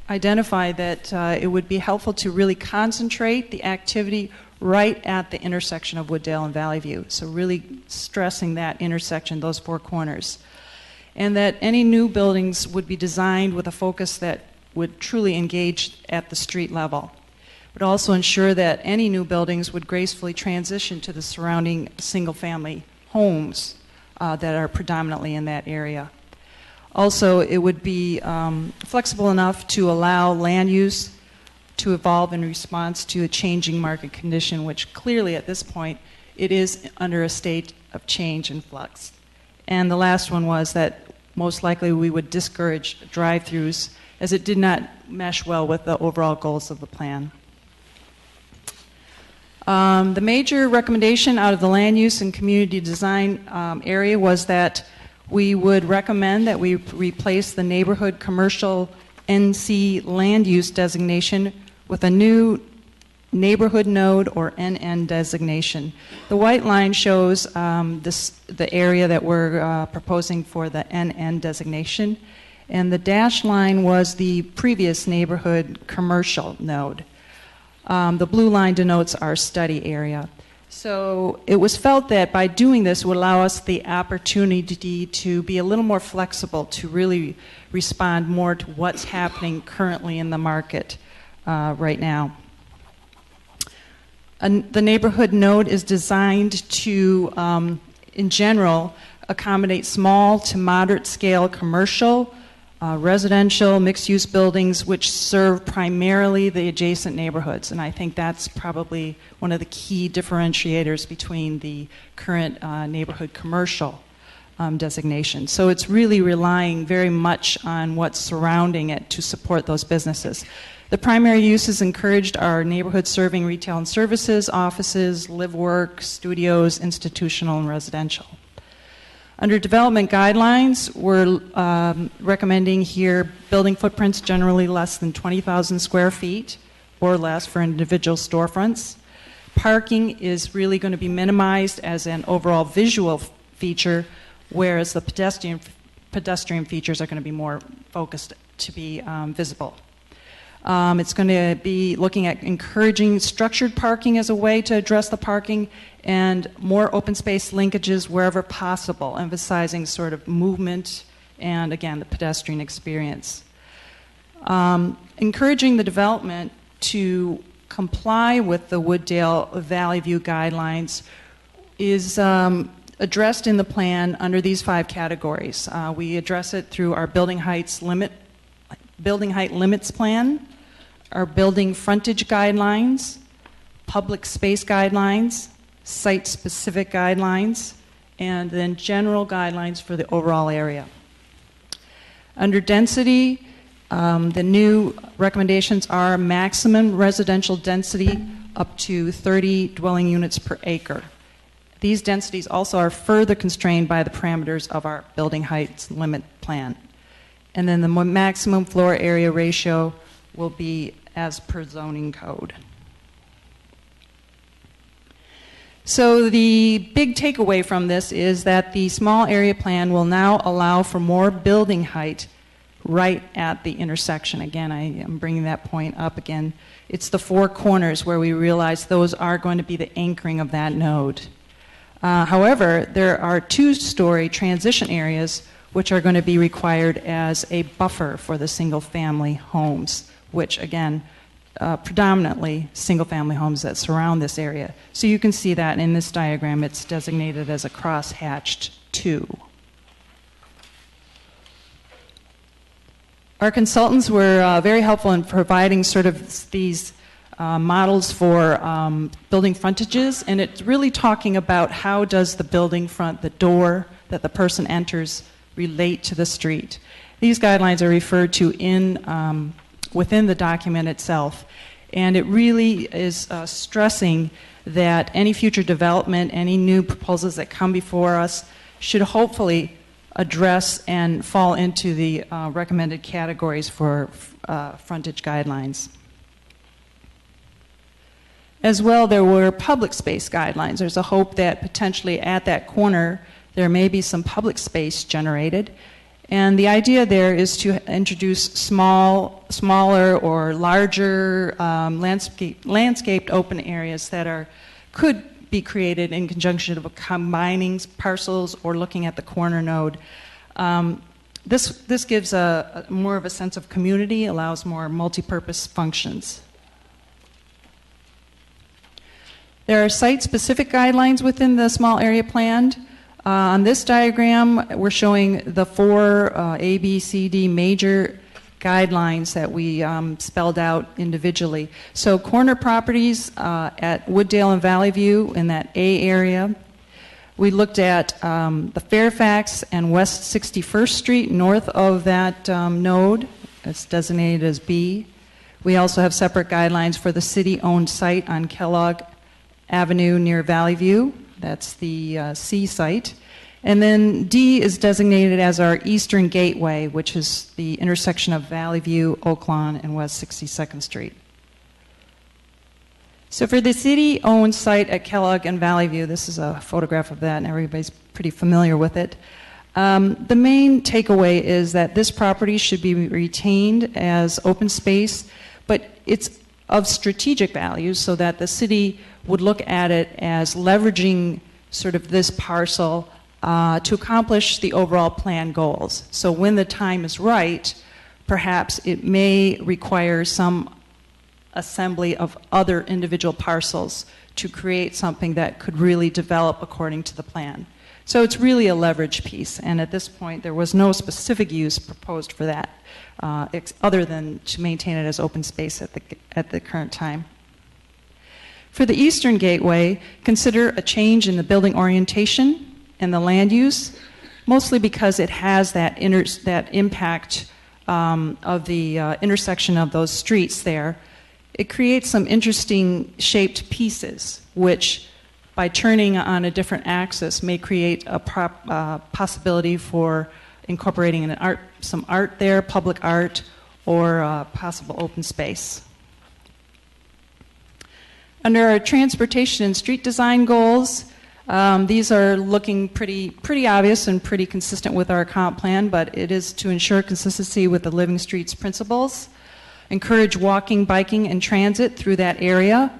identified that it would be helpful to really concentrate the activity right at the intersection of Wooddale and Valley View. So really stressing that intersection, those 4 corners. And that any new buildings would be designed with a focus that would truly engage at the street level. But also ensure that any new buildings would gracefully transition to the surrounding single-family homes that are predominantly in that area. Also, it would be flexible enough to allow land use to evolve in response to a changing market condition, which clearly at this point it is under a state of change and flux. And the last one was that most likely we would discourage drive-throughs as it did not mesh well with the overall goals of the plan. The major recommendation out of the land use and community design area was that we would recommend that we replace the neighborhood commercial NC land use designation with a new neighborhood node or NN designation. The white line shows the area that we're proposing for the NN designation, and the dashed line was the previous neighborhood commercial node. The blue line denotes our study area. So it was felt that by doing this would allow us the opportunity to be a little more flexible, to really respond more to what's happening currently in the market right now. The neighborhood node is designed to, in general, accommodate small to moderate scale commercial, residential, mixed-use buildings which serve primarily the adjacent neighborhoods. And I think that's probably one of the key differentiators between the current neighborhood commercial designation. So it's really relying very much on what's surrounding it to support those businesses. The primary uses encouraged are neighborhood serving retail and services, offices, live work, studios, institutional, and residential. Under development guidelines, we're recommending here building footprints generally less than 20,000 square feet or less for individual storefronts. Parking is really going to be minimized as an overall visual feature, whereas the pedestrian features are going to be more focused to be visible. It's going to be looking at encouraging structured parking as a way to address the parking and more open space linkages wherever possible, emphasizing sort of movement and, again, the pedestrian experience. Encouraging the development to comply with the Wooddale Valley View guidelines is addressed in the plan under these 5 categories. We address it through our building height limits plan, our building frontage guidelines, public space guidelines, site-specific guidelines, and then general guidelines for the overall area. Under density, the new recommendations are maximum residential density up to 30 dwelling units per acre. These densities also are further constrained by the parameters of our building heights limit plan. And then the maximum floor area ratio will be as per zoning code. So the big takeaway from this is that the small area plan will now allow for more building height right at the intersection. Again, I am bringing that point up again. It's the 4 corners where we realize those are going to be the anchoring of that node. However, there are 2-story transition areas which are going to be required as a buffer for the single-family homes, which, again, predominantly single-family homes that surround this area. So you can see that in this diagram, it's designated as a cross-hatched 2. Our consultants were very helpful in providing sort of these models for building frontages, and it's really talking about how does the building front, the door that the person enters, relate to the street. These guidelines are referred to within the document itself, and it really is stressing that any future development, any new proposals that come before us should hopefully address and fall into the recommended categories for frontage guidelines. As well, there were public space guidelines. There's a hope that potentially at that corner there may be some public space generated. And the idea there is to introduce smaller or larger landscaped open areas that could be created in conjunction of combining parcels or looking at the corner node. This gives more of a sense of community, allows more multi-purpose functions. There are site-specific guidelines within the small area planned. On this diagram, we're showing the 4 A, B, C, D major guidelines that we spelled out individually. So corner properties at Wooddale and Valley View in that A area. We looked at the Fairfax and West 61st Street north of that node. It's designated as B. We also have separate guidelines for the city-owned site on Kellogg Avenue near Valley View. That's the C site. And then D is designated as our Eastern Gateway, which is the intersection of Valley View, Oak Lawn, and West 62nd Street. So for the city-owned site at Kellogg and Valley View, this is a photograph of that, and everybody's pretty familiar with it. The main takeaway is that this property should be retained as open space, but it's of strategic value so that the city would look at it as leveraging sort of this parcel to accomplish the overall plan goals. So when the time is right, perhaps it may require some assembly of other individual parcels to create something that could really develop according to the plan. So it's really a leverage piece, and at this point there was no specific use proposed for that other than to maintain it as open space at the current time. For the Eastern Gateway, consider a change in the building orientation and the land use, mostly because it has that impact of the intersection of those streets there. It creates some interesting shaped pieces, which by turning on a different axis may create a possibility for incorporating some art there, public art, or possible open space. Under our transportation and street design goals, these are looking pretty obvious and pretty consistent with our comp plan, but it is to ensure consistency with the Living Streets principles, encourage walking, biking, and transit through that area,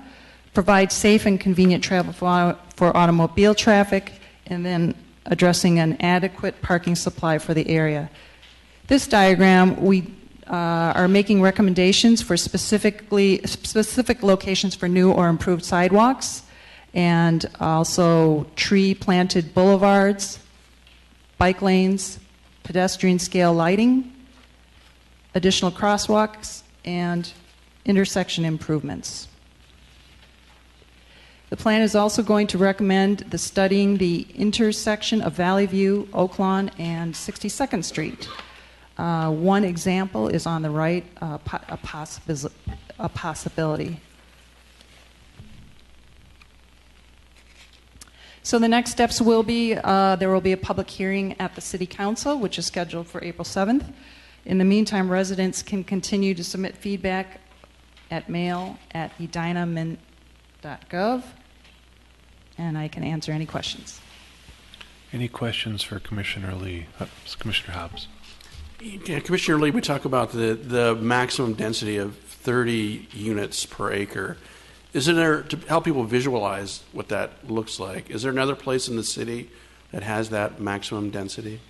provide safe and convenient travel for automobile traffic, and then addressing an adequate parking supply for the area. This diagram, we are making recommendations for specific locations for new or improved sidewalks, and also tree-planted boulevards, bike lanes, pedestrian scale lighting, additional crosswalks, and intersection improvements. The plan is also going to recommend studying the intersection of Valley View, Oak Lawn, and 62nd Street. One example is on the right, a possibility. So the next steps will be, there will be a public hearing at the City Council, which is scheduled for April 7th. In the meantime, residents can continue to submit feedback at mail@edinamin.gov, and I can answer any questions. Any questions for Commissioner Lee? Commissioner Hobbs. Yeah, Commissioner Lee, we talk about the maximum density of 30 units per acre. Is there, to help people visualize what that looks like, is there another place in the city that has that maximum density?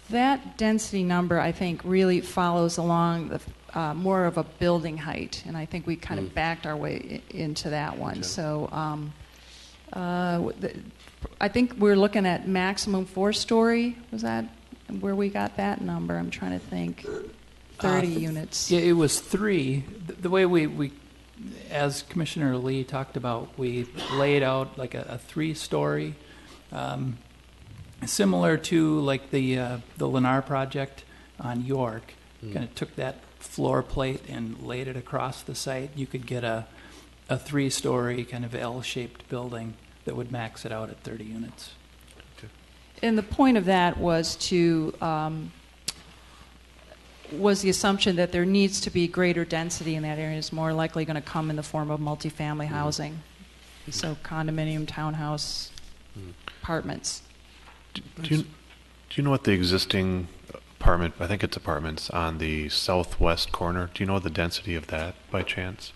That density number, I think, really follows along more of a building height, and I think we kind of backed our way into that one. So I think we're looking at maximum 4-story. Was that where we got that number? I'm trying to think. 30 units. Yeah, it was 3. The way we, as Commissioner Lee talked about, we laid out like a 3-story, similar to like the Lennar project on York. Kind of took that floor plate and laid it across the site. You could get a 3-story kind of L-shaped building that would max it out at 30 units. And the point of that was was the assumption that there needs to be greater density in that area. Is more likely going to come in the form of multifamily housing, so condominium, townhouse, apartments. Do you know what the existing apartment, I think it's apartments, on the southwest corner, do you know the density of that by chance?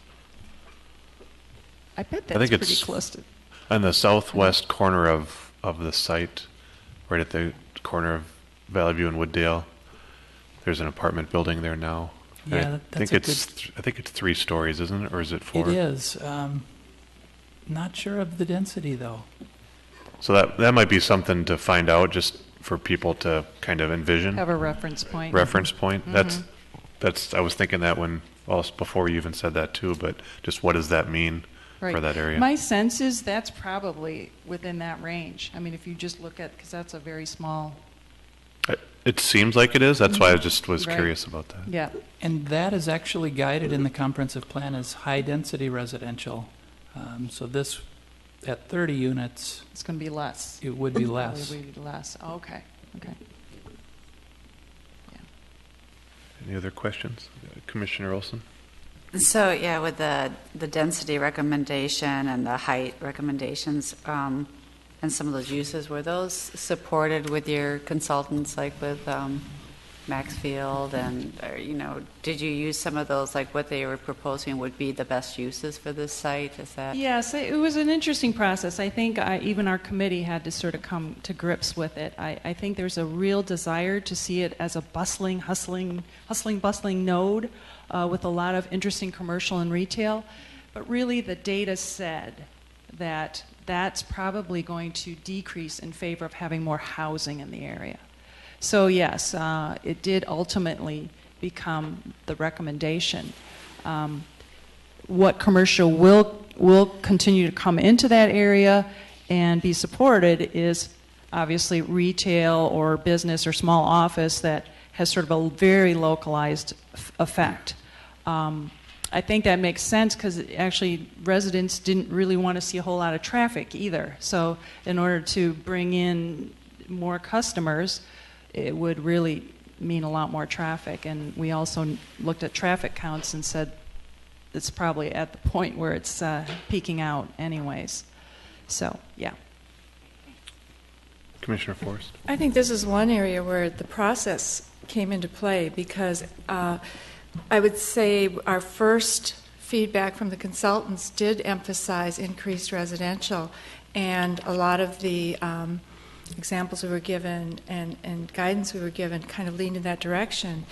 I bet that's pretty close to... On the southwest corner of the site, right at the corner of Valley View and Wooddale, there's an apartment building there now. Yeah, I think it's 3 stories, isn't it, or is it 4? It is. Not sure of the density though. So that might be something to find out, just for people to kind of envision. Have a reference point. Reference point. That's. I was thinking that before you even said that too. But just what does that mean for that area? My sense is that's probably within that range. I mean, if you just look at, because that's a very small. It seems like it is. That's why I just was curious about that. Yeah. And that is actually guided in the comprehensive plan as high-density residential. So this, at 30 units... It's going to be less. It would be less. It would be less. Oh, okay. Okay. Yeah. Any other questions? Commissioner Olson? So, yeah, with the density recommendation and the height recommendations, and some of those uses, were those supported with your consultants, like with Maxfield, and did you use some of those, like what they were proposing would be the best uses for this site? Is that? Yes, it was an interesting process. I think even our committee had to sort of come to grips with it. I think there's a real desire to see it as a bustling, hustling, bustling node with a lot of interesting commercial and retail. But really, the data said that that's probably going to decrease in favor of having more housing in the area. So yes, it did ultimately become the recommendation. What commercial will continue to come into that area and be supported is obviously retail or business or small office that has sort of a very localized effect. I think that makes sense because actually residents didn't really want to see a whole lot of traffic either. So in order to bring in more customers, it would really mean a lot more traffic. And we also looked at traffic counts and said it's probably at the point where it's peaking out anyways. So, yeah. Commissioner Forrest? I think this is one area where the process came into play because I would say our first feedback from the consultants did emphasize increased residential, and a lot of the examples we were given and guidance we were given kind of leaned in that direction.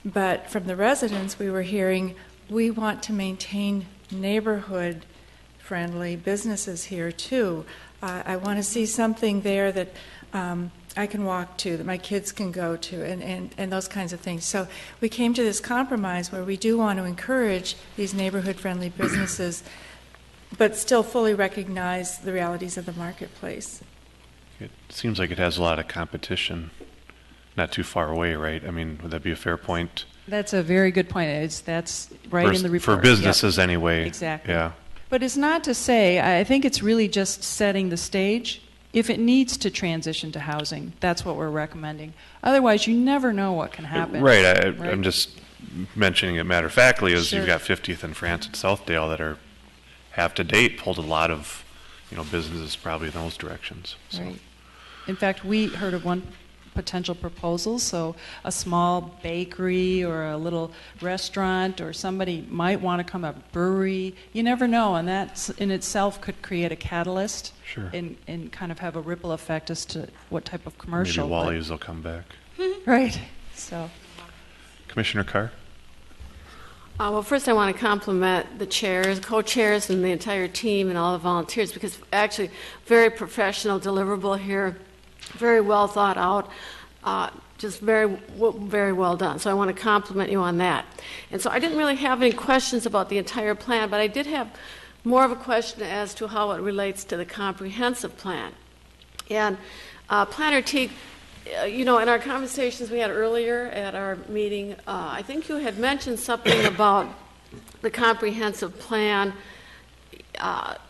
But from the residents, we were hearing, we want to maintain neighborhood-friendly businesses here too. I want to see something there that I can walk to, that my kids can go to, and those kinds of things. So we came to this compromise where we do want to encourage these neighborhood-friendly businesses, but still fully recognize the realities of the marketplace. It seems like it has a lot of competition, not too far away, right? I mean, would that be a fair point? That's a very good point. That's right in the report. For businesses anyway. Exactly. Yeah. But it's not to say, I think it's really just setting the stage. If it needs to transition to housing, that's what we're recommending. Otherwise, you never know what can happen. Right. I'm just mentioning it matter-of-factly as you've got 50th and France and Southdale have to date pulled a lot of, businesses probably in those directions. So. Right. In fact, we heard of one potential proposal, so a small bakery or a little restaurant, or somebody might want to come a brewery. You never know, and that in itself could create a catalyst. Sure. And kind of have a ripple effect as to what type of commercial. Maybe Wally's will come back. Right. So. Commissioner Carr? Well, first I want to compliment the chairs, co-chairs, and the entire team and all the volunteers, because actually very professional, deliverable here, very well thought out, just very well done. So I want to compliment you on that. And so I didn't really have any questions about the entire plan, but I did have more of a question as to how it relates to the comprehensive plan. And Planner Teague, in our conversations we had earlier at our meeting, I think you had mentioned something about the comprehensive plan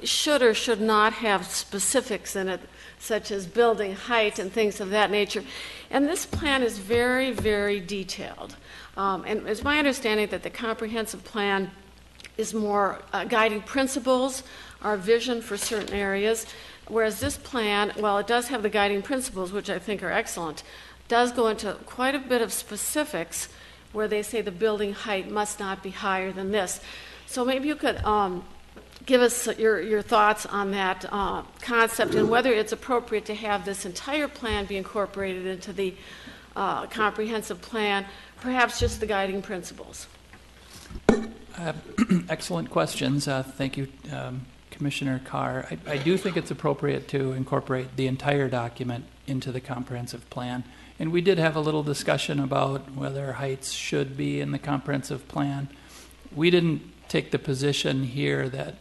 should or should not have specifics in it, such as building height and things of that nature. And this plan is very, very detailed. And it's my understanding that the comprehensive plan is more guiding principles, our vision for certain areas, whereas this plan, while it does have the guiding principles, which I think are excellent, does go into quite a bit of specifics where they say the building height must not be higher than this. So maybe you could give us your thoughts on that concept and whether it's appropriate to have this entire plan be incorporated into the comprehensive plan, perhaps just the guiding principles. Excellent questions. Thank you, Commissioner Carr. I do think it's appropriate to incorporate the entire document into the comprehensive plan. And we did have a little discussion about whether heights should be in the comprehensive plan. We didn't take the position here that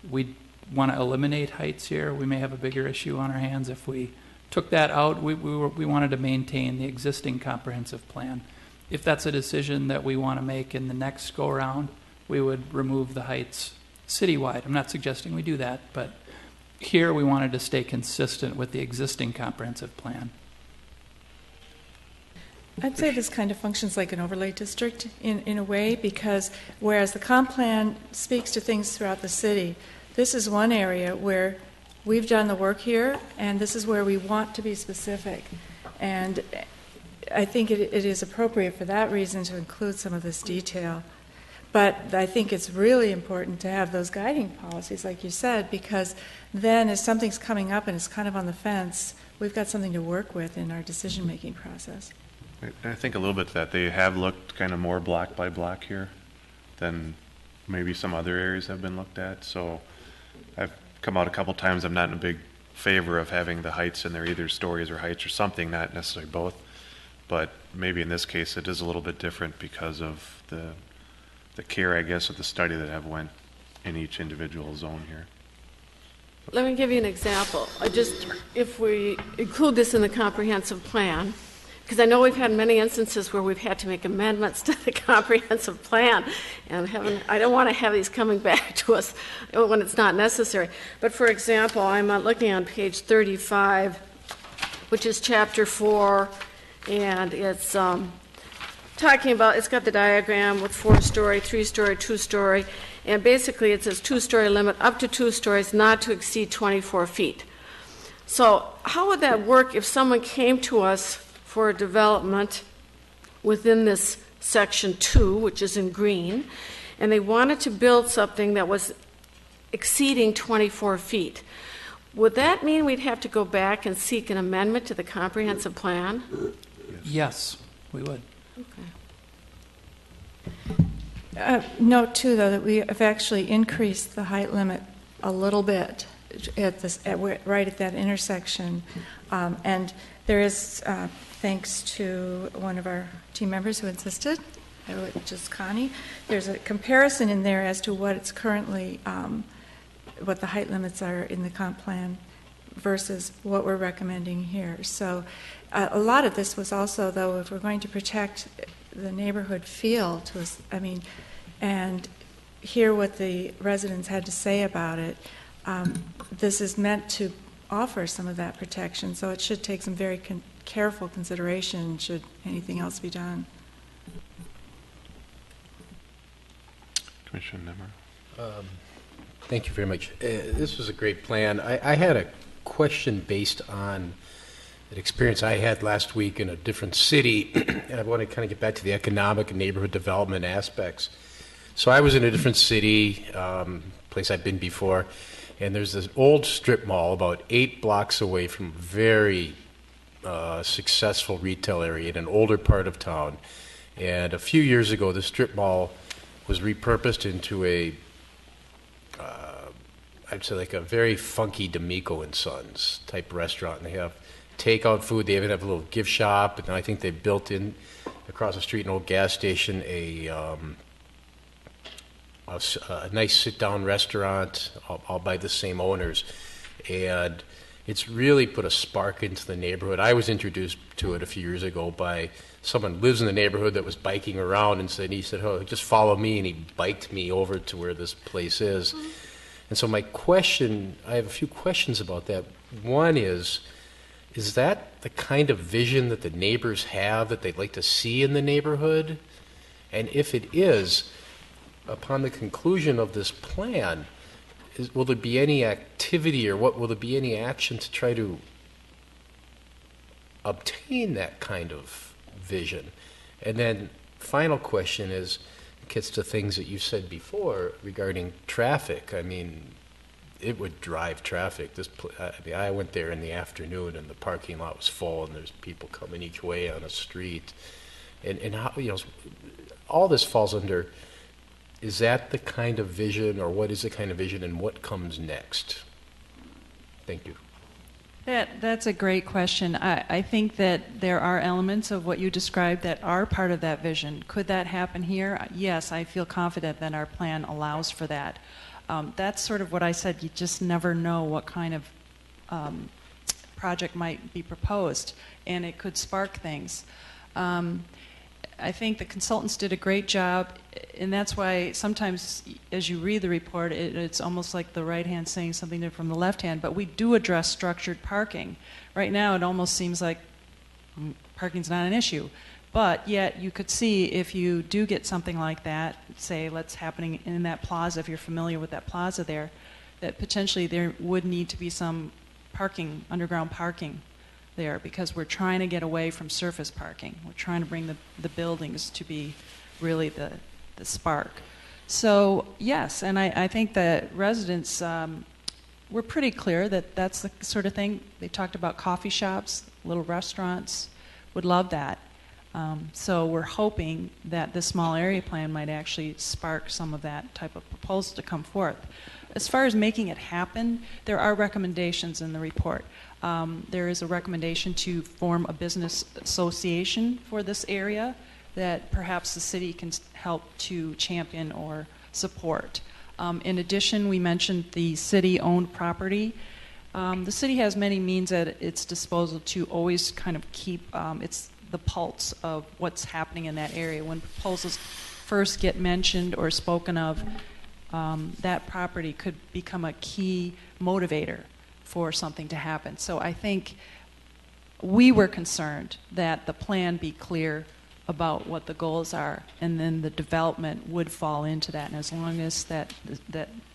we want to eliminate heights here. We may have a bigger issue on our hands if we took that out. We wanted to maintain the existing comprehensive plan. If that's a decision that we want to make in the next go-around, we would remove the heights citywide. I'm not suggesting we do that, but here we wanted to stay consistent with the existing comprehensive plan. I'd say this kind of functions like an overlay district in a way, because whereas the comp plan speaks to things throughout the city, this is one area where we've done the work here, and this is where we want to be specific. And I think it is appropriate for that reason to include some of this detail. But I think it's really important to have those guiding policies, like you said, because then if something's coming up and it's kind of on the fence, we've got something to work with in our decision-making process. I think a little bit that they have looked kind of more block by block here than maybe some other areas have been looked at. So I've come out a couple times. I'm not in a big favor of having the heights in there, either stories or heights or something, not necessarily both. But maybe in this case it is a little bit different because of the care, I guess, of the study that have went in each individual zone here. Let me give you an example. If we include this in the comprehensive plan, because I know we've had many instances where we've had to make amendments to the comprehensive plan, and I don't want to have these coming back to us when it's not necessary. But for example, I'm looking on page 35, which is chapter 4, and it's talking about, it's got the diagram with 4-story, 3-story, 2-story, and basically it says 2-story limit up to 2 stories, not to exceed 24 feet. So how would that work if someone came to us for a development within this section 2, which is in green, and they wanted to build something that was exceeding 24 feet? Would that mean we'd have to go back and seek an amendment to the comprehensive plan? Yes, we would. Okay. Note too, though, that we have actually increased the height limit a little bit right at that intersection, and there is, thanks to one of our team members who insisted, which is Connie, there's a comparison in there as to what it's currently, what the height limits are in the comp plan versus what we're recommending here. So a lot of this was also, though, if we're going to protect the neighborhood feel to us, and hear what the residents had to say about it, this is meant to offer some of that protection, so it should take some very careful consideration should anything else be done. Commissioner Nimmer. Thank you very much. This was a great plan. I had a question based on an experience I had last week in a different city, and I want to kind of get back to the economic and neighborhood development aspects. So I was in a different city, place I've been before, and there's this old strip mall about 8 blocks away from a very successful retail area in an older part of town. And a few years ago, the strip mall was repurposed into a, I'd say like a very funky D'Amico and Sons type restaurant. And they have takeout food. They even have a little gift shop. And I think they built in across the street an old gas station a nice sit-down restaurant, all by the same owners. And it's really put a spark into the neighborhood. I was introduced to it a few years ago by someone who lives in the neighborhood that was biking around, and he said, oh, just follow me, and he biked me over to where this place is. And so my question, I have a few questions about that. One is that the kind of vision that the neighbors have that they'd like to see in the neighborhood? And if it is, upon the conclusion of this plan, will there be any activity or will there be any action to try to obtain that kind of vision? And then final question is, gets to things that you said before regarding traffic. I mean, it would drive traffic. I went there in the afternoon and the parking lot was full and there's people coming each way on a street. And how, all this falls under, is that the kind of vision, or what is the kind of vision, and what comes next? Thank you. That's a great question. I think that there are elements of what you described that are part of that vision. Could that happen here? Yes, I feel confident that our plan allows for that. That's sort of what I said. You just never know what kind of project might be proposed, and it could spark things. I think the consultants did a great job, and that's why sometimes as you read the report, it's almost like the right hand saying something different from the left hand, but we do address structured parking. Right now it almost seems like parking's not an issue, but yet you could see if you do get something like that, say that's happening in that plaza, if you're familiar with that plaza there, that potentially there would need to be some parking, underground parking there, because we're trying to get away from surface parking. We're trying to bring the buildings to be really the spark. So yes, and I think that residents were pretty clear that that's the sort of thing. They talked about coffee shops, little restaurants, would love that. So we're hoping that the small area plan might actually spark some of that type of proposal to come forth. As far as making it happen, there are recommendations in the report. There is a recommendation to form a business association for this area that perhaps the city can help to champion or support. In addition, we mentioned the city-owned property. The city has many means at its disposal to always kind of keep the pulse of what's happening in that area. When proposals first get mentioned or spoken of, that property could become a key motivator for something to happen. So I think we were concerned that the plan be clear about what the goals are, and then the development would fall into that. And as long as that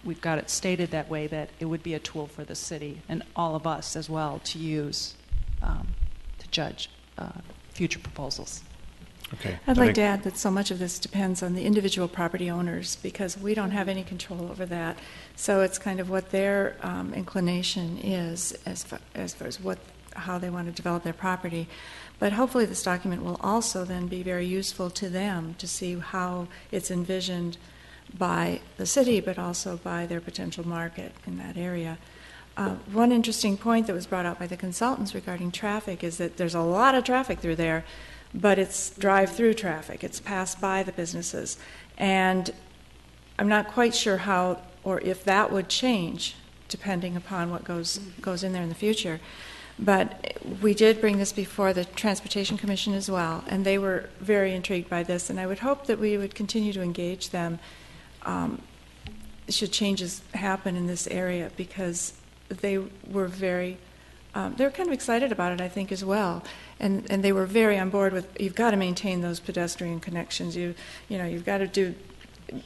we've got it stated that way, that it would be a tool for the city and all of us as well to use to judge future proposals. Okay. I'd like to add that so much of this depends on the individual property owners, because we don't have any control over that. So it's kind of what their inclination is as far as how they want to develop their property. But hopefully this document will also then be very useful to them to see how it's envisioned by the city, but also by their potential market in that area. One interesting point that was brought out by the consultants regarding traffic is that there's a lot of traffic through there, but it's drive-through traffic. It's passed by the businesses. And I'm not quite sure how or if that would change depending upon what goes in there in the future. But we did bring this before the Transportation Commission as well, and they were very intrigued by this, and I would hope that we would continue to engage them should changes happen in this area, because they were very they were kind of excited about it, I think, as well, and they were very on board with, you've got to maintain those pedestrian connections. You've got to do,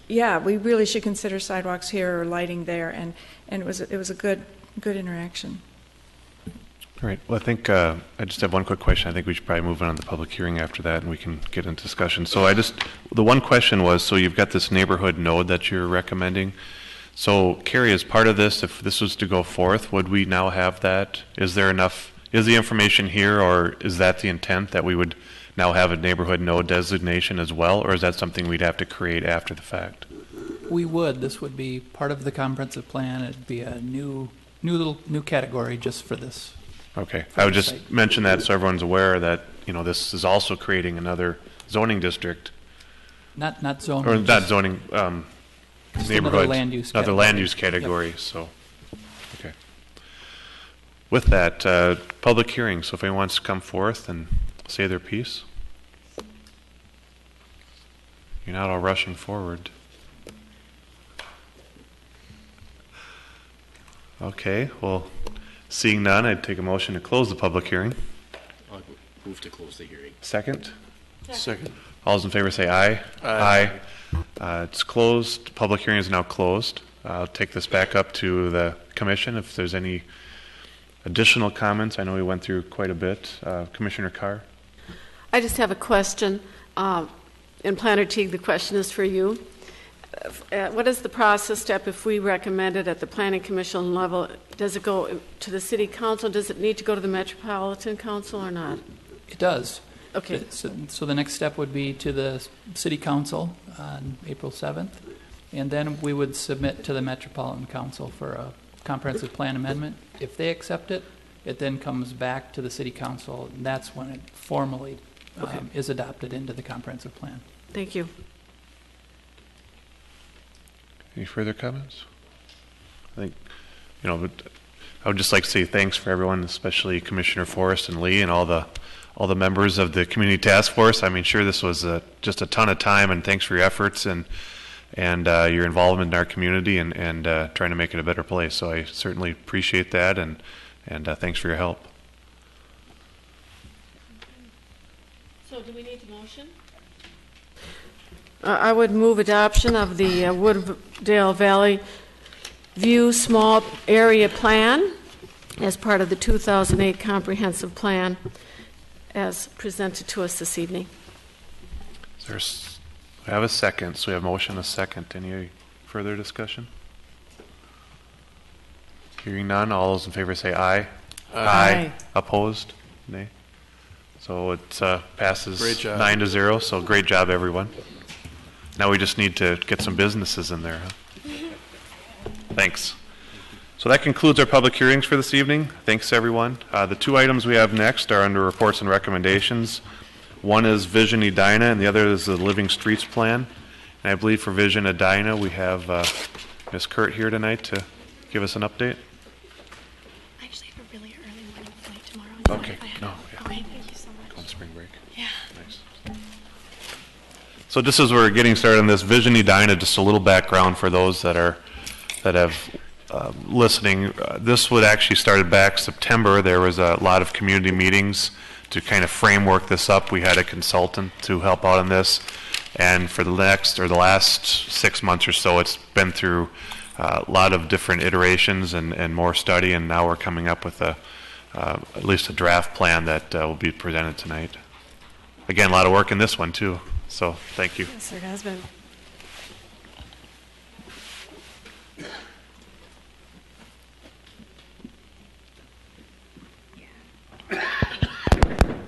we really should consider sidewalks here or lighting there, and it was a good interaction. Great. Well, I think I just have one quick question. I think we should probably move on to the public hearing after that, and we can get into discussion. So the one question was, so you've got this neighborhood node that you're recommending. So, Carrie, as part of this, if this was to go forth, would we now have that? Is there enough, is the information here, or is that the intent, that we would now have a neighborhood node designation as well, or is that something we'd have to create after the fact? We would. This would be part of the comprehensive plan. It'd be a new category just for this. Okay. I would just mention that so everyone's aware that, this is also creating another zoning district. Not zoning. Or not zoning, neighborhood. Another land use category. Yep. So, okay. With that, public hearing. So if anyone wants to come forth and say their piece. You're not all rushing forward. Okay, well, seeing none, I'd take a motion to close the public hearing. I'll move to close the hearing. Second? Second. All those in favor say aye. Aye. It's closed. Public hearing is now closed. I'll take this back up to the commission if there's any additional comments. I know we went through quite a bit. Commissioner Carr? I just have a question. And Planner Teague, the question is for you. What is the process step if we recommend it at the Planning Commission level? Does it go to the City Council? Does it need to go to the Metropolitan Council or not? It does. Okay. So the next step would be to the City Council on April 7th, and then we would submit to the Metropolitan Council for a comprehensive plan amendment. If they accept it, it then comes back to the City Council, and that's when it formally is adopted into the comprehensive plan. Thank you. Any further comments? I think, I would just like to say thanks for everyone, especially Commissioner Forrest and Lee and all the members of the community task force. I mean, sure, this was just a ton of time, and thanks for your efforts and your involvement in our community and trying to make it a better place. So I certainly appreciate that, and thanks for your help. So do we need a motion? I would move adoption of the Wooddale Valley View Small Area Plan as part of the 2008 Comprehensive Plan as presented to us this evening. We have a second, so we have a motion, a second. Any further discussion? Hearing none, all those in favor say aye. Aye. Opposed? Nay. So it passes Great job. 9-0, so great job, everyone. Now we just need to get some businesses in there. Huh? Thanks. So that concludes our public hearings for this evening. Thanks, everyone. The two items we have next are under reports and recommendations. One is Vision Edina, and the other is the Living Streets Plan. And I believe for Vision Edina, we have Ms. Kurt here tonight to give us an update. I actually have a really early morning flight tomorrow. Okay. No. Yeah. Okay, thank you so much. On spring break. Yeah. Nice. So just as we're getting started on this, Vision Edina, just a little background for those that have listening. This would actually started back September. There was a lot of community meetings to kind of framework this up. We had a consultant to help out on this, and for the last 6 months or so, it's been through a lot of different iterations and more study, and now we're coming up with at least a draft plan that will be presented tonight. Again, a lot of work in this one too, so thank you. Yes, there has been.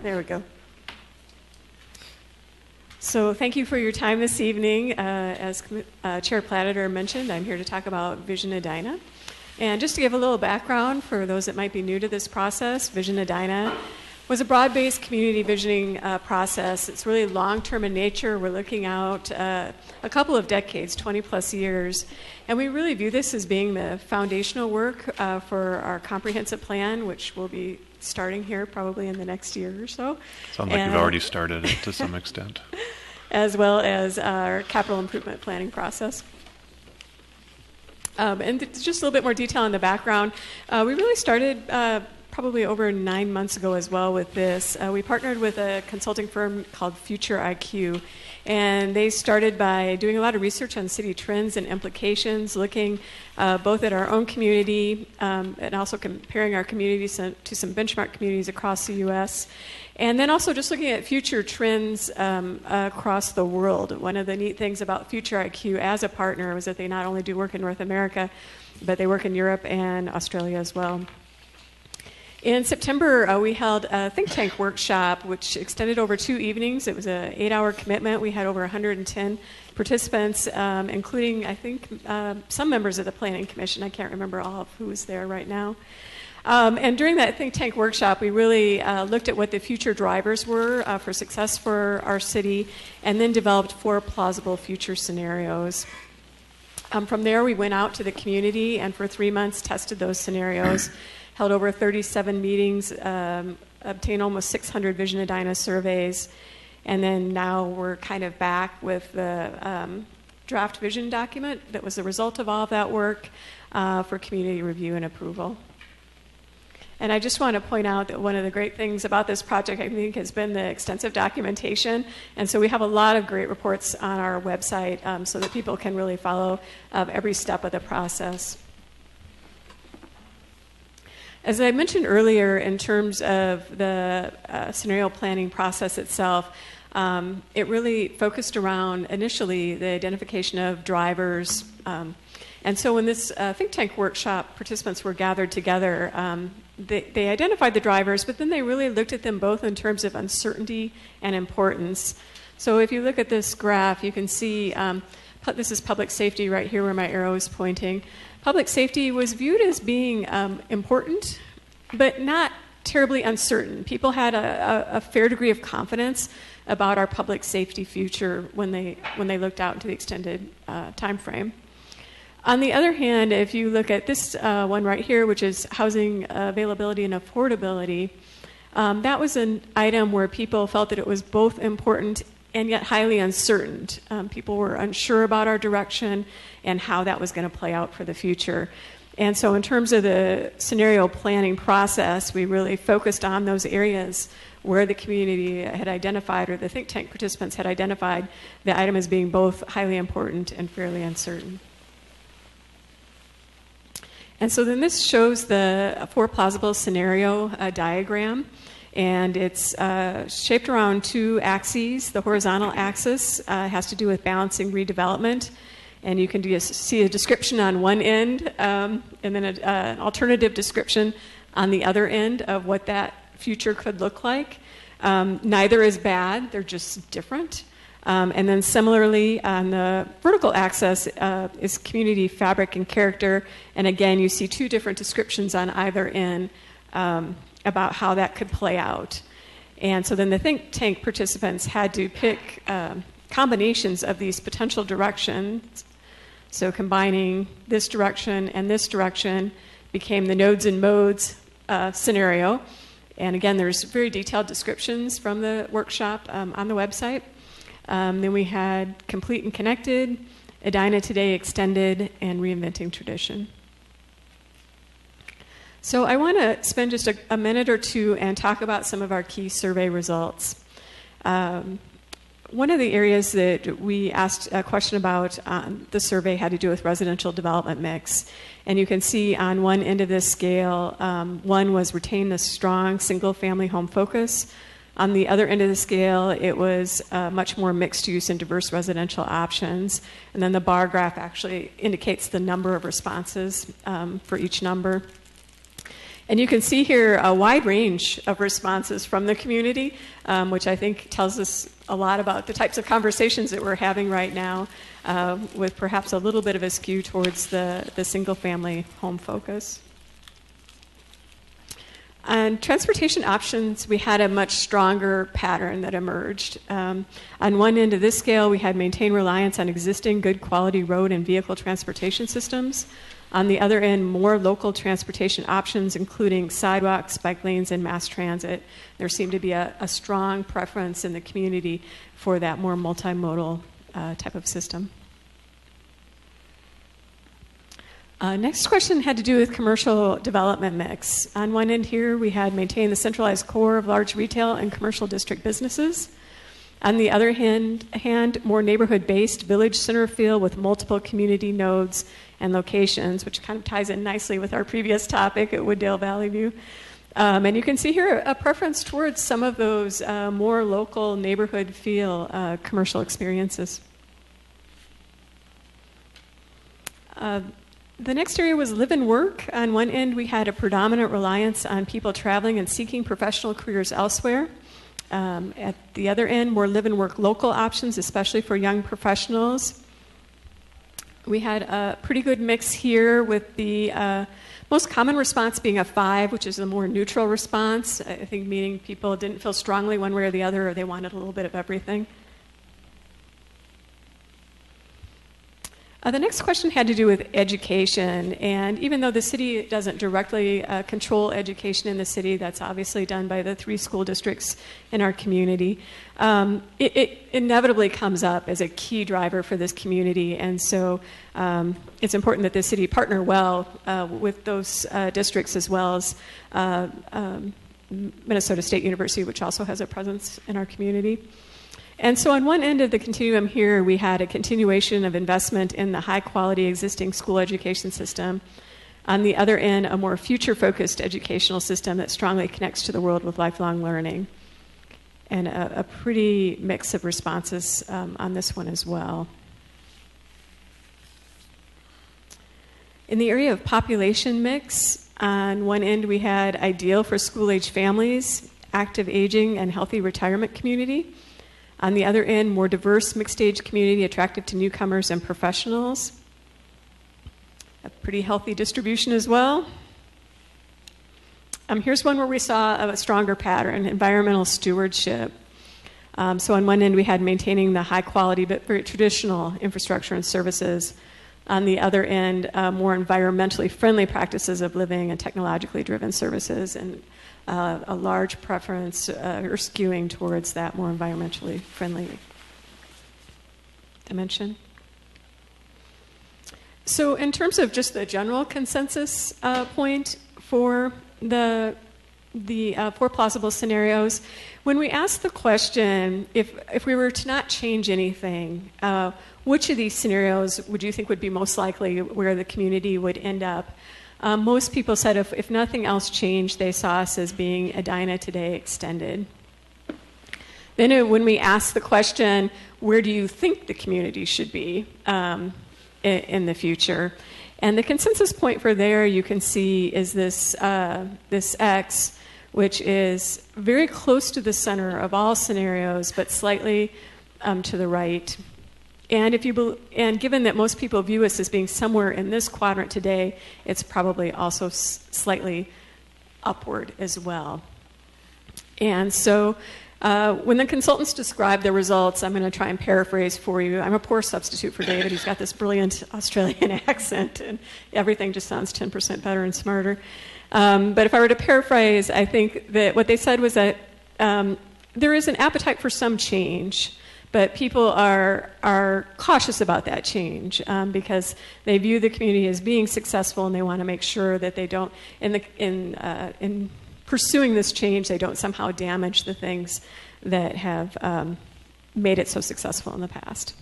There we go. So thank you for your time this evening. As Chair Platter mentioned, I'm here to talk about Vision Edina. And just to give a little background for those that might be new to this process, Vision Edina was a broad-based community visioning process. It's really long-term in nature. We're looking out a couple of decades, 20-plus years. And we really view this as being the foundational work for our comprehensive plan, which will be starting here probably in the next year or so. Sounds like you've already started it to some extent. As well as our capital improvement planning process. And just a little bit more detail on the background. We really started probably over 9 months ago as well with this. We partnered with a consulting firm called Future IQ, and they started by doing a lot of research on city trends and implications, looking both at our own community and also comparing our communities to some benchmark communities across the U.S., and then also just looking at future trends across the world. One of the neat things about Future IQ as a partner was that they not only do work in North America, but they work in Europe and Australia as well. In September, we held a think tank workshop, which extended over 2 evenings. It was an 8-hour commitment. We had over 110 participants, including, I think, some members of the Planning Commission. I can't remember all of who was there right now. And during that think tank workshop, we really looked at what the future drivers were for success for our city, and then developed 4 plausible future scenarios. From there, we went out to the community and for 3 months tested those scenarios, held over 37 meetings, obtained almost 600 Vision Edina surveys, and then now we're kind of back with the draft vision document that was the result of all of that work for community review and approval. And I just want to point out that one of the great things about this project, I think, has been the extensive documentation. And so we have a lot of great reports on our website so that people can really follow every step of the process. As I mentioned earlier, in terms of the scenario planning process itself, it really focused around initially the identification of drivers. And so when this think tank workshop participants were gathered together, they identified the drivers, but then they really looked at them both in terms of uncertainty and importance. So if you look at this graph, you can see this is public safety right here where my arrow is pointing. Public safety was viewed as being important, but not terribly uncertain. People had a fair degree of confidence about our public safety future when they looked out into the extended time frame. On the other hand, if you look at this one right here, which is housing availability and affordability, that was an item where people felt that it was both important and yet highly uncertain. People were unsure about our direction and how that was going to play out for the future. And so in terms of the scenario planning process, we really focused on those areas where the community had identified, or the think tank participants had identified, the item as being both highly important and fairly uncertain. And so then this shows the 4 plausible scenario diagram. And it's shaped around 2 axes. The horizontal axis has to do with balancing redevelopment. And you can see a description on one end and then an alternative description on the other end of what that future could look like. Neither is bad, they're just different. And then similarly, on the vertical axis is community fabric and character. And again, you see 2 different descriptions on either end about how that could play out. And so then the think tank participants had to pick combinations of these potential directions. So combining this direction and this direction became the nodes and modes scenario. And again, there's very detailed descriptions from the workshop on the website. Then we had complete and connected, Edina Today extended, and reinventing tradition. So I want to spend just a minute or two and talk about some of our key survey results. One of the areas that we asked a question about on the survey had to do with residential development mix. And you can see on one end of this scale, 1 was retain the strong single-family home focus. On the other end of the scale, it was much more mixed use and diverse residential options. And then the bar graph actually indicates the number of responses for each number. And you can see here a wide range of responses from the community, which I think tells us a lot about the types of conversations that we're having right now, with perhaps a little bit of a skew towards the single-family home focus. On transportation options, we had a much stronger pattern that emerged. On one end of this scale, we had maintained reliance on existing good quality road and vehicle transportation systems. On the other end, more local transportation options, including sidewalks, bike lanes, and mass transit. There seemed to be a strong preference in the community for that more multimodal type of system. Next question had to do with commercial development mix. On one end here, we had maintained the centralized core of large retail and commercial district businesses. On the other hand, more neighborhood-based village center feel with multiple community nodes and locations, which kind of ties in nicely with our previous topic at Wooddale Valley View. And you can see here a preference towards some of those more local neighborhood feel commercial experiences. The next area was live and work. On one end, we had a predominant reliance on people traveling and seeking professional careers elsewhere. At the other end, more live and work local options, especially for young professionals. We had a pretty good mix here with the most common response being a 5, which is a more neutral response. I think meaning people didn't feel strongly one way or the other, or they wanted a little bit of everything. The next question had to do with education, and even though the city doesn't directly control education in the city, that's obviously done by the 3 school districts in our community, it inevitably comes up as a key driver for this community, and so it's important that the city partner well with those districts as well as Minnesota State University, which also has a presence in our community. And so on one end of the continuum here, we had a continuation of investment in the high-quality existing school education system. On the other end, a more future-focused educational system that strongly connects to the world with lifelong learning. And a pretty mix of responses on this one as well. In the area of population mix, on one end we had ideal for school-age families, active aging, and healthy retirement community. On the other end, more diverse mixed-age community attractive to newcomers and professionals. A pretty healthy distribution as well. Here's one where we saw a stronger pattern, environmental stewardship. So on one end, we had maintaining the high-quality but very traditional infrastructure and services. On the other end, more environmentally friendly practices of living and technologically driven services, and a large preference or skewing towards that more environmentally friendly dimension. So in terms of just the general consensus point for the 4 plausible scenarios, when we asked the question, if we were to not change anything, which of these scenarios would you think would be most likely where the community would end up? Most people said if nothing else changed, they saw us as being Edina today extended. Then when we asked the question, where do you think the community should be in the future? And the consensus point for there you can see is this X, which is very close to the center of all scenarios, but slightly to the right. And given that most people view us as being somewhere in this quadrant today, it's probably also slightly upward as well. And so when the consultants describe the results, I'm going to try and paraphrase for you. I'm a poor substitute for David. He's got this brilliant Australian accent, and everything just sounds 10% better and smarter. But if I were to paraphrase, I think that what they said was that there is an appetite for some change, but people are cautious about that change because they view the community as being successful, and they want to make sure that they don't, in pursuing this change, they don't somehow damage the things that have made it so successful in the past.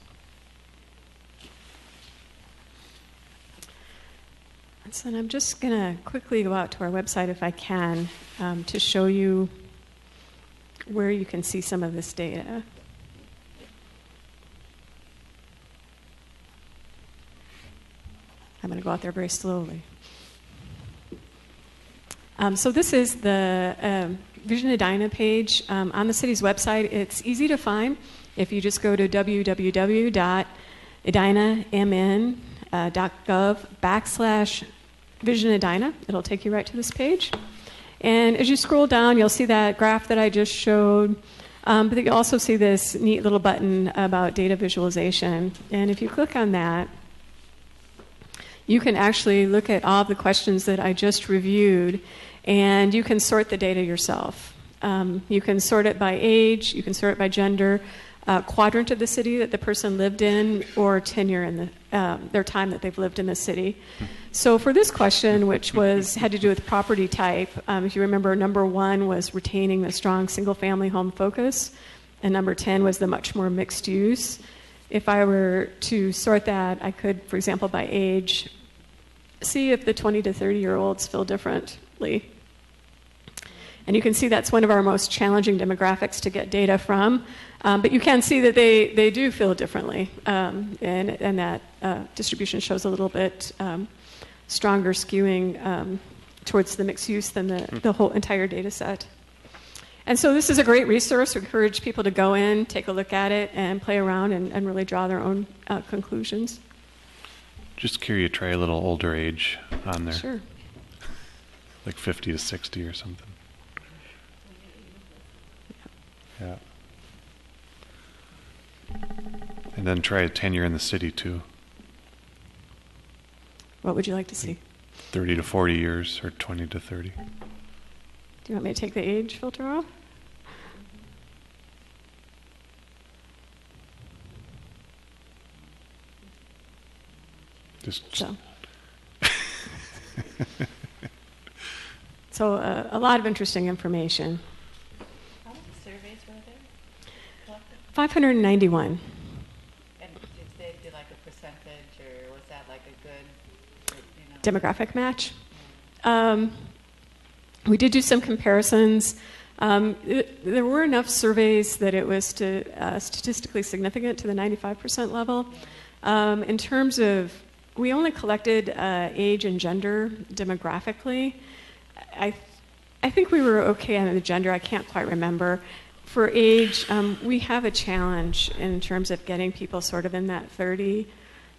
And so I'm just going to quickly go out to our website, if I can, to show you where you can see some of this data. I'm going to go out there very slowly. So this is the Vision Edina page on the city's website. It's easy to find if you just go to www.edinamn.gov/Vision Edina. It'll take you right to this page. And as you scroll down, you'll see that graph that I just showed. But you'll also see this neat little button about data visualization. And if you click on that, you can actually look at all of the questions that I just reviewed, and you can sort the data yourself. You can sort it by age, you can sort it by gender, quadrant of the city that the person lived in, or tenure in their time that they've lived in the city. So for this question, which had to do with property type, if you remember, number 1 was retaining the strong single-family home focus, and number 10 was the much more mixed use. If I were to sort that, I could, for example, by age, see if the 20 to 30-year-olds feel differently. And you can see that's one of our most challenging demographics to get data from. But you can see that they do feel differently. And that distribution shows a little bit stronger skewing towards the mixed use than the whole entire data set. And so this is a great resource. We encourage people to go in, take a look at it, and play around and really draw their own conclusions. Just curious, try a little older age on there. Sure. Like 50 to 60 or something. Yeah. And then try a tenure in the city too. What would you like to see? 30 to 40 years or 20 to 30. Do you want me to take the age filter off? So a lot of interesting information. How many surveys were there collected? 591. And did they do like a percentage, or was that like a good, Demographic match? We did do some comparisons. There were enough surveys that it was statistically significant to the 95% level. In terms of, we only collected age and gender demographically. I think we were okay on the gender. I can't quite remember. For age, we have a challenge in terms of getting people sort of in that 30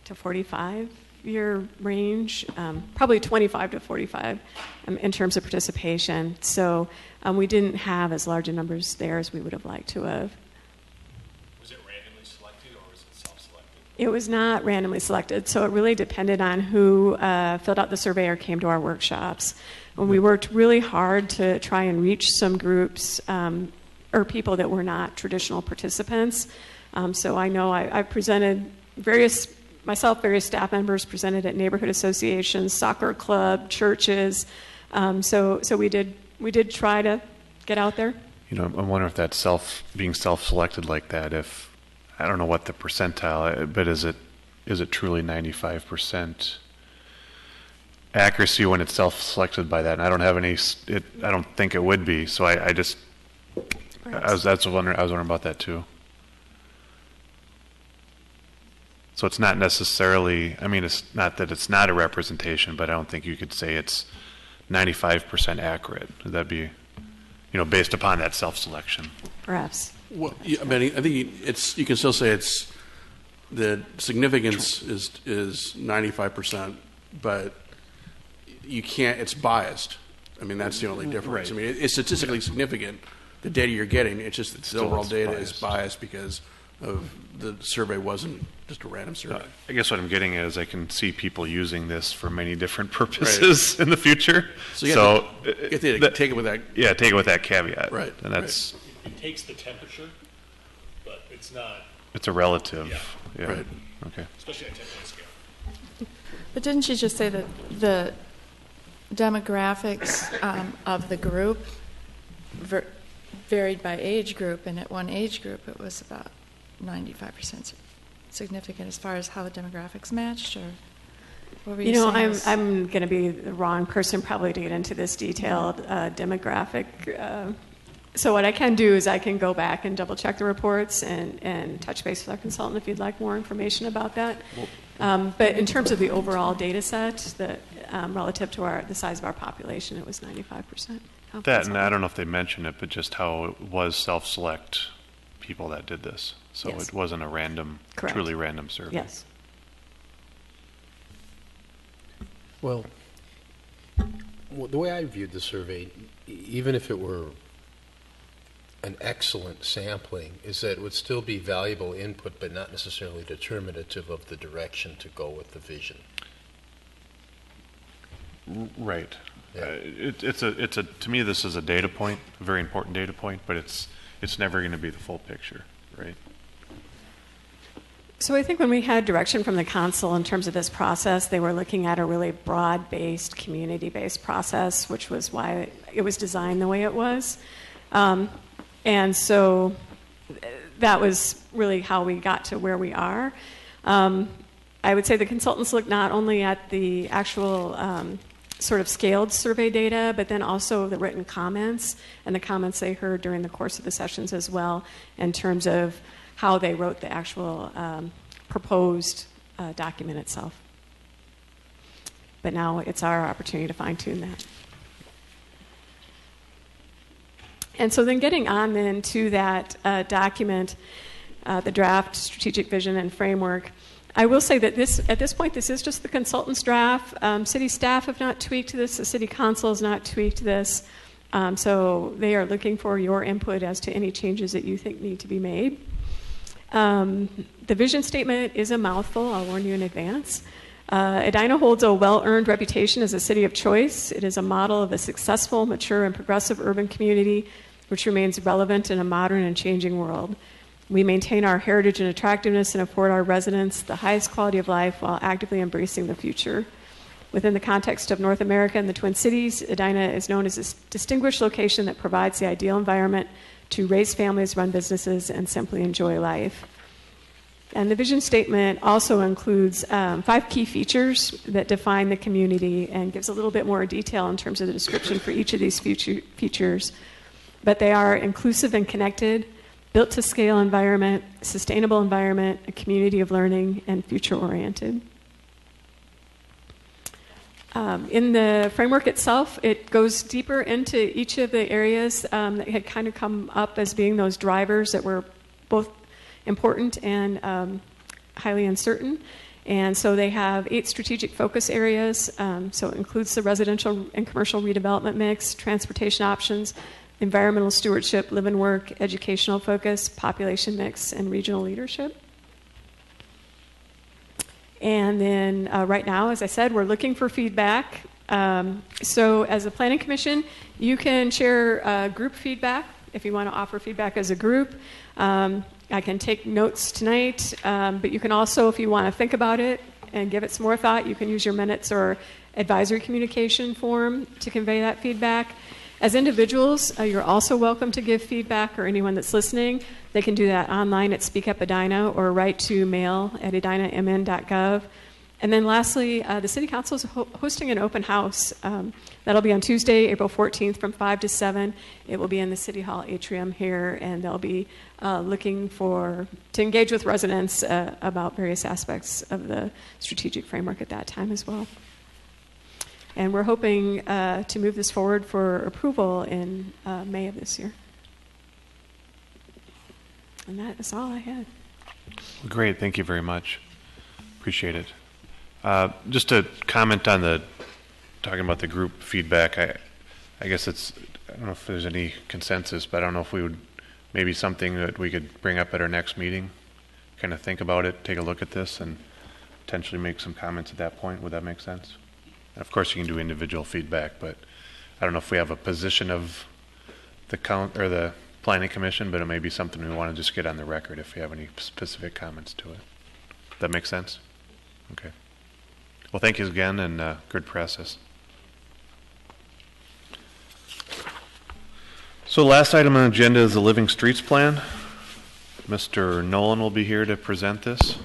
to 45 year range, probably 25 to 45 in terms of participation. So we didn't have as large a numbers there as we would have liked to have. Was it randomly selected or was it self-selected? It was not randomly selected, so it really depended on who filled out the survey or came to our workshops. And we worked really hard to try and reach some groups or people that were not traditional participants. So I know I presented various staff members presented at neighborhood associations, soccer club, churches. So we did try to get out there. I wonder if that's being self-selected like that. If I don't know what the percentile, but is it truly 95% accuracy when it's self-selected by that? And I don't have any. I don't think it would be. So I was wondering about that too. So it's not necessarily, it's not that it's not a representation, but I don't think you could say it's 95% accurate. Would that be, based upon that self-selection? Perhaps. Well, I think you can still say the significance is 95%, but you can't, it's biased. That's the only difference. Right. It's statistically significant, the data you're getting. It's just that the overall data is biased because of the survey wasn't just a random survey. I guess what I'm getting at is I can see people using this for many different purposes in the future. So you have to take it with that. Yeah, take it with that caveat. Right. And that's. It takes the temperature, but it's not. It's a relative. Yeah. Right. Okay. Especially on a 10-point scale. But didn't she just say that the demographics of the group varied by age group, and at one age group it was about 95% significant as far as how the demographics matched, or what were you saying? I'm going to be the wrong person probably to get into this detailed demographic. So what I can do is I can go back and double check the reports and touch base with our consultant if you'd like more information about that. But in terms of the overall data set, relative to the size of our population, it was 95%. That, and I don't know if they mentioned it, but just how it was self-select people that did this. So Yes. It wasn't a random, Correct. truly random survey. Yes. Well, the way I viewed the survey, even if it were an excellent sampling, is that it would still be valuable input, but not necessarily determinative of the direction to go with the vision. Right. Yeah. To me, this is a data point, a very important data point, but it's never going to be the full picture, right? So I think when we had direction from the council in terms of this process, they were looking at a really broad-based, community-based process, which was why it was designed the way it was. And so that was really how we got to where we are. I would say the consultants looked not only at the actual sort of scaled survey data, but then also the written comments and the comments they heard during the course of the sessions as well in terms of how they wrote the actual proposed document itself. but now it's our opportunity to fine-tune that. And so then getting on then to that document, the draft strategic vision and framework, I will say that at this point, this is just the consultant's draft. City staff have not tweaked this. The city council has not tweaked this. So they are looking for your input as to any changes that you think need to be made. The vision statement is a mouthful, I'll warn you in advance. Edina holds a well-earned reputation as a city of choice. It is a model of a successful, mature, and progressive urban community which remains relevant in a modern and changing world. We maintain our heritage and attractiveness and afford our residents the highest quality of life while actively embracing the future. Within the context of North America and the Twin Cities, Edina is known as a distinguished location that provides the ideal environment to raise families, run businesses, and simply enjoy life. And the vision statement also includes 5 key features that define the community and gives a little bit more detail in terms of the description for each of these features. But they are inclusive and connected, built-to-scale environment, sustainable environment, a community of learning, and future-oriented. In the framework itself, it goes deeper into each of the areas that had kind of come up as being those drivers that were both important and highly uncertain. And so they have 8 strategic focus areas. So it includes the residential and commercial redevelopment mix, transportation options, environmental stewardship, live and work, educational focus, population mix, and regional leadership. And then right now, as I said, we're looking for feedback. So as a planning commission, you can share group feedback if you want to offer feedback as a group. I can take notes tonight, but you can also, if you want to think about it and give it some more thought, you can use your minutes or advisory communication form to convey that feedback. As individuals, you're also welcome to give feedback, or anyone that's listening. They can do that online at Speak Up Edina or write to mail@edinamn.gov. And then lastly, the City Council is hosting an open house. That'll be on Tuesday, April 14th from 5 to 7. It will be in the City Hall atrium here, and they'll be looking to engage with residents about various aspects of the strategic framework at that time as well. And we're hoping to move this forward for approval in May of this year. And that is all I had. Great, thank you very much. Appreciate it. Just to comment on talking about the group feedback, I guess I don't know if there's any consensus, but I don't know if we would, maybe something that we could bring up at our next meeting, kind of think about it, take a look at this, and potentially make some comments at that point. Would that make sense? And of course, you can do individual feedback, but I don't know if we have a position of the planning commission, but it may be something we want to just get on the record if we have any specific comments to it. That makes sense? Okay. Well, thank you again, and good process. So the last item on the agenda is the Living Streets Plan. Mr. Nolan will be here to present this.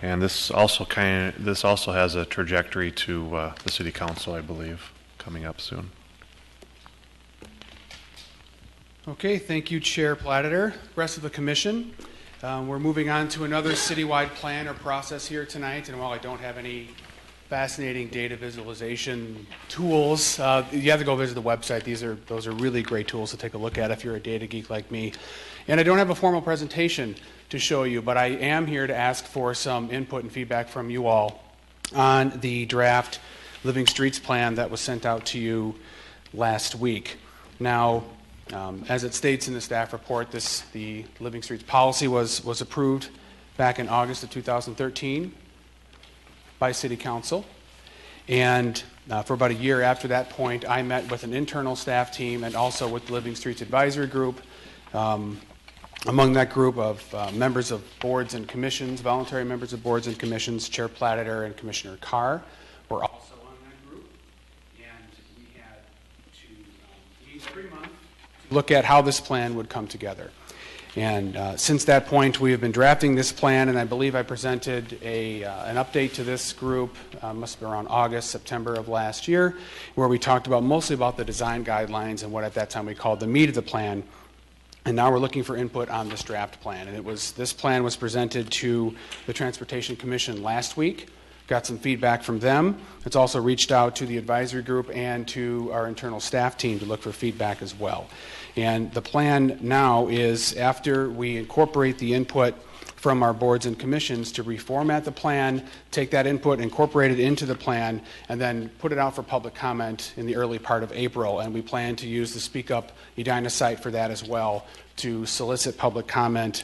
And this also has a trajectory to the City Council, I believe, coming up soon. Okay, thank you, Chair Platter. Rest of the commission. We're moving on to another citywide plan or process here tonight, and while I don't have any fascinating data visualization tools, you have to go visit the website. Those are really great tools to take a look at if you're a data geek like me. And I don't have a formal presentation to show you, but I am here to ask for some input and feedback from you all on the draft Living Streets Plan that was sent out to you last week. Now, as it states in the staff report, the Living Streets policy was approved back in August of 2013 by City Council. And for about a year after that point, I met with an internal staff team and also with the Living Streets Advisory Group. Among that group of members of boards and commissions, voluntary members of boards and commissions, Chair Platter and Commissioner Carr were also on that group. And we had to meet every month to look at how this plan would come together. And since that point, we have been drafting this plan, and I believe I presented an update to this group, must have been around August, September of last year, where we talked mostly about the design guidelines and what at that time we called the meat of the plan. And now we're looking for input on this draft plan. And this plan was presented to the Transportation Commission last week. got some feedback from them. It's also reached out to the advisory group and to our internal staff team to look for feedback as well. And the plan now is, after we incorporate the input from our boards and commissions, to reformat the plan, take that input, incorporate it into the plan, and then put it out for public comment in the early part of April. And we plan to use the Speak Up Edina site for that as well, to solicit public comment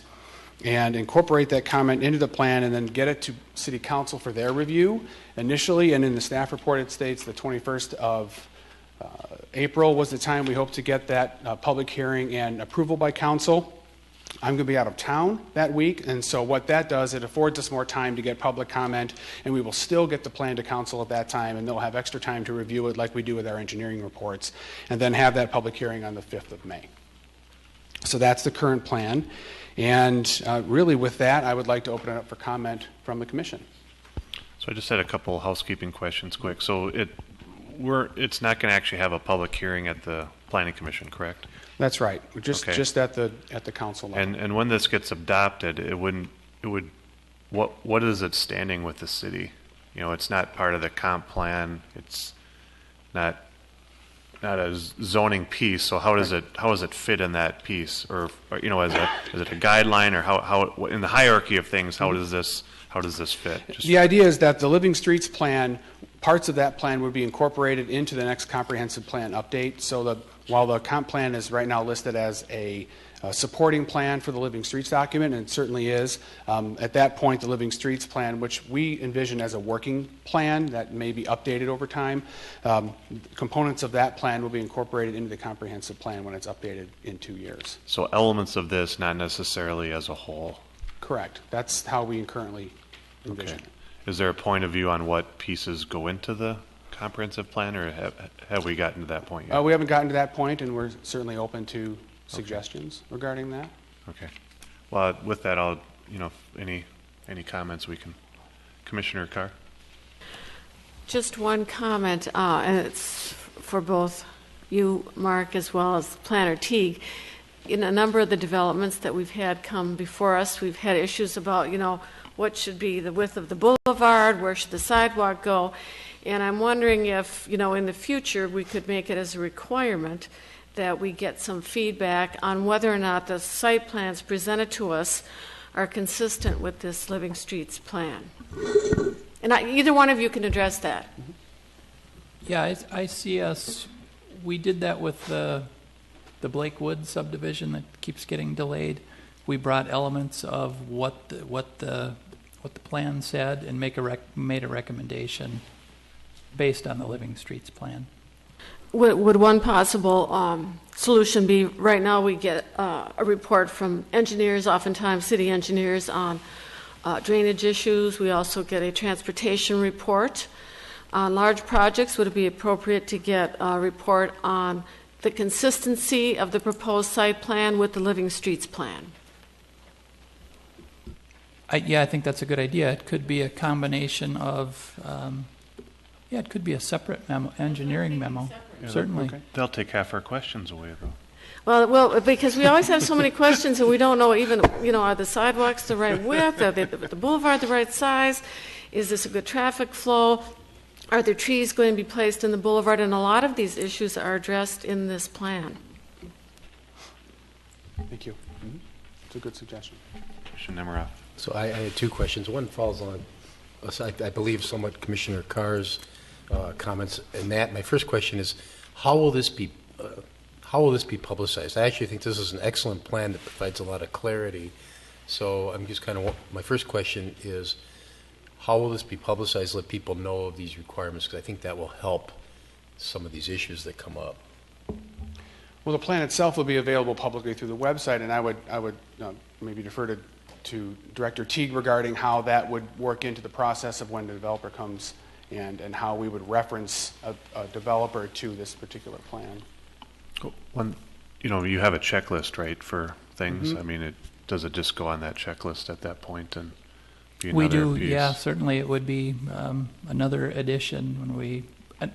and incorporate that comment into the plan, and then get it to City Council for their review initially. And in the staff report, it states the 21st of April was the time we hope to get that public hearing and approval by council. I'm going to be out of town that week, and so what that does, it affords us more time to get public comment, and we will still get the plan to council at that time, and they'll have extra time to review it like we do with our engineering reports, and then have that public hearing on the 5th of May. So that's the current plan. And really with that, I would like to open it up for comment from the commission. So I just had a couple housekeeping questions quick. So it's not going to actually have a public hearing at the Planning Commission, correct? That's right. Just Okay. just at the council level. And when this gets adopted, what is it standing with the city? You know, it's not part of the comp plan. It's not a zoning piece. So how does it fit in that piece? Or you know, is it a guideline, or how in the hierarchy of things, how does this fit? The idea is that the Living Streets plan, parts of that plan would be incorporated into the next comprehensive plan update. So that while the comp plan is right now listed as a supporting plan for the Living Streets document, and it certainly is, at that point the Living Streets plan, which we envision as a working plan that may be updated over time, components of that plan will be incorporated into the comprehensive plan when it's updated in 2 years. So elements of this, not necessarily as a whole. Correct. That's how we currently envision it. Is there a point of view on what pieces go into the comprehensive plan, or have we gotten to that point yet? We haven't gotten to that point, and we're certainly open to suggestions regarding that. Okay. Well, with that, I'll, any comments we can. Commissioner Carr? Just one comment, and it's for both you, Mark, as well as Planner Teague. In a number of the developments that we've had come before us, we've had issues about, what should be the width of the boulevard, where should the sidewalk go, and I'm wondering if, in the future, we could make it as a requirement that we get some feedback on whether or not the site plans presented to us are consistent with this Living Streets plan. And either one of you can address that. Yeah, I see we did that with the Blakewood subdivision that keeps getting delayed. We brought elements of what the plan said and made a recommendation based on the Living Streets plan. Would one possible solution be, right now we get a report from engineers, oftentimes city engineers, on drainage issues. We also get a transportation report. On large projects, would it be appropriate to get a report on the consistency of the proposed site plan with the Living Streets plan? I think that's a good idea. It could be a combination of, it could be a separate engineering memo. Yeah, Certainly. okay. They'll take half our questions away, though. Well, because we always have so many questions and we don't know even, are the sidewalks the right width? Are the boulevard the right size? Is this a good traffic flow? Are there trees going to be placed in the boulevard? And a lot of these issues are addressed in this plan. Thank you. Mm-hmm. It's a good suggestion. Commissioner Nemiroff. So I had two questions. One falls on, I believe, somewhat Commissioner Carr's comments. And that, my first question is, how will this be publicized? I actually think this is an excellent plan that provides a lot of clarity. So I'm just my first question is, how will this be publicized? Let people know of these requirements, because I think that will help some of these issues that come up. Well, the plan itself will be available publicly through the website, and I would maybe defer to Director Teague regarding how that would work into the process of when the developer comes and how we would reference a developer to this particular plan. Cool. You have a checklist, right, for things? Mm-hmm. I mean, does it just go on that checklist at that point and be We another do, piece? yeah, certainly it would be another addition when we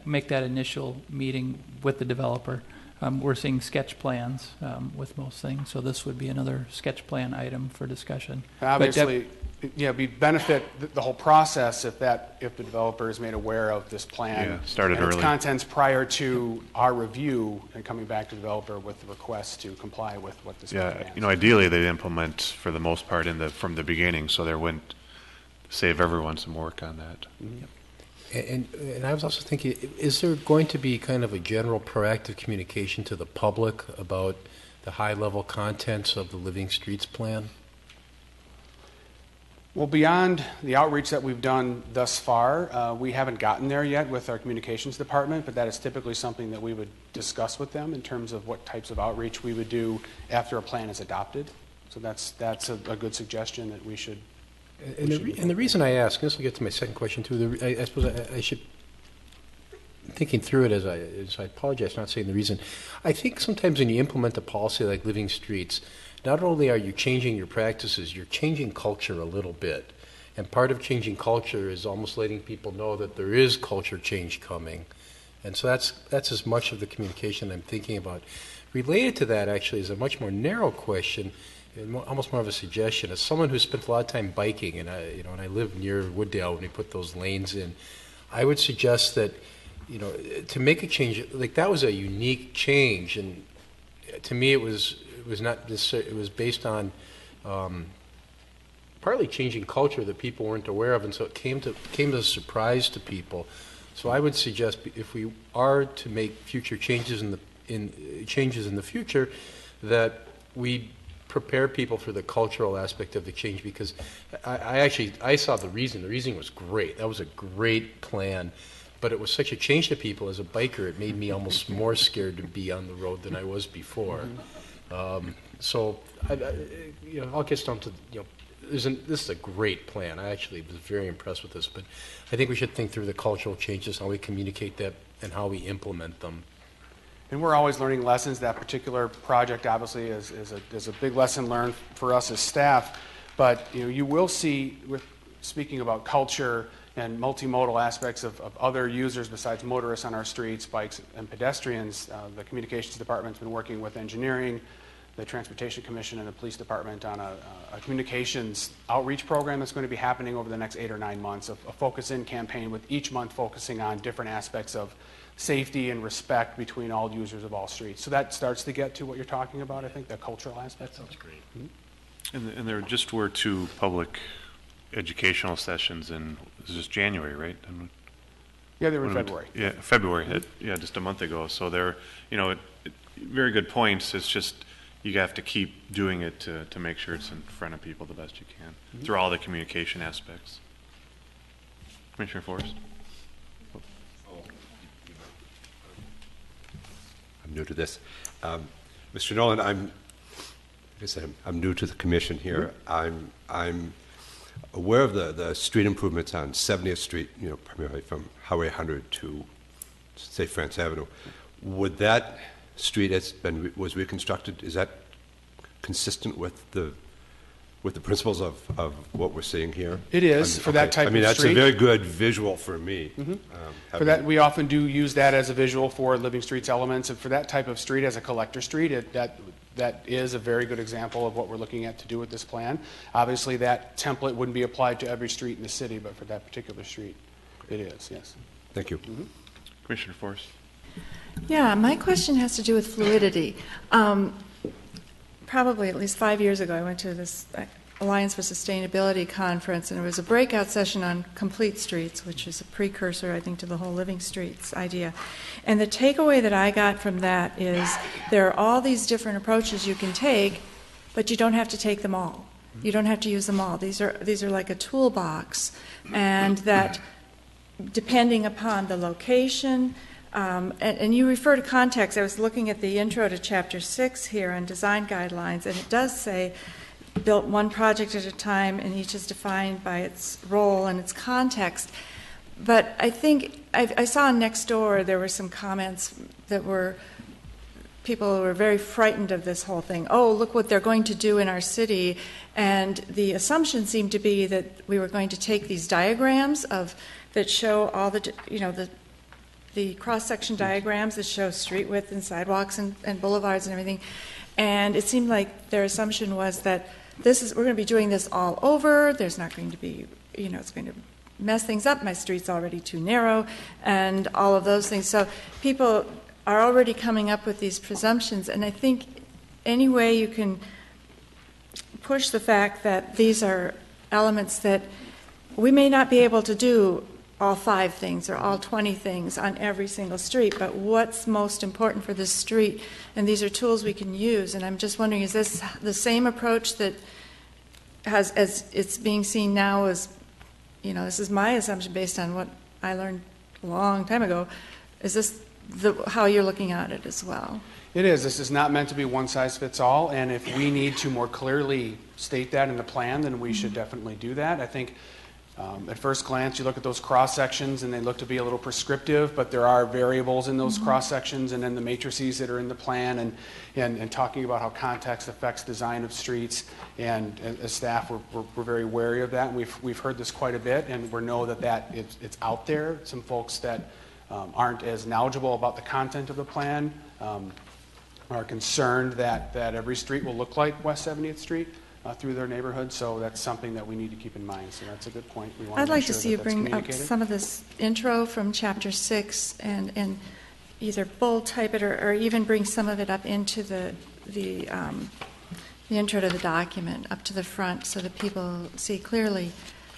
make that initial meeting with the developer. We're seeing sketch plans with most things, so this would be another sketch plan item for discussion. Obviously, Yeah, we benefit the whole process if the developer is made aware of this plan. Yeah, started and its early. contents prior to our review and coming back to the developer with the request to comply with what this plan Yeah, is. ideally they'd implement for the most part from the beginning, so there wouldn't save everyone some work on that. And I was also thinking, is there going to be kind of a general proactive communication to the public about the high-level contents of the Living Streets plan? Well, beyond the outreach that we've done thus far, we haven't gotten there yet with our communications department, but that is typically something that we would discuss with them in terms of what types of outreach we would do after a plan is adopted. So that's a good suggestion that we should. And the reason I ask, and this will get to my second question too, I suppose I should, thinking through it as I apologize, not saying the reason. I think sometimes when you implement a policy like Living Streets, not only are you changing your practices, you're changing culture a little bit. And part of changing culture is almost letting people know that there is culture change coming. And so that's as much of the communication I'm thinking about. Related to that, actually, is a much more narrow question, and almost more of a suggestion. As someone who spent a lot of time biking, and I live near Wooddale when we put those lanes in, I would suggest that, to make a change, like that was a unique change, and to me it was not necessarily, it was based on partly changing culture that people weren't aware of, and so it came as a surprise to people. So I would suggest if we are to make future changes in the future, that we prepare people for the cultural aspect of the change, because I saw the reason. The reasoning was great. That was a great plan. But it was such a change to people. As a biker, it made me almost more scared to be on the road than I was before. So, I'll get down to, this is a great plan. I actually was very impressed with this, but I think we should think through the cultural changes, how we communicate that, and how we implement them. And we're always learning lessons. That particular project, obviously, is a big lesson learned for us as staff. But you will see, speaking about culture and multimodal aspects of other users besides motorists on our streets, bikes, and pedestrians, the communications department's been working with engineering, the Transportation Commission, and the police department on a communications outreach program that's going to be happening over the next 8 or 9 months, a focus-in campaign with each month focusing on different aspects of safety and respect between all users of all streets. So that starts to get to what you're talking about, I think, the cultural aspect. That sounds great. Mm-hmm. And there just were 2 public educational sessions in, this is January, right? Yeah, they were in February. Yeah, February, just a month ago. So they're, very good points. It's just, you have to keep doing it to make sure it's in front of people the best you can, through all the communication aspects. Commissioner Forrest? I'm new to this. Mr. Nolan, I'm new to the commission here. I'm aware of the street improvements on 70th Street, primarily from Highway 100 to, say, France Avenue. Would that street was reconstructed, is that consistent with the principles of what we're seeing here? It is, for that type of street. That's a very good visual for me. Mm-hmm. For that, we often do use that as a visual for Living Streets elements, and for that type of street as a collector street, that is a very good example of what we're looking at to do with this plan. Obviously, that template wouldn't be applied to every street in the city, but for that particular street, it is, yes. Thank you. Mm-hmm. Commissioner Forrest? Yeah, my question has to do with fluidity. Probably at least 5 years ago, I went to this Alliance for Sustainability conference, and there was a breakout session on complete streets, which is a precursor, I think, to the whole Living Streets idea. And the takeaway that I got from that is there are all these different approaches you can take, but you don't have to take them all. You don't have to use them all. These are like a toolbox, and that depending upon the location, and you refer to context. I was looking at the intro to Chapter 6 here on design guidelines, and it does say built one project at a time, and each is defined by its role and its context. But I think I saw next door there were some comments that were people were very frightened of this whole thing. Oh, look what they're going to do in our city. And the assumption seemed to be that we were going to take these diagrams that show all the cross-section diagrams that show street width and sidewalks and boulevards and everything. And it seemed like their assumption was that we're going to be doing this all over. There's not going to be, it's going to mess things up. My street's already too narrow, and all of those things. So people are already coming up with these presumptions, and I think any way you can push the fact that these are elements that we may not be able to do all 5 things or all 20 things on every single street, but what's most important for this street? And these are tools we can use. And I'm just wondering, is this the same approach that as it's being seen now as, this is my assumption based on what I learned a long time ago. Is this how you're looking at it as well? It is. This is not meant to be one size fits all, and if we need to more clearly state that in the plan, then we should definitely do that. I think at first glance, you look at those cross sections and they look to be a little prescriptive, but there are variables in those cross sections, and then the matrices that are in the plan, and talking about how context affects design of streets. And as staff, we're very wary of that, and we've heard this quite a bit, and we know that it's out there. Some folks that aren't as knowledgeable about the content of the plan are concerned that every street will look like West 70th Street through their neighborhood, so that's something that we need to keep in mind. So that's a good point. We want I'd to like make to sure see you that that's bring up communicated. some of this intro from Chapter 6 and either bold type it or even bring some of it up into the intro to the document, up to the front, so that people see clearly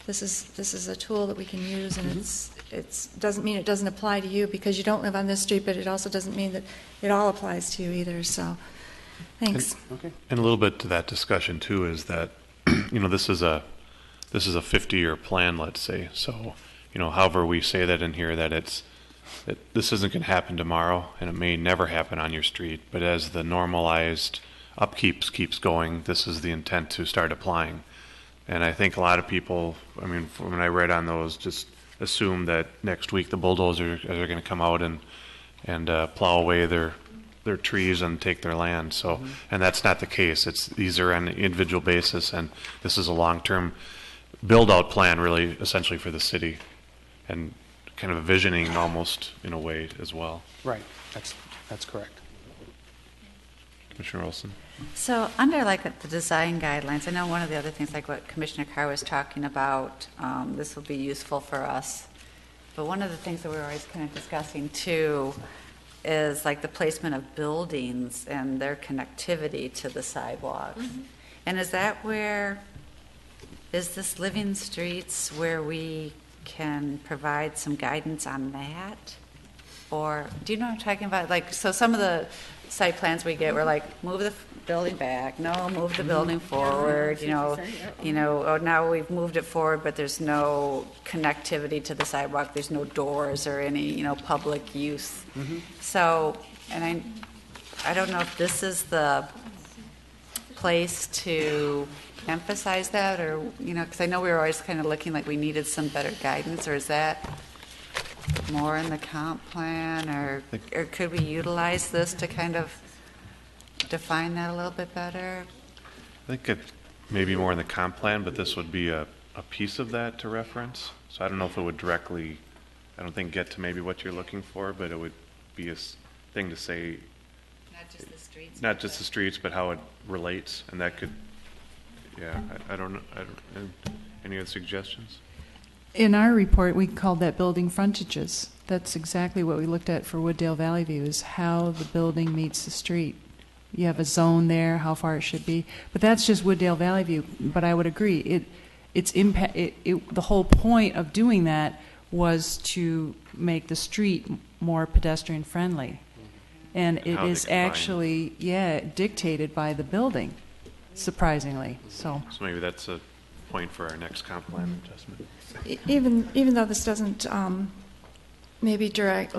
this is a tool that we can use, and it doesn't mean it doesn't apply to you because you don't live on this street, but it also doesn't mean that it all applies to you either. So thanks. And a little bit to that discussion too is that, this is a 50-year plan, let's say. So, however we say that in here, that this isn't going to happen tomorrow, and it may never happen on your street. But as the normalized upkeep keeps going, this is the intent to start applying. And I think a lot of people, when I read on those, just assume that next week the bulldozers are going to come out and plow away their trees and take their land. So, and that's not the case. These are on an individual basis, and this is a long-term build-out plan, really, essentially for the city, and kind of a visioning almost in a way as well. Right. That's correct. Commissioner Olson. So under the design guidelines, I know one of the other things, like what Commissioner Carr was talking about, this will be useful for us. But one of the things that we're always kind of discussing too is the placement of buildings and their connectivity to the sidewalks. And is this Living Streets where we can provide some guidance on that? Or do you know what I'm talking about? So some of the site plans we get, we're move the building back, no, move the building forward, now we've moved it forward, but there's no connectivity to the sidewalk, there's no doors or any, public use. So, and I don't know if this is the place to emphasize that, or, because I know we were always kind of looking like we needed some better guidance, or is that more in the comp plan, or could we utilize this to kind of define that a little bit better? I think it may be more in the comp plan, but this would be a piece of that to reference. So I don't know if it would directly, I don't think, get to maybe what you're looking for, but it would be a thing to say. Not just the streets. Not just the streets, but how it relates, and that could, I don't know. Any other suggestions? In our report, we called that building frontages. That's exactly what we looked at for Wooddale Valley View, is how the building meets the street. You have a zone there, how far it should be. But that's just Wooddale Valley View. But I would agree, the whole point of doing that was to make the street more pedestrian friendly. And it is actually, dictated by the building, surprisingly. So maybe that's a point for our next comp plan adjustment. Even though this doesn't maybe direct,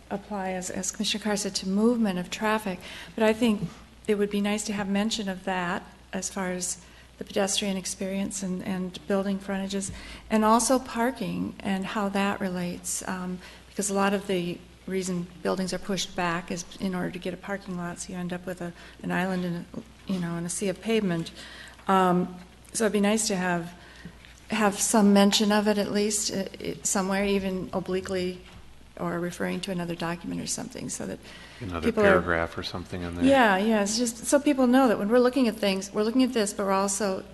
apply, as Commissioner Carr said, to movement of traffic, but I think it would be nice to have mention of that as far as the pedestrian experience and building frontages, and also parking and how that relates, because a lot of the reason buildings are pushed back is in order to get a parking lot, so you end up with an island in a sea of pavement. So it'd be nice to have some mention of it, at least somewhere, even obliquely or referring to another document or something, so that Another people paragraph or something in there. Yeah, it's just so people know that when we're looking at things, we're looking at this, but we're also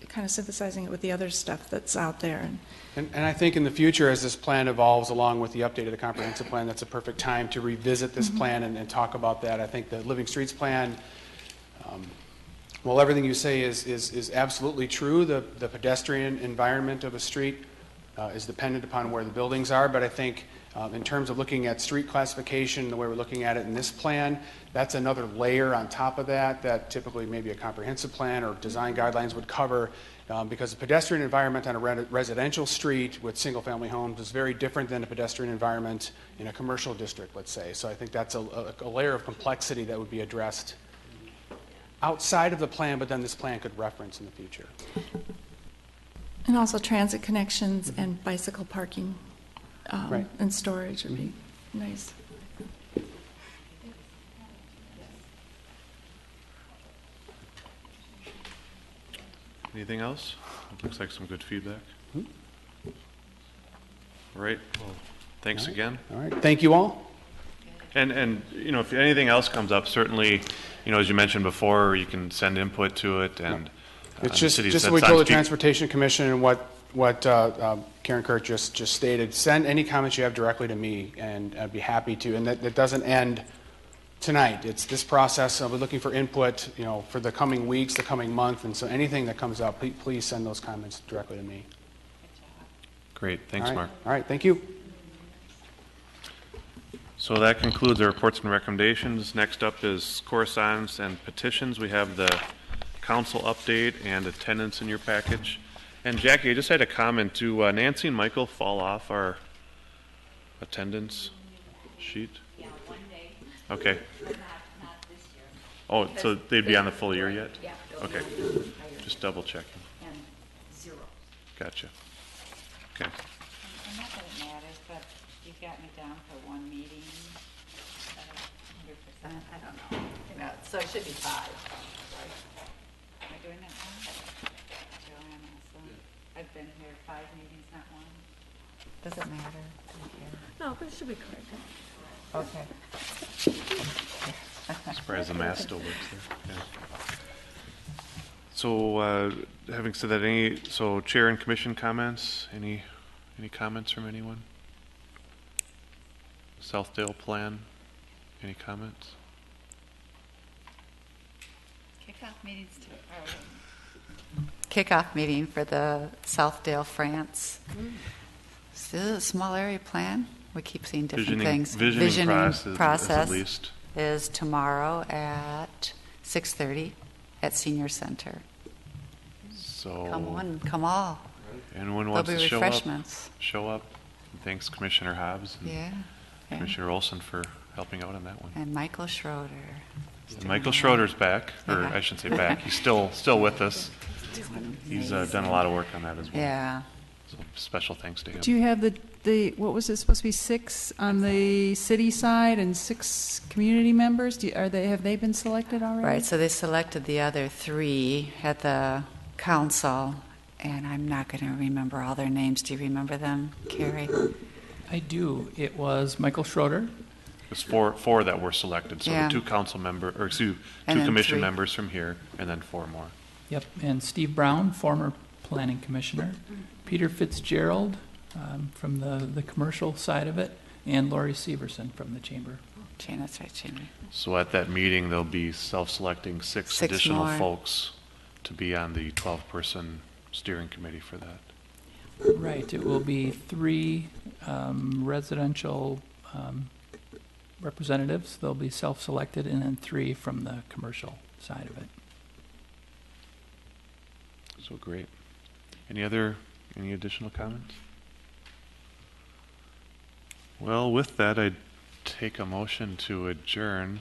kind of synthesizing it with the other stuff that's out there. And I think in the future, as this plan evolves along with the update of the comprehensive plan, that's a perfect time to revisit this plan and talk about that. I think the Living Streets plan, well, everything you say is absolutely true. The pedestrian environment of a street is dependent upon where the buildings are, but I think in terms of looking at street classification, the way we're looking at it in this plan, that's another layer on top of that typically maybe a comprehensive plan or design guidelines would cover, because the pedestrian environment on a residential street with single-family homes is very different than a pedestrian environment in a commercial district, let's say. So I think that's a layer of complexity that would be addressed outside of the plan, but then this plan could reference in the future. And also transit connections and bicycle parking Right. and storage would be nice. Anything else? It looks like some good feedback. All right. Well, thanks again. All right. Thank you all. And you know, if anything else comes up, certainly, you know, as you mentioned before, you can send input to it, and It's the just city as said we told the sometimes Transportation Commission and what Karen Kirk just stated. Send any comments you have directly to me, and I'd be happy to. And that doesn't end tonight. It's this process. We're looking for input, you know, for the coming weeks, the coming month, and so anything that comes up, please send those comments directly to me. Great. Thanks, All right. Mark. All right. Thank you. So that concludes our reports and recommendations. Next up is correspondence and petitions. We have the council update and attendance in your package. And Jackie, I just had a comment. Do Nancy and Michael fall off our attendance sheet? Yeah, one day. Okay. But not this year. Oh, so they'd be on the full year yet? Yeah. Okay. Just double checking. And zero. Gotcha. Okay. And not that it matters, but you've got me down for one meeting, 100%, I don't know. You know, so it should be 5, right? Am I doing that wrong? Joanne also. I've been here 5 meetings, not 1. Does it matter? Don't care. No, but it should be correct. Okay. Surprised the math still works there. Yeah. So, having said that, so chair and commission comments? Any comments from anyone? Southdale plan? Any comments? Kickoff meetings Kickoff meeting for the Southdale France. Still a small area plan. We keep seeing different things. Visioning process at least is tomorrow at 6:30 at Senior Center. So come one, come all. Anyone wants to show refreshments. Show up. And thanks, Commissioner Hobbs and Commissioner Olson for helping out on that one. And Michael Schroeder. And Michael Schroeder's back, or I shouldn't say back. He's still with us. He's done a lot of work on that as well. Yeah. So special thanks to him. Do you have the what was it supposed to be 6 on the city side and 6 community members? Have they been selected already? Right. So they selected the other 3 at the council, and I'm not going to remember all their names. Do you remember them, Carrie? I do. It was Michael Schroeder. It was four that were selected. So Yeah. the 2 council members, or excuse, And 2 then commission 3. members from here, and then 4 more. Yep. And Steve Brown, former planning commissioner. Peter Fitzgerald from the commercial side of it, and Lori Severson from the chamber. That's right, Chamber. So at that meeting, they'll be self-selecting 6 6 additional more. folks to be on the 12-person steering committee for that. Right. It will be 3 residential representatives. They'll be self-selected, and then 3 from the commercial side of it. So great. Any additional comments? Well, with that, I'd take a motion to adjourn.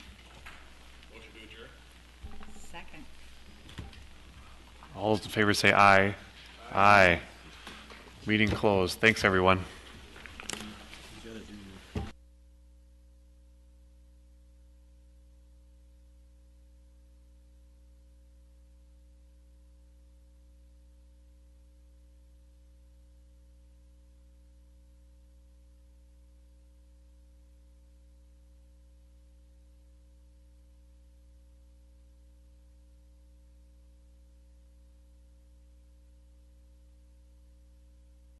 Motion to adjourn? Second. All those in favor say aye. Aye. Meeting closed. Thanks, everyone.